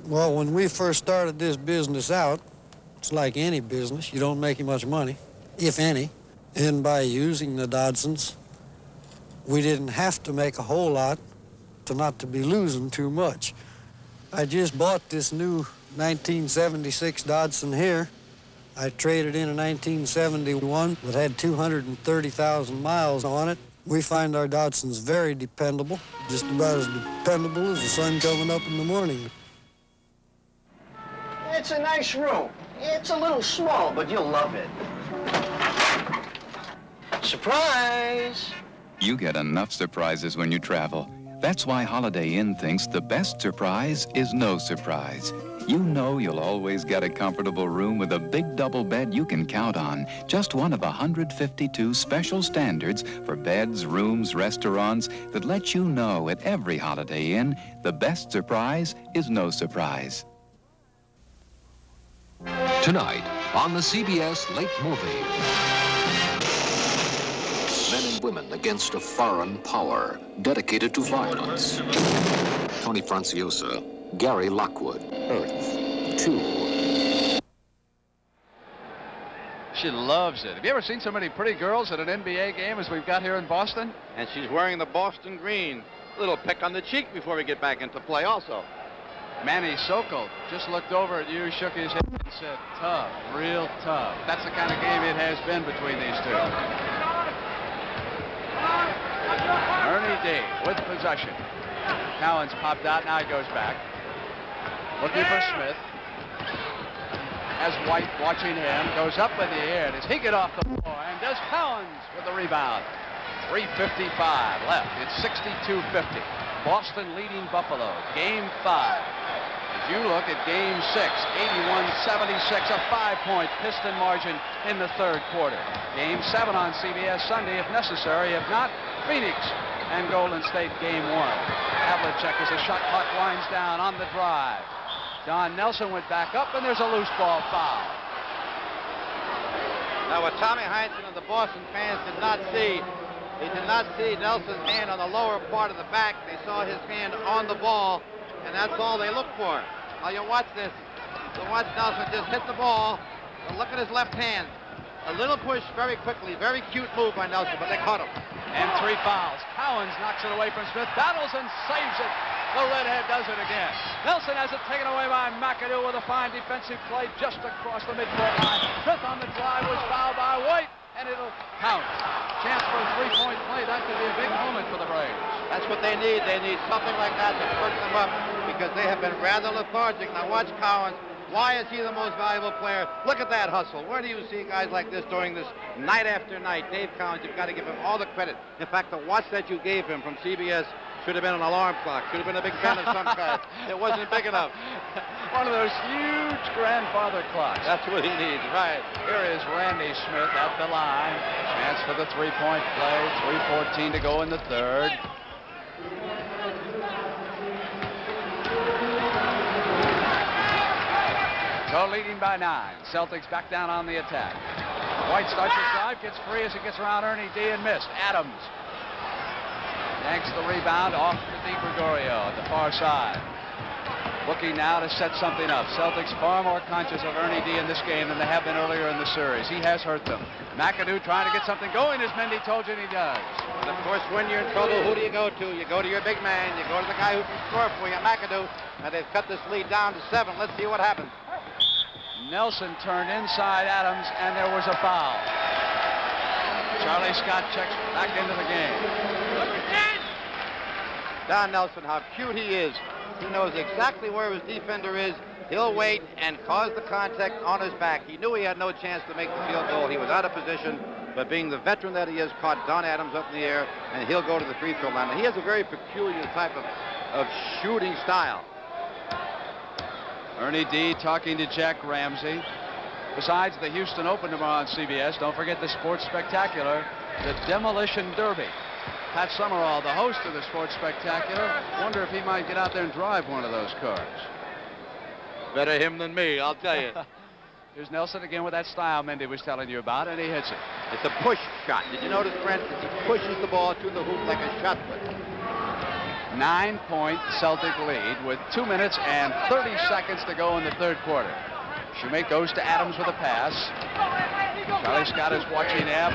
Well, when we first started this business out, it's like any business. You don't make much money, if any. And by using the Dodsons, we didn't have to make a whole lot to not to be losing too much. I just bought this new 1976 Dodson here. I traded in a 1971 that had 230,000 miles on it. We find our Dodsons very dependable, just about as dependable as the sun coming up in the morning. It's a nice room. It's a little small, but you'll love it. Surprise! You get enough surprises when you travel. That's why Holiday Inn thinks the best surprise is no surprise. You know you'll always get a comfortable room with a big double bed you can count on. Just one of 152 special standards for beds, rooms, restaurants that let you know at every Holiday Inn the best surprise is no surprise. Tonight on the CBS Late Movie. Men and women against a foreign power dedicated to violence. Tony Franciosa, Gary Lockwood, Earth 2. She loves it. Have you ever seen so many pretty girls at an NBA game as we've got here in Boston? And she's wearing the Boston green. A little peck on the cheek before we get back into play also. Manny Sokol just looked over at you, shook his head, and said, tough, real tough. That's the kind of game it has been between these two. Ernie D with possession. Cowan's popped out, now he goes back. Looking for Smith. As White watching him, goes up in the air. Does he get off the floor? And does Cowens with the rebound. 3:55 left. It's 62-50. Boston leading Buffalo. Game 5. As you look at Game 6, 81-76, a 5-point Piston margin in the third quarter. Game 7 on CBS Sunday if necessary. If not, Phoenix and Golden State Game 1. Havlicek as the shot clock winds down on the drive. Don Nelson went back up, and there's a loose ball foul. Now, what Tommy Heinsohn and the Boston fans did not see, they did not see Nelson's hand on the lower part of the back. They saw his hand on the ball, and that's all they looked for. Now, you watch this. So watch Nelson just hit the ball. Now look at his left hand. A little push very quickly. Very cute move by Nelson, but they caught him. And 3 fouls. Cowens knocks it away from Smith. Battles and saves it. The redhead does it again. Nelson has it taken away by McAdoo with a fine defensive play just across the midcourt line. Smith on the drive was fouled by White, and it'll count. Chance for a 3-point play. That could be a big moment for the Braves. That's what they need. They need something like that to perk them up because they have been rather lethargic. Now watch Cowens. Why is he the most valuable player? Look at that hustle. Where do you see guys like this doing this night after night? Dave Cowens, you've got to give him all the credit. In fact, the watch that you gave him from CBS should have been an alarm clock. Should have been a big pen of some kind. It wasn't big enough. One of those huge grandfather clocks. That's what he needs, right. Here is Randy Smith at the line. Chance for the 3-point play. 3:14 to go in the third. So leading by 9. Celtics back down on the attack. White starts his drive, gets free as he gets around Ernie D and missed. Adams yanks the rebound off to DiGregorio at the far side. Looking now to set something up. Celtics far more conscious of Ernie D in this game than they have been earlier in the series. He has hurt them. McAdoo trying to get something going, as Mendy told you, and he does. And of course, when you're in trouble, who do you go to? You go to your big man. You go to the guy who can score for you, McAdoo. And they've cut this lead down to 7. Let's see what happens. Nelson turned inside Adams, and there was a foul. Charlie Scott checks back into the game. Don Nelson, how cute he is. He knows exactly where his defender is. He'll wait and cause the contact on his back. He knew he had no chance to make the field goal. He was out of position, but being the veteran that he is, caught Don Adams up in the air, and he'll go to the free throw line. And he has a very peculiar type of shooting style. Ernie D talking to Jack Ramsey. Besides the Houston Open tomorrow on CBS, don't forget the Sports Spectacular, the Demolition Derby. Pat Summerall, the host of the Sports Spectacular, wonder if he might get out there and drive one of those cars. Better him than me, I'll tell you. Here's Nelson again with that style Mendy was telling you about, and he hits it. It's a push shot. Did you notice, Brent, that he pushes the ball to the hoop like a shot put? 9-point Celtic lead with 2 minutes and 30 seconds to go in the third quarter. Schumate goes to Adams with a pass. Charlie Scott is watching him.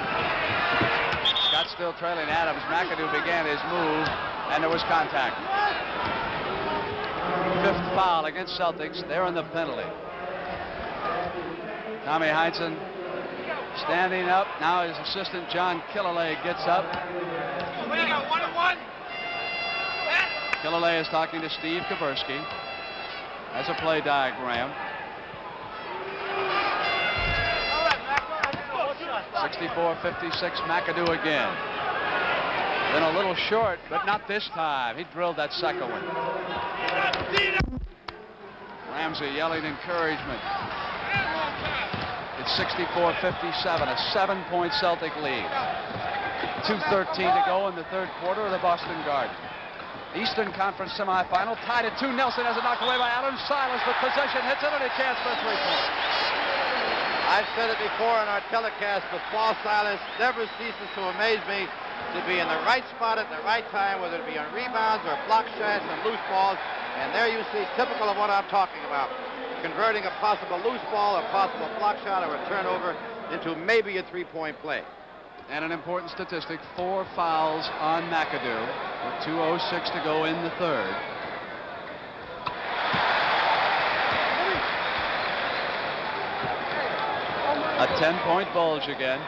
Scott still trailing Adams. McAdoo began his move, and there was contact. 5th foul against Celtics. They're in the penalty. Tommy Heinsohn standing up. Now his assistant John Killalay gets up. We got 1-1. Killalay is talking to Steve Kaversky. That's a play diagram. 64-56, McAdoo again. Then a little short, but not this time. He drilled that second one. Ramsey yelling encouragement. It's 64-57, a 7-point Celtic lead. 2:13 to go in the third quarter of the Boston Garden. Eastern Conference semifinal, tied at 2. Nelson has it knocked away by Adams. Silas with possession, hits it, and a chance for a 3-point. I've said it before in our telecast, but Paul Silas never ceases to amaze me to be in the right spot at the right time, whether it be on rebounds or block shots and loose balls. And there you see, typical of what I'm talking about, converting a possible loose ball, a possible block shot, or a turnover into maybe a 3-point play. And an important statistic, 4 fouls on McAdoo with 2:06 to go in the third. A 10-point bulge again.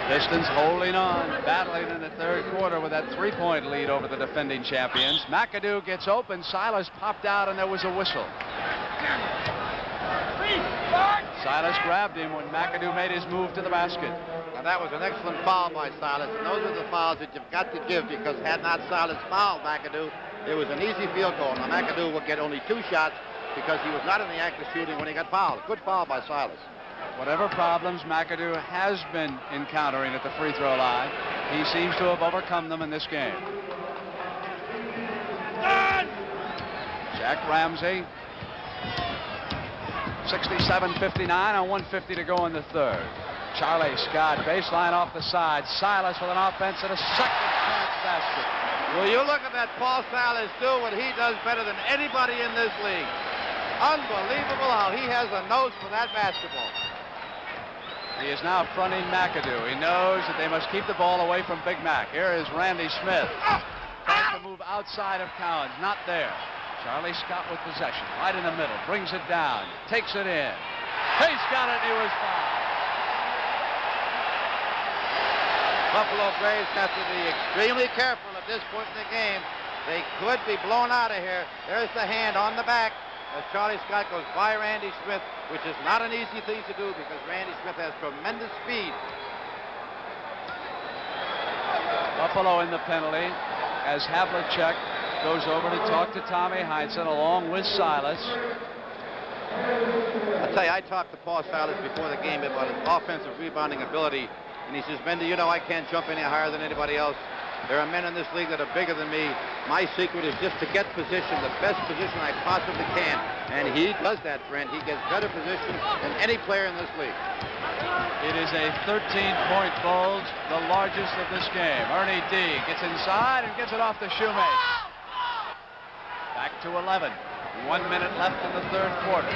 Pistons holding on, battling in the third quarter with that 3-point lead over the defending champions. McAdoo gets open. Silas popped out, and there was a whistle. Silas grabbed him when McAdoo made his move to the basket. Now that was an excellent foul by Silas, and those are the fouls that you've got to give, because had not Silas fouled McAdoo, it was an easy field goal. Now McAdoo will get only 2 shots because he was not in the act of shooting when he got fouled. Good foul by Silas. Whatever problems McAdoo has been encountering at the free throw line, he seems to have overcome them in this game. Jack Ramsey. 67-59 on 1:50 to go in the third. Charlie Scott, baseline off the side. Silas with an offense and a second chance basket. Will you look at that Paul Silas do what he does better than anybody in this league. Unbelievable how he has a nose for that basketball. He is now fronting McAdoo. He knows that they must keep the ball away from Big Mac. Here is Randy Smith. Tries to move outside of Cowens. Not there. Charlie Scott with possession. Right in the middle. Brings it down. Takes it in. He's got it. He was fouled. Buffalo Braves have to be extremely careful at this point in the game. They could be blown out of here. There's the hand on the back as Charlie Scott goes by Randy Smith, which is not an easy thing to do because Randy Smith has tremendous speed. Buffalo in the penalty as Havlicek goes over to talk to Tommy Heinsohn along with Silas. I'll tell you, I talked to Paul Silas before the game about his offensive rebounding ability, and he says, Mendy, you know I can't jump any higher than anybody else. There are men in this league that are bigger than me. My secret is just to get position, the best position I possibly can. And he does that, Brent. He gets better position than any player in this league. It is a 13-point bulge, the largest of this game. Ernie D gets inside and gets it off the shoemate. Back to 11. 1 minute left in the third quarter.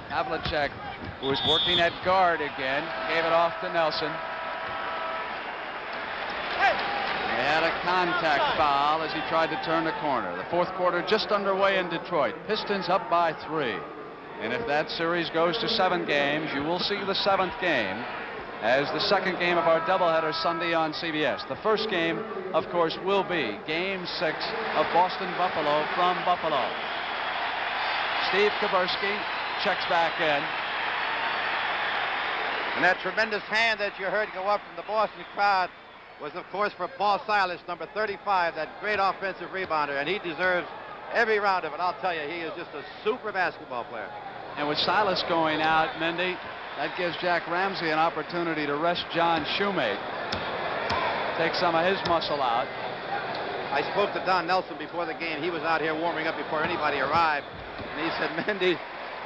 Havlicek, who is working at guard again, gave it off to Nelson. They had a contact foul as he tried to turn the corner. The fourth quarter just underway in Detroit. Pistons up by 3. And if that series goes to 7 games, you will see the 7th game as the second game of our doubleheader Sunday on CBS. The first game, of course, will be Game 6 of Boston-Buffalo from Buffalo. Steve Kaburski checks back in. And that tremendous hand that you heard go up from the Boston crowd was, of course, for Paul Silas, number 35, that great offensive rebounder, and he deserves every round of it. I'll tell you, he is just a super basketball player. And with Silas going out, Mendy, that gives Jack Ramsey an opportunity to rest John Shoemate. Take some of his muscle out. I spoke to Don Nelson before the game. He was out here warming up before anybody arrived. And he said, Mendy,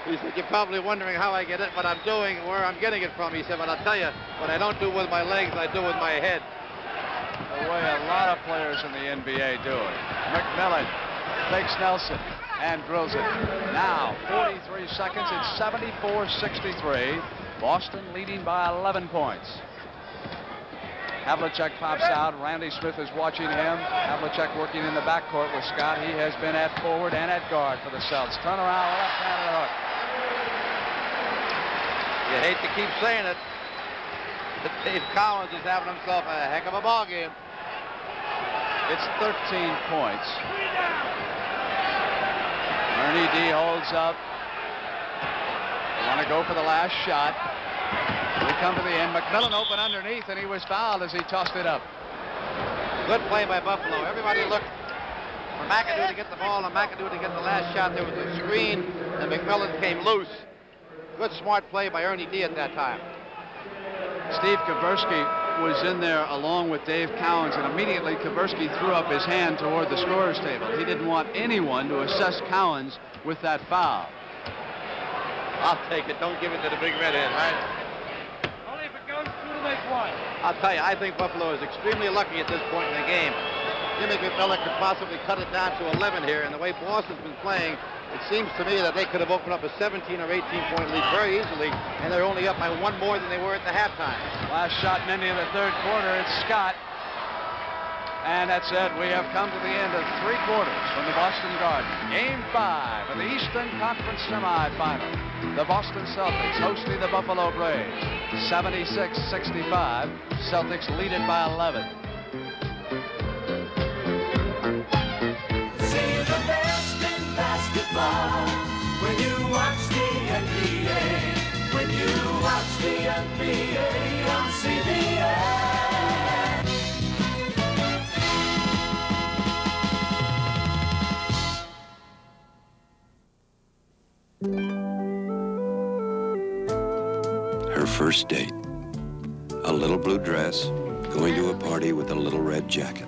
he said, you're probably wondering how I get it, what I'm doing, where I'm getting it from. He said, but I'll tell you, what I don't do with my legs, I do with my head. The way a lot of players in the NBA do it. McMillan takes Nelson and drills it. Now, 43 seconds. It's 74-63. Boston leading by 11 points. Havlicek pops out. Randy Smith is watching him. Havlicek working in the backcourt with Scott. He has been at forward and at guard for the Celtics. Turn around, left-handed hook. You hate to keep saying it, but Dave Cowens is having himself a heck of a ball game. It's 13 points. Ernie D holds up. They want to go for the last shot. We come to the end. McMillan open underneath, and he was fouled as he tossed it up. Good play by Buffalo. Everybody looked for McAdoo to get the ball and McAdoo to get the last shot. There was a screen, and McMillan came loose. Good, smart play by Ernie D at that time. Steve Kaburski was in there along with Dave Cowens, and immediately Kaburski threw up his hand toward the scorer's table. He didn't want anyone to assess Cowens with that foul. I'll take it. Don't give it to the big redhead, right? Only if it goes through to make 1. I'll tell you, I think Buffalo is extremely lucky at this point in the game. Jimmy McMillan could possibly cut it down to 11 here, and the way Boston's been playing, it seems to me that they could have opened up a 17 or 18-point lead very easily, and they're only up by 1 more than they were at the halftime. Last shot, Mendy, in the third quarter. It's Scott. And that's it. We have come to the end of 3 quarters from the Boston Garden. Game 5 of the Eastern Conference semifinal. The Boston Celtics hosting the Buffalo Braves. 76-65. Celtics lead it by 11. See the best in basketball when you watch the NBA. When you watch the NBA on CBS. Her first date. A little blue dress, going to a party with a little red jacket.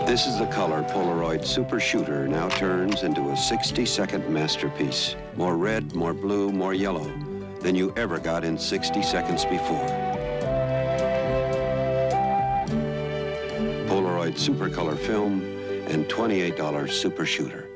This is the color Polaroid Super Shooter now turns into a 60-second masterpiece. More red, more blue, more yellow than you ever got in 60 seconds before. Polaroid Super Color Film and $28 Super Shooter.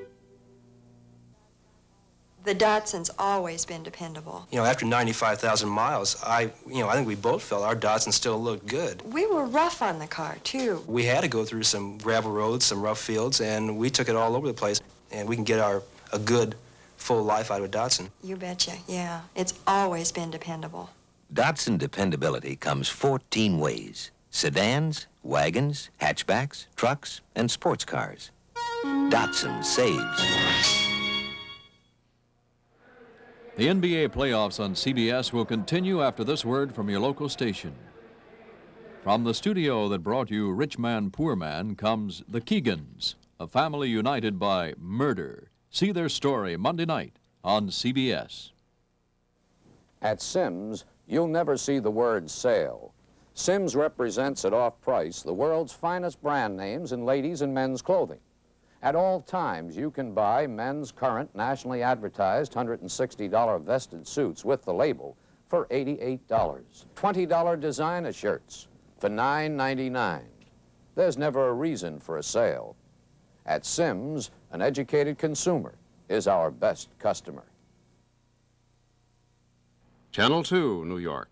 The Datsun's always been dependable. You know, after 95,000 miles, I think we both felt our Datsun still looked good. We were rough on the car, too. We had to go through some gravel roads, some rough fields, and we took it all over the place. And we can get a good, full life out of a Datsun. You betcha, yeah. It's always been dependable. Datsun dependability comes 14 ways. Sedans, wagons, hatchbacks, trucks, and sports cars. Datsun saves. The NBA playoffs on CBS will continue after this word from your local station. From the studio that brought you Rich Man, Poor Man comes The Keegans, a family united by murder. See their story Monday night on CBS. At Simms, you'll never see the word sale. Simms represents at off price the world's finest brand names in ladies' and men's clothing. At all times, you can buy men's current nationally advertised $160 vested suits with the label for $88. $20 designer shirts for $9.99. There's never a reason for a sale. At Simms, an educated consumer is our best customer. Channel 2, New York.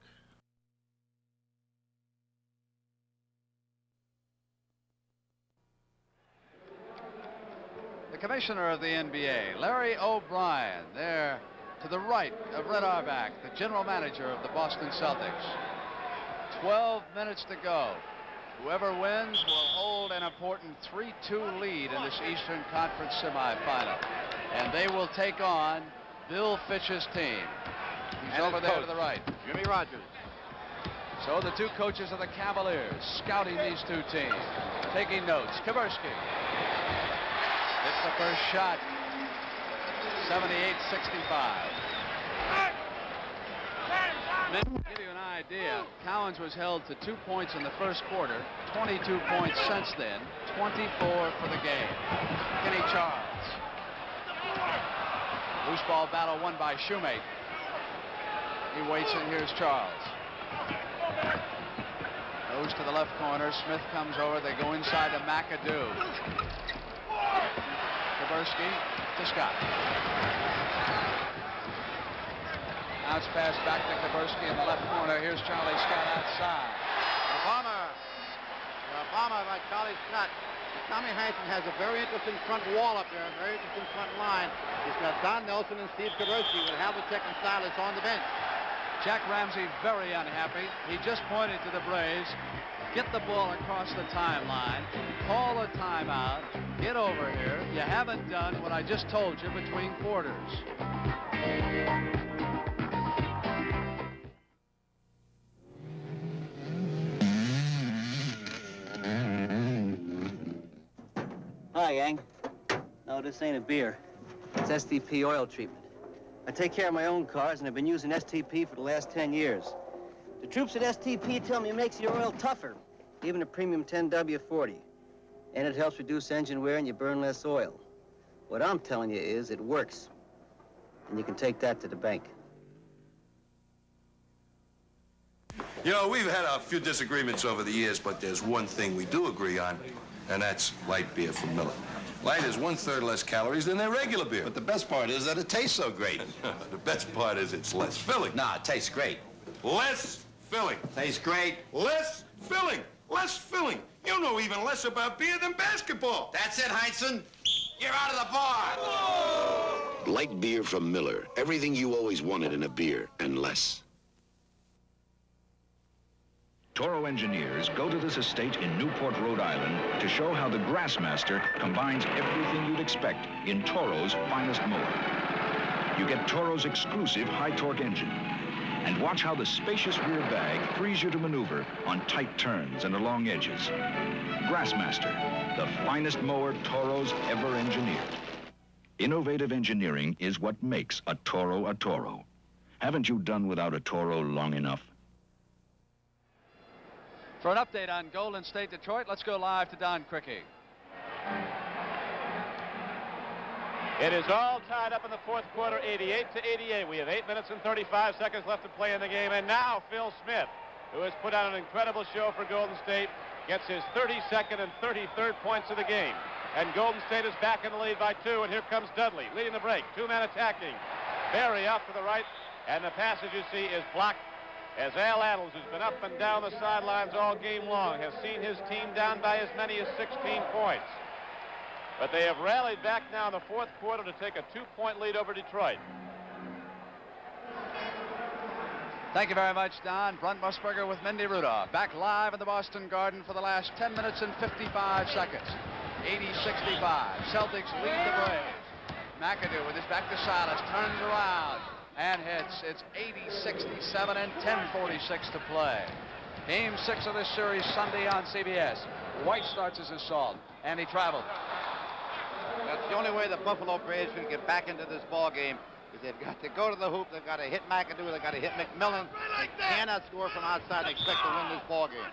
The commissioner of the NBA, Larry O'Brien, there to the right of Red Auerbach, the general manager of the Boston Celtics. 12 minutes to go. Whoever wins will hold an important 3-2 lead in this Eastern Conference semifinal. And they will take on Bill Fitch's team. He's over there to the right. Jimmy Rogers. So the 2 coaches of the Cavaliers scouting these 2 teams, taking notes. Kaversky. It's the first shot. 78-65. To give you an idea, Cowens was held to 2 points in the first quarter, 22 points since then, 24 for the game. Kenny Charles. Loose ball battle won by Shoemate. He waits and here's Charles. Goes to the left corner. Smith comes over. They go inside to McAdoo. Kaversky to Scott. Now it's passed back to Kaversky in the left corner. Here's Charlie Scott outside. The bomber by Charlie Scott. Tommy Hansen has a very interesting front wall up there, a very interesting front line. He's got Don Nelson and Steve Kaversky with Havlicek and Silas on the bench. Jack Ramsey very unhappy. He just pointed to the Braves. Get the ball across the timeline. Call a timeout. Get over here. You haven't done what I just told you between quarters. Hi, gang. No, this ain't a beer. It's STP oil treatment. I take care of my own cars, and I've been using STP for the last 10 years. The troops at STP tell me it makes your oil tougher, even a premium 10W40. And it helps reduce engine wear and you burn less oil. What I'm telling you is it works. And you can take that to the bank. You know, we've had a few disagreements over the years, but there's one thing we do agree on, and that's light beer from Miller. Light is 1/3 less calories than their regular beer. But the best part is that it tastes so great. The best part is it's less filling. Nah, it tastes great. Less filling. Tastes great. Less filling. Less filling. You know even less about beer than basketball. That's it, Heinsohn. You're out of the bar. Light beer from Miller. Everything you always wanted in a beer, and less. Toro engineers go to this estate in Newport, Rhode Island to show how the Grassmaster combines everything you'd expect in Toro's finest mower. You get Toro's exclusive high-torque engine. And watch how the spacious rear bag frees you to maneuver on tight turns and along edges. Grassmaster, the finest mower Toro's ever engineered. Innovative engineering is what makes a Toro a Toro. Haven't you done without a Toro long enough? For an update on Golden State Detroit, let's go live to Don Criqui. It is all tied up in the fourth quarter, 88-88. We have 8 minutes and 35 seconds left to play in the game. And now Phil Smith, who has put on an incredible show for Golden State, gets his 32nd and 33rd points of the game. And Golden State is back in the lead by 2. And here comes Dudley leading the break. 2-man attacking. Berry off to the right. And the pass, as you see, is blocked as Al Adams, who's been up and down the sidelines all game long, has seen his team down by as many as 16 points. But they have rallied back now in the fourth quarter to take a 2-point lead over Detroit. Thank you very much, Don. Brent Musburger with Mindy Rudolph. Back live in the Boston Garden for the last 10 minutes and 55 seconds. 80-65. Celtics lead the Braves. McAdoo with his back to Silas turns around and hits. It's 80-67 and 10:46 to play. Game 6 of this series Sunday on CBS. White starts his assault, and he traveled. That's the only way the Buffalo Braves can get back into this ball game. Is they've got to go to the hoop, they've got to hit McAdoo, they've got to hit McMillan. They cannot score from outside and expect to win this ball game.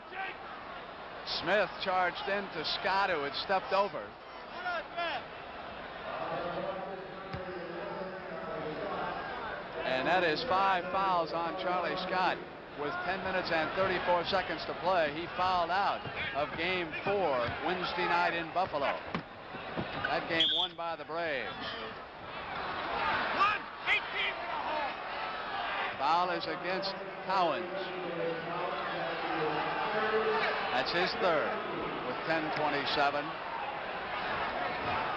Smith charged into Scott, who had stepped over. And that is 5 fouls on Charlie Scott with 10 minutes and 34 seconds to play. He fouled out of Game 4 Wednesday night in Buffalo. That game won by the Braves. Foul is against Cowens. That's his third with 10:27.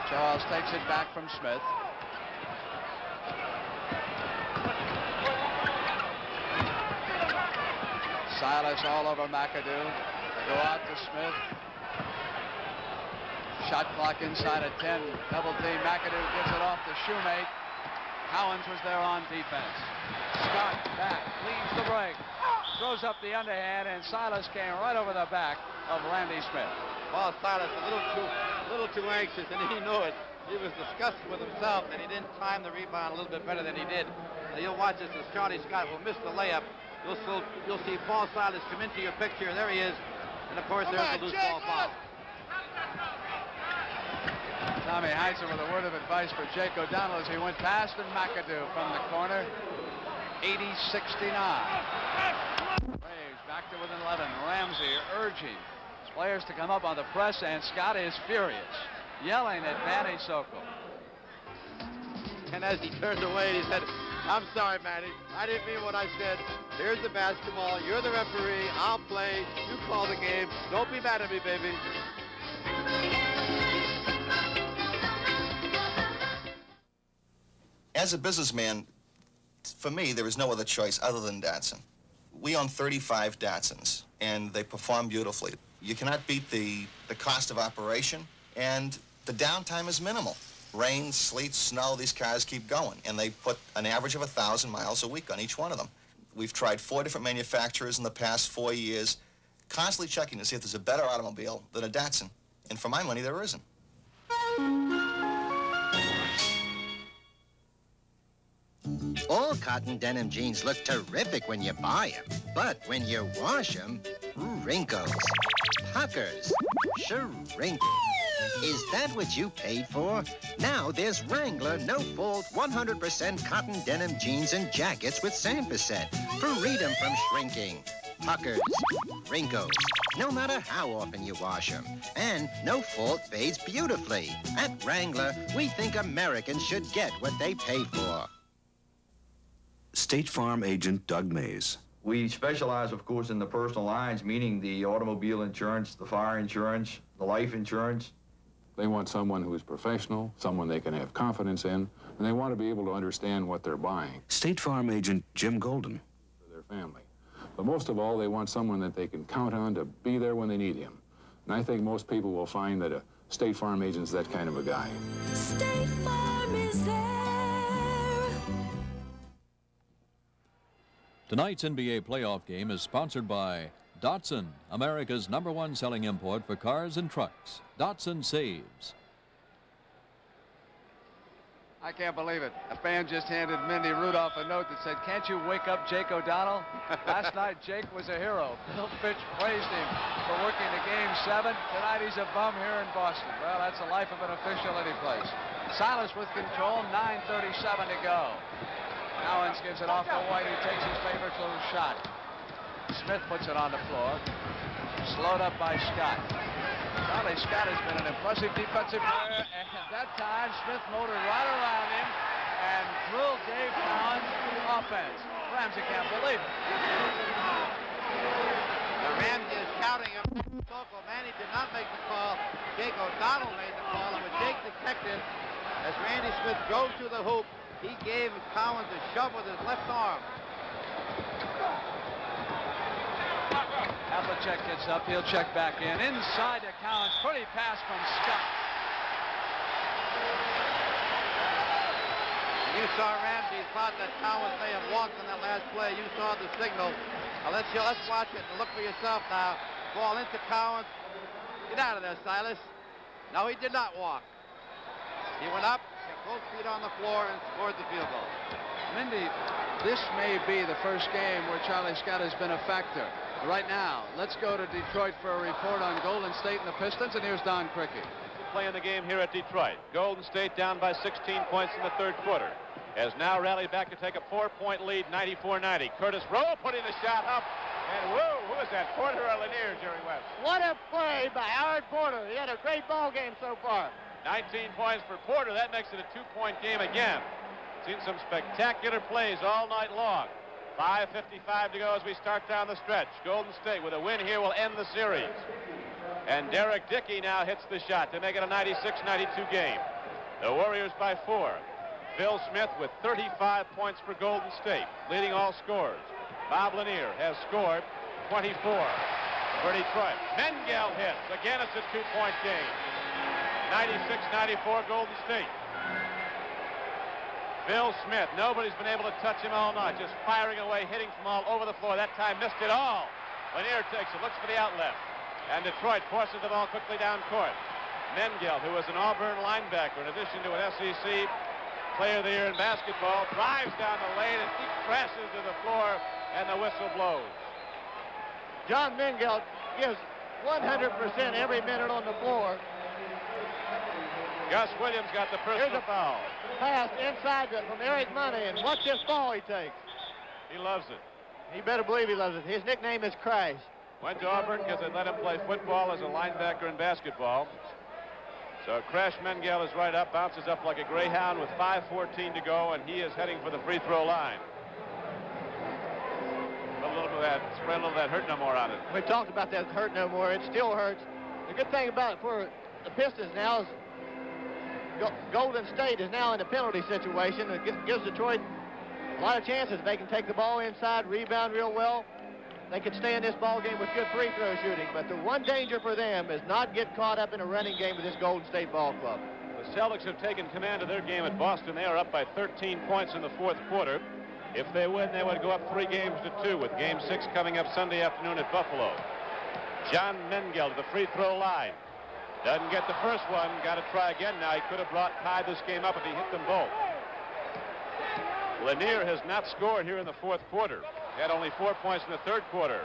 Charles takes it back from Smith. Silas all over McAdoo. They go out to Smith. Shot clock inside of 10. Double team. McAdoo gives it off to Shoemate. Cowens was there on defense. Scott back, leads the break, throws up the underhand, and Silas came right over the back of Randy Smith. Well, Silas a little too anxious, and he knew it. He was disgusted with himself, and he didn't time the rebound a little bit better than he did. Now, you'll watch this as Charlie Scott will miss the layup. You'll see Paul Silas come into your picture. There he is. And, of course, there's the loose ball foul. Tommy Heinsohn with a word of advice for Jake O'Donnell as he went past and McAdoo from the corner. 80-69. Braves back to within 11. Ramsey urging players to come up on the press, and Scott is furious, yelling at Manny Sokol. And as he turned away, he said, "I'm sorry, Manny. I didn't mean what I said. Here's the basketball. You're the referee. I'll play. You call the game. Don't be mad at me, baby." As a businessman, for me, there is no other choice other than Datsun. We own 35 Datsuns, and they perform beautifully. You cannot beat the cost of operation, and the downtime is minimal. Rain, sleet, snow, these cars keep going, and they put an average of 1,000 miles a week on each one of them. We've tried 4 different manufacturers in the past 4 years, constantly checking to see if there's a better automobile than a Datsun. And for my money, there isn't. All cotton denim jeans look terrific when you buy them, but when you wash them, wrinkles, puckers, shrinkage. Is that what you paid for? Now there's Wrangler no-fault 100% cotton denim jeans and jackets with sandpercent. Freedom from shrinking, puckers, wrinkles, no matter how often you wash them. And no-fault fades beautifully. At Wrangler, we think Americans should get what they pay for. State Farm agent Doug Mays. We specialize, of course, in the personal lines, meaning the automobile insurance, the fire insurance, the life insurance. They want someone who is professional, someone they can have confidence in, and they want to be able to understand what they're buying. State Farm agent Jim Golden. For their family. But most of all, they want someone that they can count on to be there when they need him. And I think most people will find that a State Farm agent's that kind of a guy. State Farm is there. Tonight's NBA playoff game is sponsored by Datsun, America's #1 selling import for cars and trucks. Datsun saves. I can't believe it. A fan just handed Mindy Rudolph a note that said, "Can't you wake up Jake O'Donnell?" Last night, Jake was a hero. Bill Fitch praised him for working the Game 7. Tonight, he's a bum here in Boston. Well, that's the life of an official any place. Silas with control, 9:37 to go. Collins gives it off to White, who takes his favorite little shot. Smith puts it on the floor. Slowed up by Scott. Charlie Scott has been an impressive defensive player, and at that time, Smith motored right around him and drilled Dave Collins offense. Ramsey can't believe it. Ramsey is shouting him. Local Manny did not make the call. Jake O'Donnell made the call, and with Jake detected, as Randy Smith drove to the hoop, he gave Collins a shove with his left arm. Havlicek gets up. He'll check back in. Inside to Collins. Pretty pass from Scott. You saw Ramsey thought that Collins may have walked on that last play. You saw the signal. Now let's watch it and look for yourself now. Ball into Collins. Get out of there, Silas. No, he did not walk. He went up, kept both feet on the floor, and scored the field goal. Mindy, this may be the first game where Charlie Scott has been a factor. Right now, let's go to Detroit for a report on Golden State and the Pistons, and here's Don Crickey. Playing the game here at Detroit. Golden State down by 16 points in the third quarter. Has now rallied back to take a 4-point lead, 94-90. Curtis Rowe putting the shot up, and whoa, who is that? Porter or Lanier, Jerry West? What a play by Howard Porter. He had a great ball game so far. 19 points for Porter. That makes it a 2-point game again. Seen some spectacular plays all night long. 5:55 to go as we start down the stretch. Golden State with a win here will end the series. And Derek Dickey now hits the shot to make it a 96-92 game. The Warriors by 4. Phil Smith with 35 points for Golden State, leading all scorers. Bob Lanier has scored 24 for Detroit. Mengel hits. Again, it's a 2-point game. 96-94 Golden State. Phil Smith, nobody's been able to touch him all night, just firing away, hitting from all over the floor. That time missed it all. Lanier takes it, looks for the outlet. And Detroit forces the ball quickly down court. Mengel, who is an Auburn linebacker, in addition to an SEC Player of the Year in basketball, drives down the lane and he crashes to the floor, and the whistle blows. John Mengel gives 100% every minute on the floor. Gus Williams got the personal foul. Pass inside from Eric Money, and watch this ball he takes. He loves it. He better believe he loves it. His nickname is Crash. Went to Auburn because they let him play football as a linebacker in basketball. So Crash Mengel is right up, bounces up like a greyhound with 5:14 to go, and he is heading for the free throw line. A little bit of that, spread a little of that hurt no more on it. We talked about that hurt no more. It still hurts. The good thing about it for the Pistons now is Golden State is now in a penalty situation. It gives Detroit a lot of chances. They can take the ball inside, rebound real well. They can stay in this ball game with good free throw shooting. But the one danger for them is not get caught up in a running game with this Golden State ball club. The Celtics have taken command of their game at Boston. They are up by 13 points in the fourth quarter. If they win, they would go up 3-2 with Game 6 coming up Sunday afternoon at Buffalo. John Mengel to the free throw line. Doesn't get the first one. Got to try again now. He could have tied this game up if he hit them both. Lanier has not scored here in the fourth quarter. He had only 4 points in the third quarter.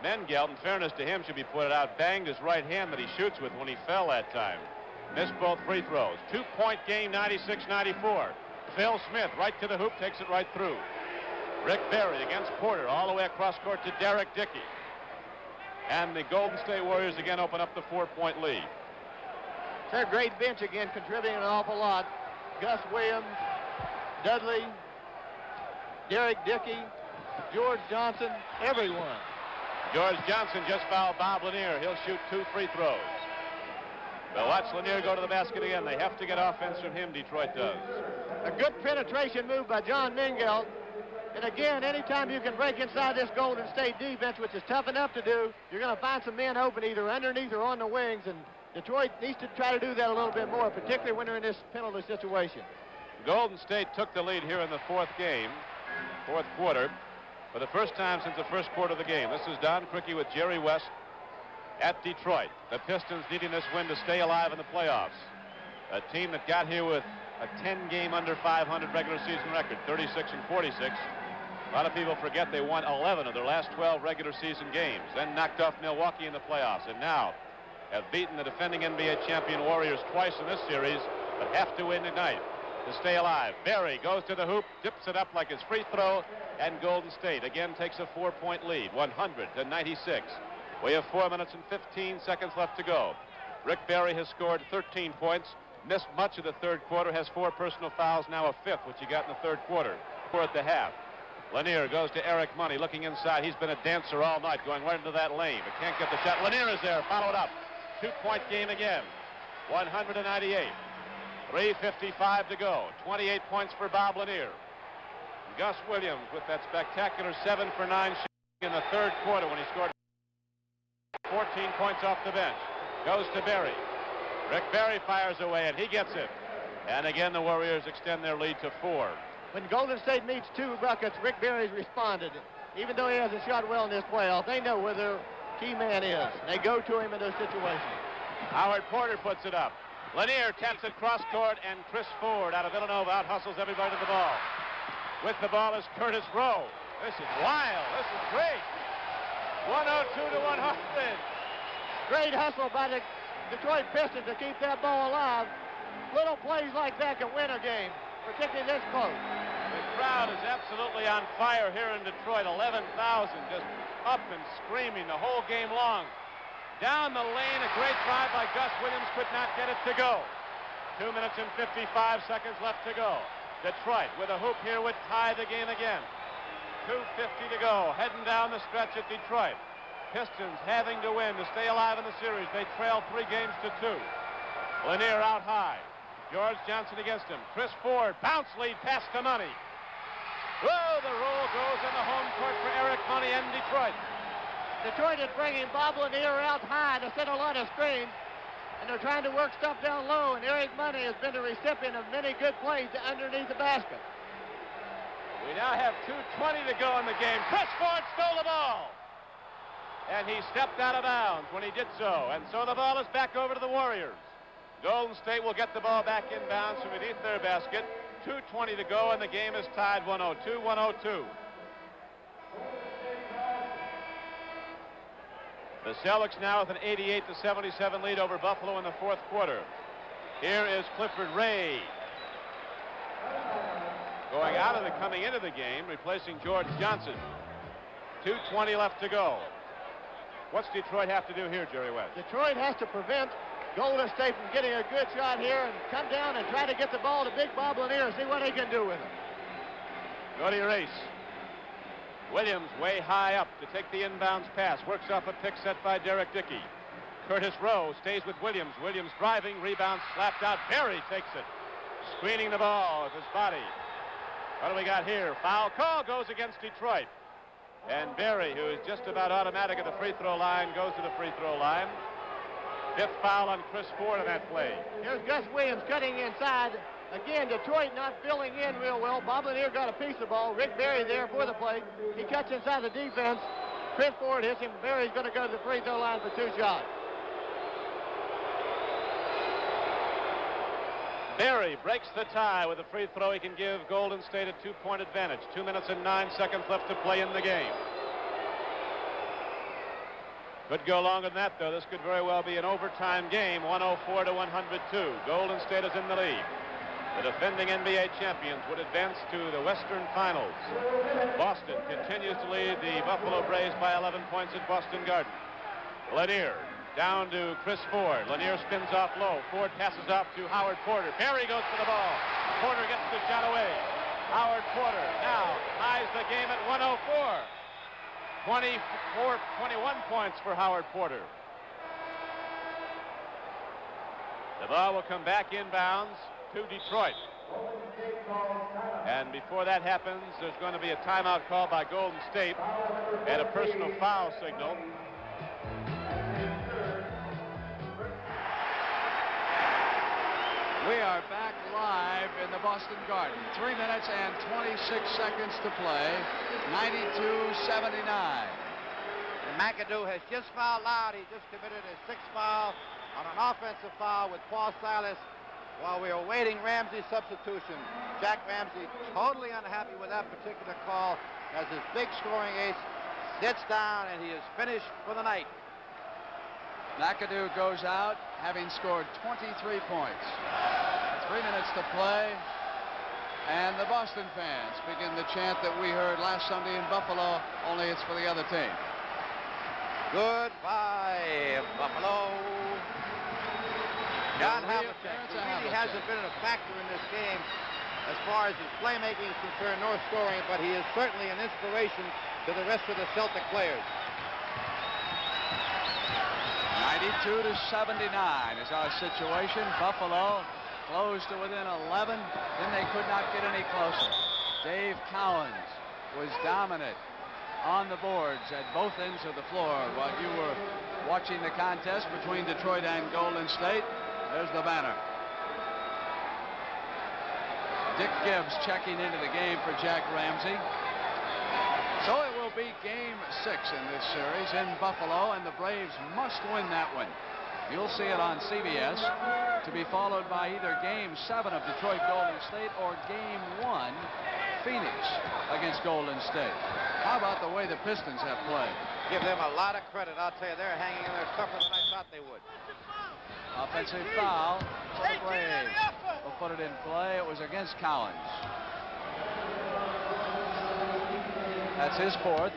Mengel, in fairness to him, should be pointed out, banged his right hand that he shoots with when he fell that time. Missed both free throws. 2-point game, 96-94. Phil Smith right to the hoop, takes it right through. Rick Barry against Porter, all the way across court to Derek Dickey. And the Golden State Warriors again open up the 4-point lead. Their great bench again contributing an awful lot. Gus Williams, Dudley, Derek Dickey, George Johnson, everyone. George Johnson just fouled Bob Lanier. He'll shoot 2 free throws. But watch Lanier go to the basket again. They have to get offense from him, Detroit does. A good penetration move by John Mingelt. And again, anytime you can break inside this Golden State defense, which is tough enough to do, you're going to find some men open either underneath or on the wings, and Detroit needs to try to do that a little bit more, particularly when they're in this penalty situation. Golden State took the lead here in the fourth quarter, for the first time since the first quarter of the game. This is Don Criqui with Jerry West at Detroit. The Pistons needing this win to stay alive in the playoffs. A team that got here with a 10-game under 500 regular season record, 36-46. A lot of people forget they won 11 of their last 12 regular season games, then knocked off Milwaukee in the playoffs, and now have beaten the defending NBA champion Warriors twice in this series, but have to win tonight to stay alive. Berry goes to the hoop, dips it up like his free throw, and Golden State again takes a 4-point lead, 100-96. We have 4 minutes and 15 seconds left to go. Rick Berry has scored 13 points, missed much of the third quarter, has 4 personal fouls, now a 5th, which he got in the third quarter. 4 at the half. Lanier goes to Eric Money, looking inside. He's been a dancer all night, going right into that lane, but can't get the shot. Lanier is there, followed up. 2-point game again, 198. 3:55 to go. 28 points for Bob Lanier. Gus Williams with that spectacular 7 for 9 shooting in the third quarter when he scored 14 points off the bench. Goes to Berry. Rick Berry fires away, and he gets it. And again, the Warriors extend their lead to 4. When Golden State needs 2 buckets, Rick Berry's responded. Even though he hasn't shot well in this playoff, they know where their key man is. They go to him in those situations. Howard Porter puts it up. Lanier taps it cross court, and Chris Ford out of Villanova out-hustles everybody to the ball. With the ball is Curtis Rowe. This is wild. This is great. 102 to 100. Great hustle by the Detroit Pistons to keep that ball alive. Little plays like that can win a game, particularly this close. The crowd is absolutely on fire here in Detroit. 11,000 just up and screaming the whole game long. Down the lane, a great drive by Gus Williams, could not get it to go. 2 minutes and 55 seconds left to go. Detroit with a hoop here would tie the game again. 2:50 to go, heading down the stretch at Detroit. Pistons having to win to stay alive in the series. They trail 3 games to 2. Lanier out high. George Johnson against him. Chris Ford, bounce lead, pass to Money. Oh, the roll goes in the home court for Eric Money and Detroit. Detroit is bringing Bob Lanier out high to set a lot of screens, and they're trying to work stuff down low, and Eric Money has been the recipient of many good plays underneath the basket. We now have 2:20 to go in the game. Chris Ford stole the ball, and he stepped out of bounds when he did so, and so the ball is back over to the Warriors. Golden State will get the ball back in bounds from beneath their basket. 2:20 to go, and the game is tied 102-102. The Celtics now with an 88-77 lead over Buffalo in the fourth quarter. Here is Clifford Ray coming into the game, replacing George Johnson. 2:20 left to go. What's Detroit have to do here, Jerry West? Detroit has to prevent Golden State from getting a good shot here and come down and try to get the ball to Big Bob Lanier and see what he can do with it. Good erase. Williams way high up to take the inbounds pass. Works off a pick set by Derek Dickey. Curtis Rowe stays with Williams. Williams driving, rebound, slapped out. Berry takes it. Screening the ball with his body. What do we got here? Foul call goes against Detroit. And Berry, who is just about automatic at the free throw line, goes to the free throw line. 5th foul on Chris Ford in that play. Here's Gus Williams cutting inside. Again, Detroit not filling in real well. Bob Lanier got a piece of the ball. Rick Berry there for the play. He cuts inside the defense. Chris Ford hits him. Berry's going to go to the free throw line for 2 shots. Berry breaks the tie with a free throw. He can give Golden State a 2-point advantage. 2 minutes and 9 seconds left to play in the game. Could go longer than that, though. This could very well be an overtime game, 104-102. Golden State is in the lead. The defending NBA champions would advance to the Western Finals. Boston continues to lead the Buffalo Braves by 11 points at Boston Garden. Lanier down to Chris Ford. Lanier spins off low. Ford passes off to Howard Porter. Berry goes for the ball. Porter gets the shot away. Howard Porter now ties the game at 104. 21 points for Howard Porter. The ball will come back inbounds to Detroit. And before that happens, there's going to be a timeout called by Golden State and a personal foul signal. We are back live in the Boston Garden. 3 minutes and 26 seconds to play. 92-79. And McAdoo has just fouled out. He just committed his 6th foul on an offensive foul with Paul Silas while we are awaiting Ramsey's substitution. Jack Ramsey totally unhappy with that particular call as his big scoring ace sits down and he is finished for the night. McAdoo goes out having scored 23 points. 3 minutes to play. And the Boston fans begin the chant that we heard last Sunday in Buffalo, only it's for the other team. Goodbye, Buffalo. John Havlicek really hasn't been a factor in this game as far as his playmaking is concerned, nor scoring, but he is certainly an inspiration to the rest of the Celtic players. 92-79 is our situation. Buffalo closed to within 11. Then they could not get any closer. Dave Cowens was dominant on the boards at both ends of the floor while you were watching the contest between Detroit and Golden State. There's the banner. Dick Gibbs checking into the game for Jack Ramsey. So it will be game 6 in this series in Buffalo, and the Braves must win that one. You'll see it on CBS, to be followed by either game 7 of Detroit Golden State or game 1 Phoenix against Golden State. How about the way the Pistons have played? Give them a lot of credit. I'll tell you, they're hanging in there tougher than I thought they would. Offensive foul for the Braves. We'll put it in play. It was against Cowens. That's his 4th.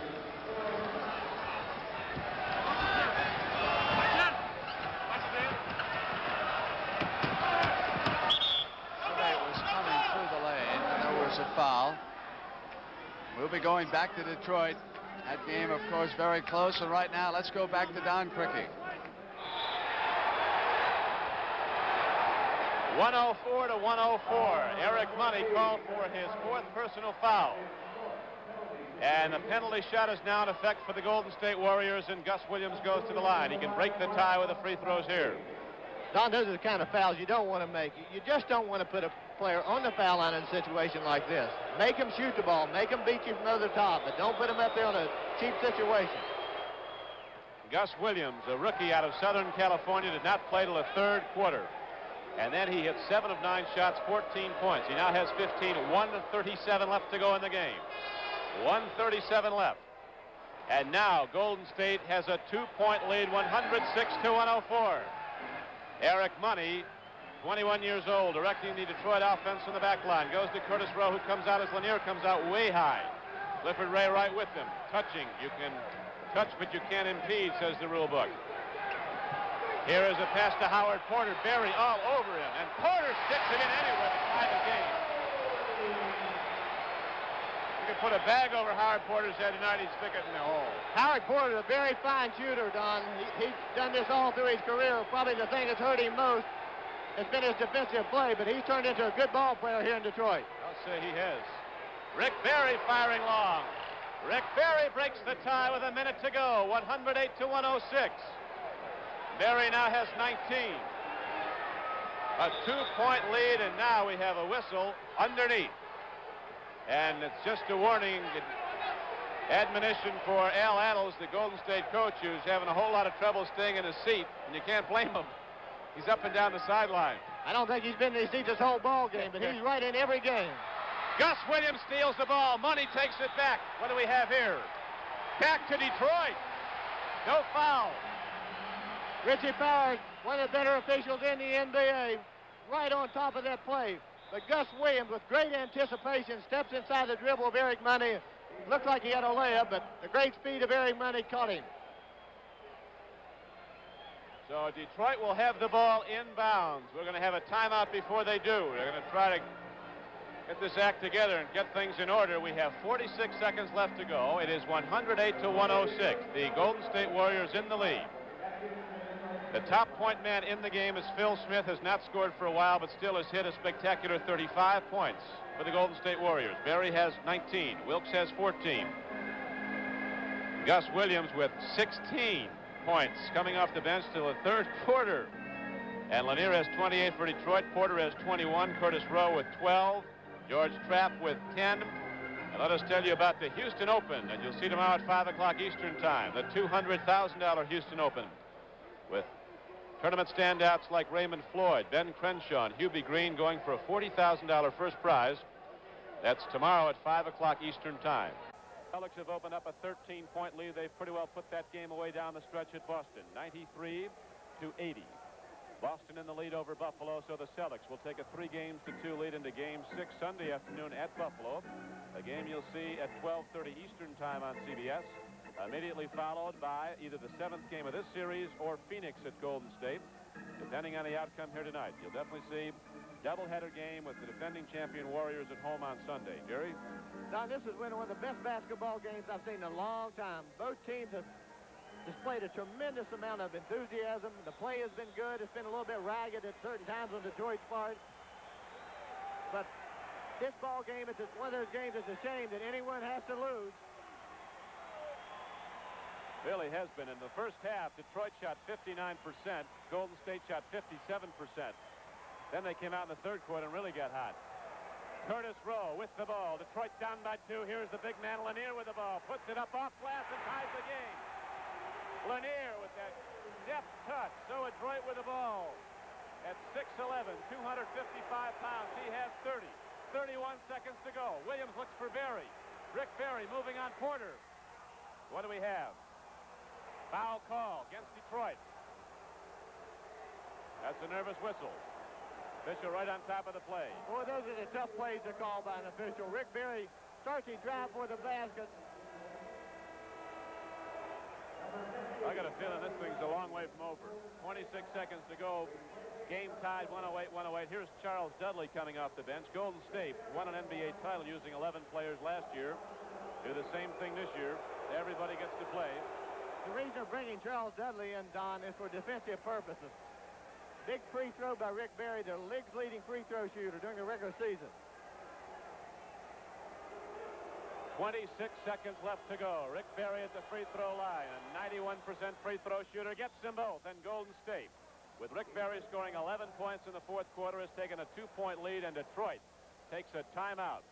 It was coming through the lane, and there was a foul. We'll be going back to Detroit. That game, of course, very close. And right now, let's go back to Don Criqui. 104-104. Eric Money called for his 4th personal foul. And the penalty shot is now in effect for the Golden State Warriors, and Gus Williams goes to the line. He can break the tie with the free throws here. Don, those are the kind of fouls you don't want to make. You just don't want to put a player on the foul line in a situation like this. Make him shoot the ball. Make him beat you from over the top, but don't put him up there on a cheap situation. Gus Williams, a rookie out of Southern California, did not play till the 3rd quarter. And then he hit 7 of 9 shots, 14 points. He now has 15, 1:37 left to go in the game. 1:37 left. And now Golden State has a 2-point lead, 106-104. Eric Money, 21 years old, directing the Detroit offense from the back line. Goes to Curtis Rowe, who comes out as Lanier comes out way high. Clifford Ray right with them. Touching. You can touch, but you can't impede, says the rule book. Here is a pass to Howard Porter. Berry all over him. And Porter sticks it in anywhere to tie the game. You can put a bag over Howard Porter's head tonight, he'd stick it in the hole. Howard Porter, a very fine shooter, Don. He's done this all through his career. Probably the thing that's hurt him most has been his defensive play, but he's turned into a good ball player here in Detroit. I'll say he has. Rick Berry firing long. Rick Berry breaks the tie with a minute to go, 108-106. Berry now has 19. A 2-point lead, and now we have a whistle underneath. And it's just a warning, admonition for Al Attles, the Golden State coach, who's having a whole lot of trouble staying in his seat, and you can't blame him. He's up and down the sideline. I don't think he's been in his seat this whole ball game, but he's right in every game. Gus Williams steals the ball. Money takes it back. What do we have here? Back to Detroit. No foul. Richie Powers, one of the better officials in the NBA, right on top of that play. But Gus Williams, with great anticipation, steps inside the dribble of Eric Money. Looked like he had a layup, but the great speed of Eric Money caught him. So Detroit will have the ball inbounds. We're going to have a timeout before they do. They're going to try to get get this act together and get things in order. We have 46 seconds left to go. It is 108 to 106. The Golden State Warriors in the lead. The top point man in the game is Phil Smith. Has not scored for a while, but still has hit a spectacular 35 points for the Golden State Warriors. Barry has 19. Wilkes has 14. Gus Williams with 16 points coming off the bench till the third quarter. And Lanier has 28 for Detroit. Porter has 21. Curtis Rowe with 12. George Trapp with 10. And let us tell you about the Houston Open. And you'll see tomorrow at 5 o'clock Eastern time. The $200,000 Houston Open. With tournament standouts like Raymond Floyd, Ben Crenshaw, and Hubie Green going for a $40,000 first prize. That's tomorrow at 5 o'clock Eastern time. Celtics have opened up a 13-point lead. They've pretty well put that game away down the stretch at Boston. 93 to 80. Boston in the lead over Buffalo, so the Celtics will take a 3-2 lead into Game 6 Sunday afternoon at Buffalo. A game you'll see at 12:30 Eastern time on CBS. Immediately followed by either the 7th game of this series or Phoenix at Golden State, depending on the outcome here tonight. You'll definitely see doubleheader game with the defending champion Warriors at home on Sunday. Jerry? Don, this is one of the best basketball games I've seen in a long time. Both teams have displayed a tremendous amount of enthusiasm. The play has been good. It's been a little bit ragged at certain times on Detroit's part. But this ball game is one of those games it's a shame that anyone has to lose. Really has been. In the first half, Detroit shot 59%. Golden State shot 57%. Then they came out in the third quarter and really got hot. Curtis Rowe with the ball. Detroit down by 2. Here's the big man Lanier with the ball. Puts it up off glass and ties the game. Lanier with that deft touch. So adroit with the ball. At 6'11", 255 pounds. He has 30. 31 seconds to go. Williams looks for Berry. Rick Berry moving on Porter. What do we have? Foul call against Detroit. That's a nervous whistle. Official right on top of the play. Boy, those are the tough plays to call by an official. Rick Berry starts his drive for the basket. I got a feeling this thing's a long way from over. 26 seconds to go. Game tied 108-108. Here's Charles Dudley coming off the bench. Golden State won an NBA title using 11 players last year. Do the same thing this year. Everybody gets to play. The reason they're bringing Charles Dudley in, Don, is for defensive purposes. Big free throw by Rick Berry, the league's leading free throw shooter during the regular season. 26 seconds left to go. Rick Berry at the free throw line. A 91% free throw shooter gets them both. And Golden State, with Rick Berry scoring 11 points in the fourth quarter, has taken a 2-point lead, and Detroit takes a timeout.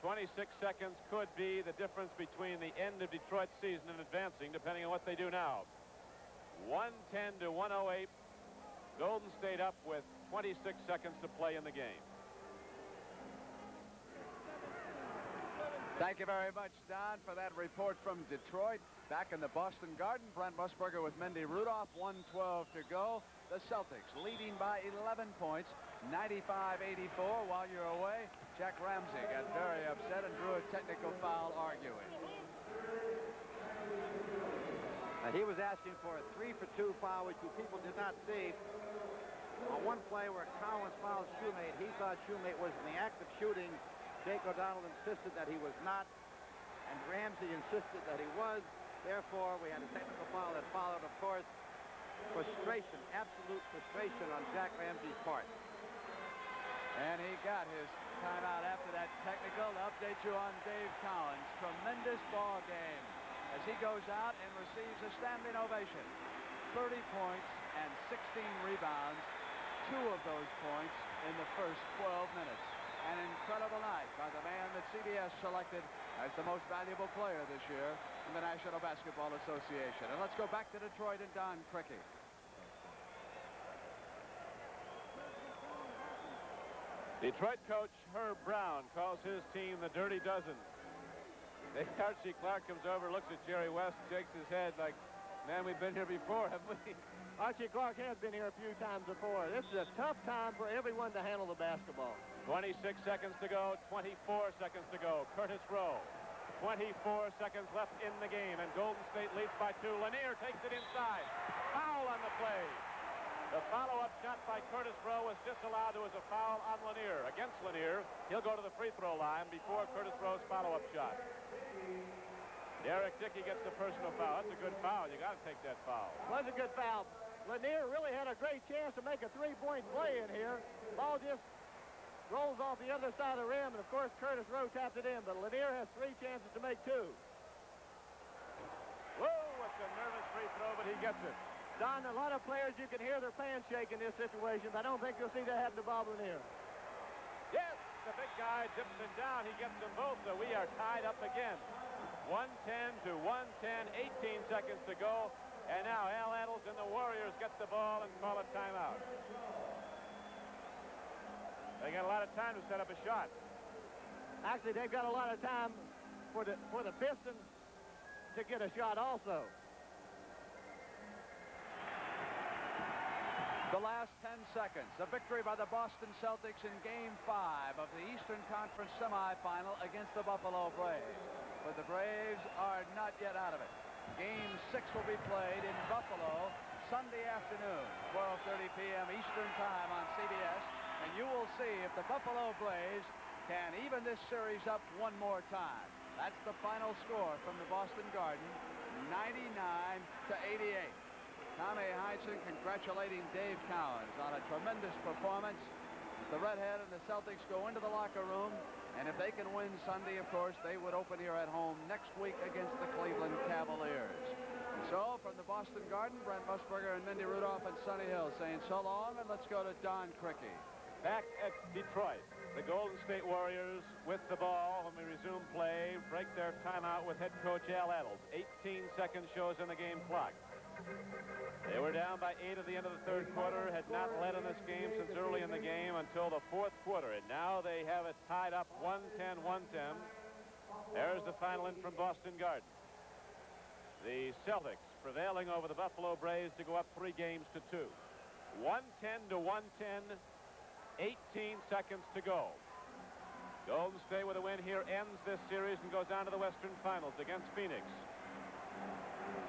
26 seconds could be the difference between the end of Detroit's season and advancing, depending on what they do now. 110 to 108. Golden State up with 26 seconds to play in the game. Thank you very much, Don, for that report from Detroit. Back in the Boston Garden, Brent Musburger with Mindy Rudolph. 1:12 to go. The Celtics leading by 11 points, 95-84. While you're away, Jack Ramsey got very upset and drew a technical foul arguing. He was asking for a 3-for-2 foul, which you people did not see. On one play where Collins fouled Shoemate, he thought Shoemate was in the act of shooting. Jake O'Donnell insisted that he was not, and Ramsey insisted that he was. Therefore, we had a technical foul that followed, of course. Frustration, absolute frustration on Jack Ramsey's part. And he got his timeout after that technical. To update you on Dave Collins. Tremendous ball game as he goes out and receives a standing ovation. 30 points and 16 rebounds. 2 of those points in the first 12 minutes. An incredible night by the man that CBS selected as the most valuable player this year in the National Basketball Association. And let's go back to Detroit and Don Criqui. Detroit coach Herb Brown calls his team the Dirty Dozen. Archie Clark comes over, looks at Jerry West, shakes his head like, man, we've been here before, haven't we? Archie Clark has been here a few times before. This is a tough time for everyone to handle the basketball. 26 seconds to go, 24 seconds to go. Curtis Rowe, 24 seconds left in the game, and Golden State leads by 2. Lanier takes it inside. Foul on the play. The follow-up shot by Curtis Rowe was disallowed. There was a foul on Lanier. Against Lanier, he'll go to the free throw line before Curtis Rowe's follow-up shot. Derek Dickey gets the personal foul. That's a good foul. You got to take that foul. Was a good foul. Lanier really had a great chance to make a three-point play in here. Ball just rolls off the other side of the rim, and of course Curtis Rowe tapped it in, but Lanier has 3 chances to make 2. Whoa, it's a nervous free throw, but he gets it. Don, a lot of players, you can hear their pants shake in this situation, but I don't think you'll see that happen to Bob Lanier. Yes, the big guy dips it down. He gets them both, so we are tied up again. 110 to 110, 18 seconds to go. And now Al Addles and the Warriors get the ball and call a timeout. They got a lot of time to set up a shot. Actually, they've got a lot of time for the Pistons to get a shot also. The last 10 seconds. A victory by the Boston Celtics in Game 5 of the Eastern Conference semifinal against the Buffalo Braves. But the Braves are not yet out of it. Game 6 will be played in Buffalo Sunday afternoon, 12:30 p.m. Eastern Time on CBS. And you will see if the Buffalo Braves can even this series up one more time. That's the final score from the Boston Garden, 99-88. Tommy Heinsohn congratulating Dave Cowens on a tremendous performance. The Redhead and the Celtics go into the locker room, and if they can win Sunday, of course, they would open here at home next week against the Cleveland Cavaliers. And so, from the Boston Garden, Brent Musburger and Mindy Rudolph and Sonny Hill saying so long, and let's go to Don Criqui. Back at Detroit, the Golden State Warriors with the ball when we resume play, break their timeout with head coach Al Addles. 18 seconds shows in the game clock. They were down by 8 at the end of the third quarter, had not led in this game since early in the game until the fourth quarter, and now they have it tied up 110-110. There's the final in from Boston Garden. The Celtics prevailing over the Buffalo Braves to go up 3 games to 2. 110-110, 18 seconds to go. Golden State with a win here ends this series and goes on to the Western Finals against Phoenix.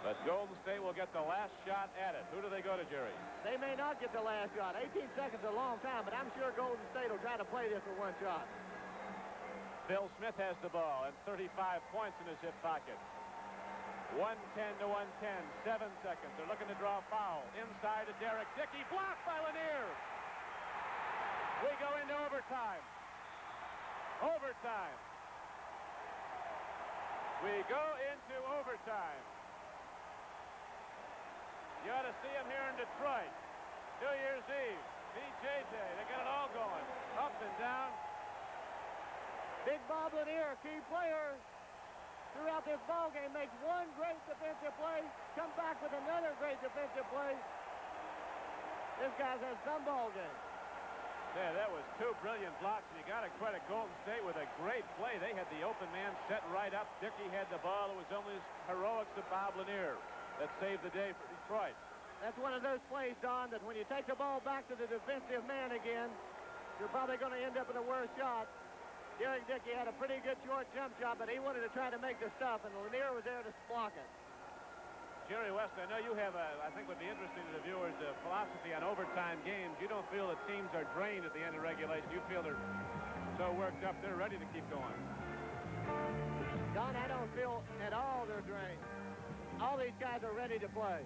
But Golden State will get the last shot at it. Who do they go to, Jerry? They may not get the last shot. 18 seconds is a long time, but I'm sure Golden State will try to play this for one shot. Bill Smith has the ball and 35 points in his hip pocket. 110-110, 7 seconds. They're looking to draw a foul. Inside to Derek Dickey, blocked by Lanier. We go into overtime. Overtime. We go into overtime. You ought to see him here in Detroit. New Year's Eve. BJJ. They got it all going. Up and down. Big Bob Lanier, key player throughout this ball game, makes one great defensive play, comes back with another great defensive play. This guy's had some ball game. Yeah, that was 2 brilliant blocks, and you got to credit Golden State with a great play. They had the open man set right up. Dickey had the ball. It was only his heroics of Bob Lanier that saved the day for Detroit. That's one of those plays, Don, that when you take the ball back to the defensive man again, you're probably going to end up with a worse shot. Derek Dickey had a pretty good short jump shot, but he wanted to try to make the stuff, and Lanier was there to block it. Jerry West, I know you have I think would be interesting to the viewers, a philosophy on overtime games. You don't feel that teams are drained at the end of regulation. You feel they're so worked up, they're ready to keep going. Don, I don't feel at all they're drained. All these guys are ready to play.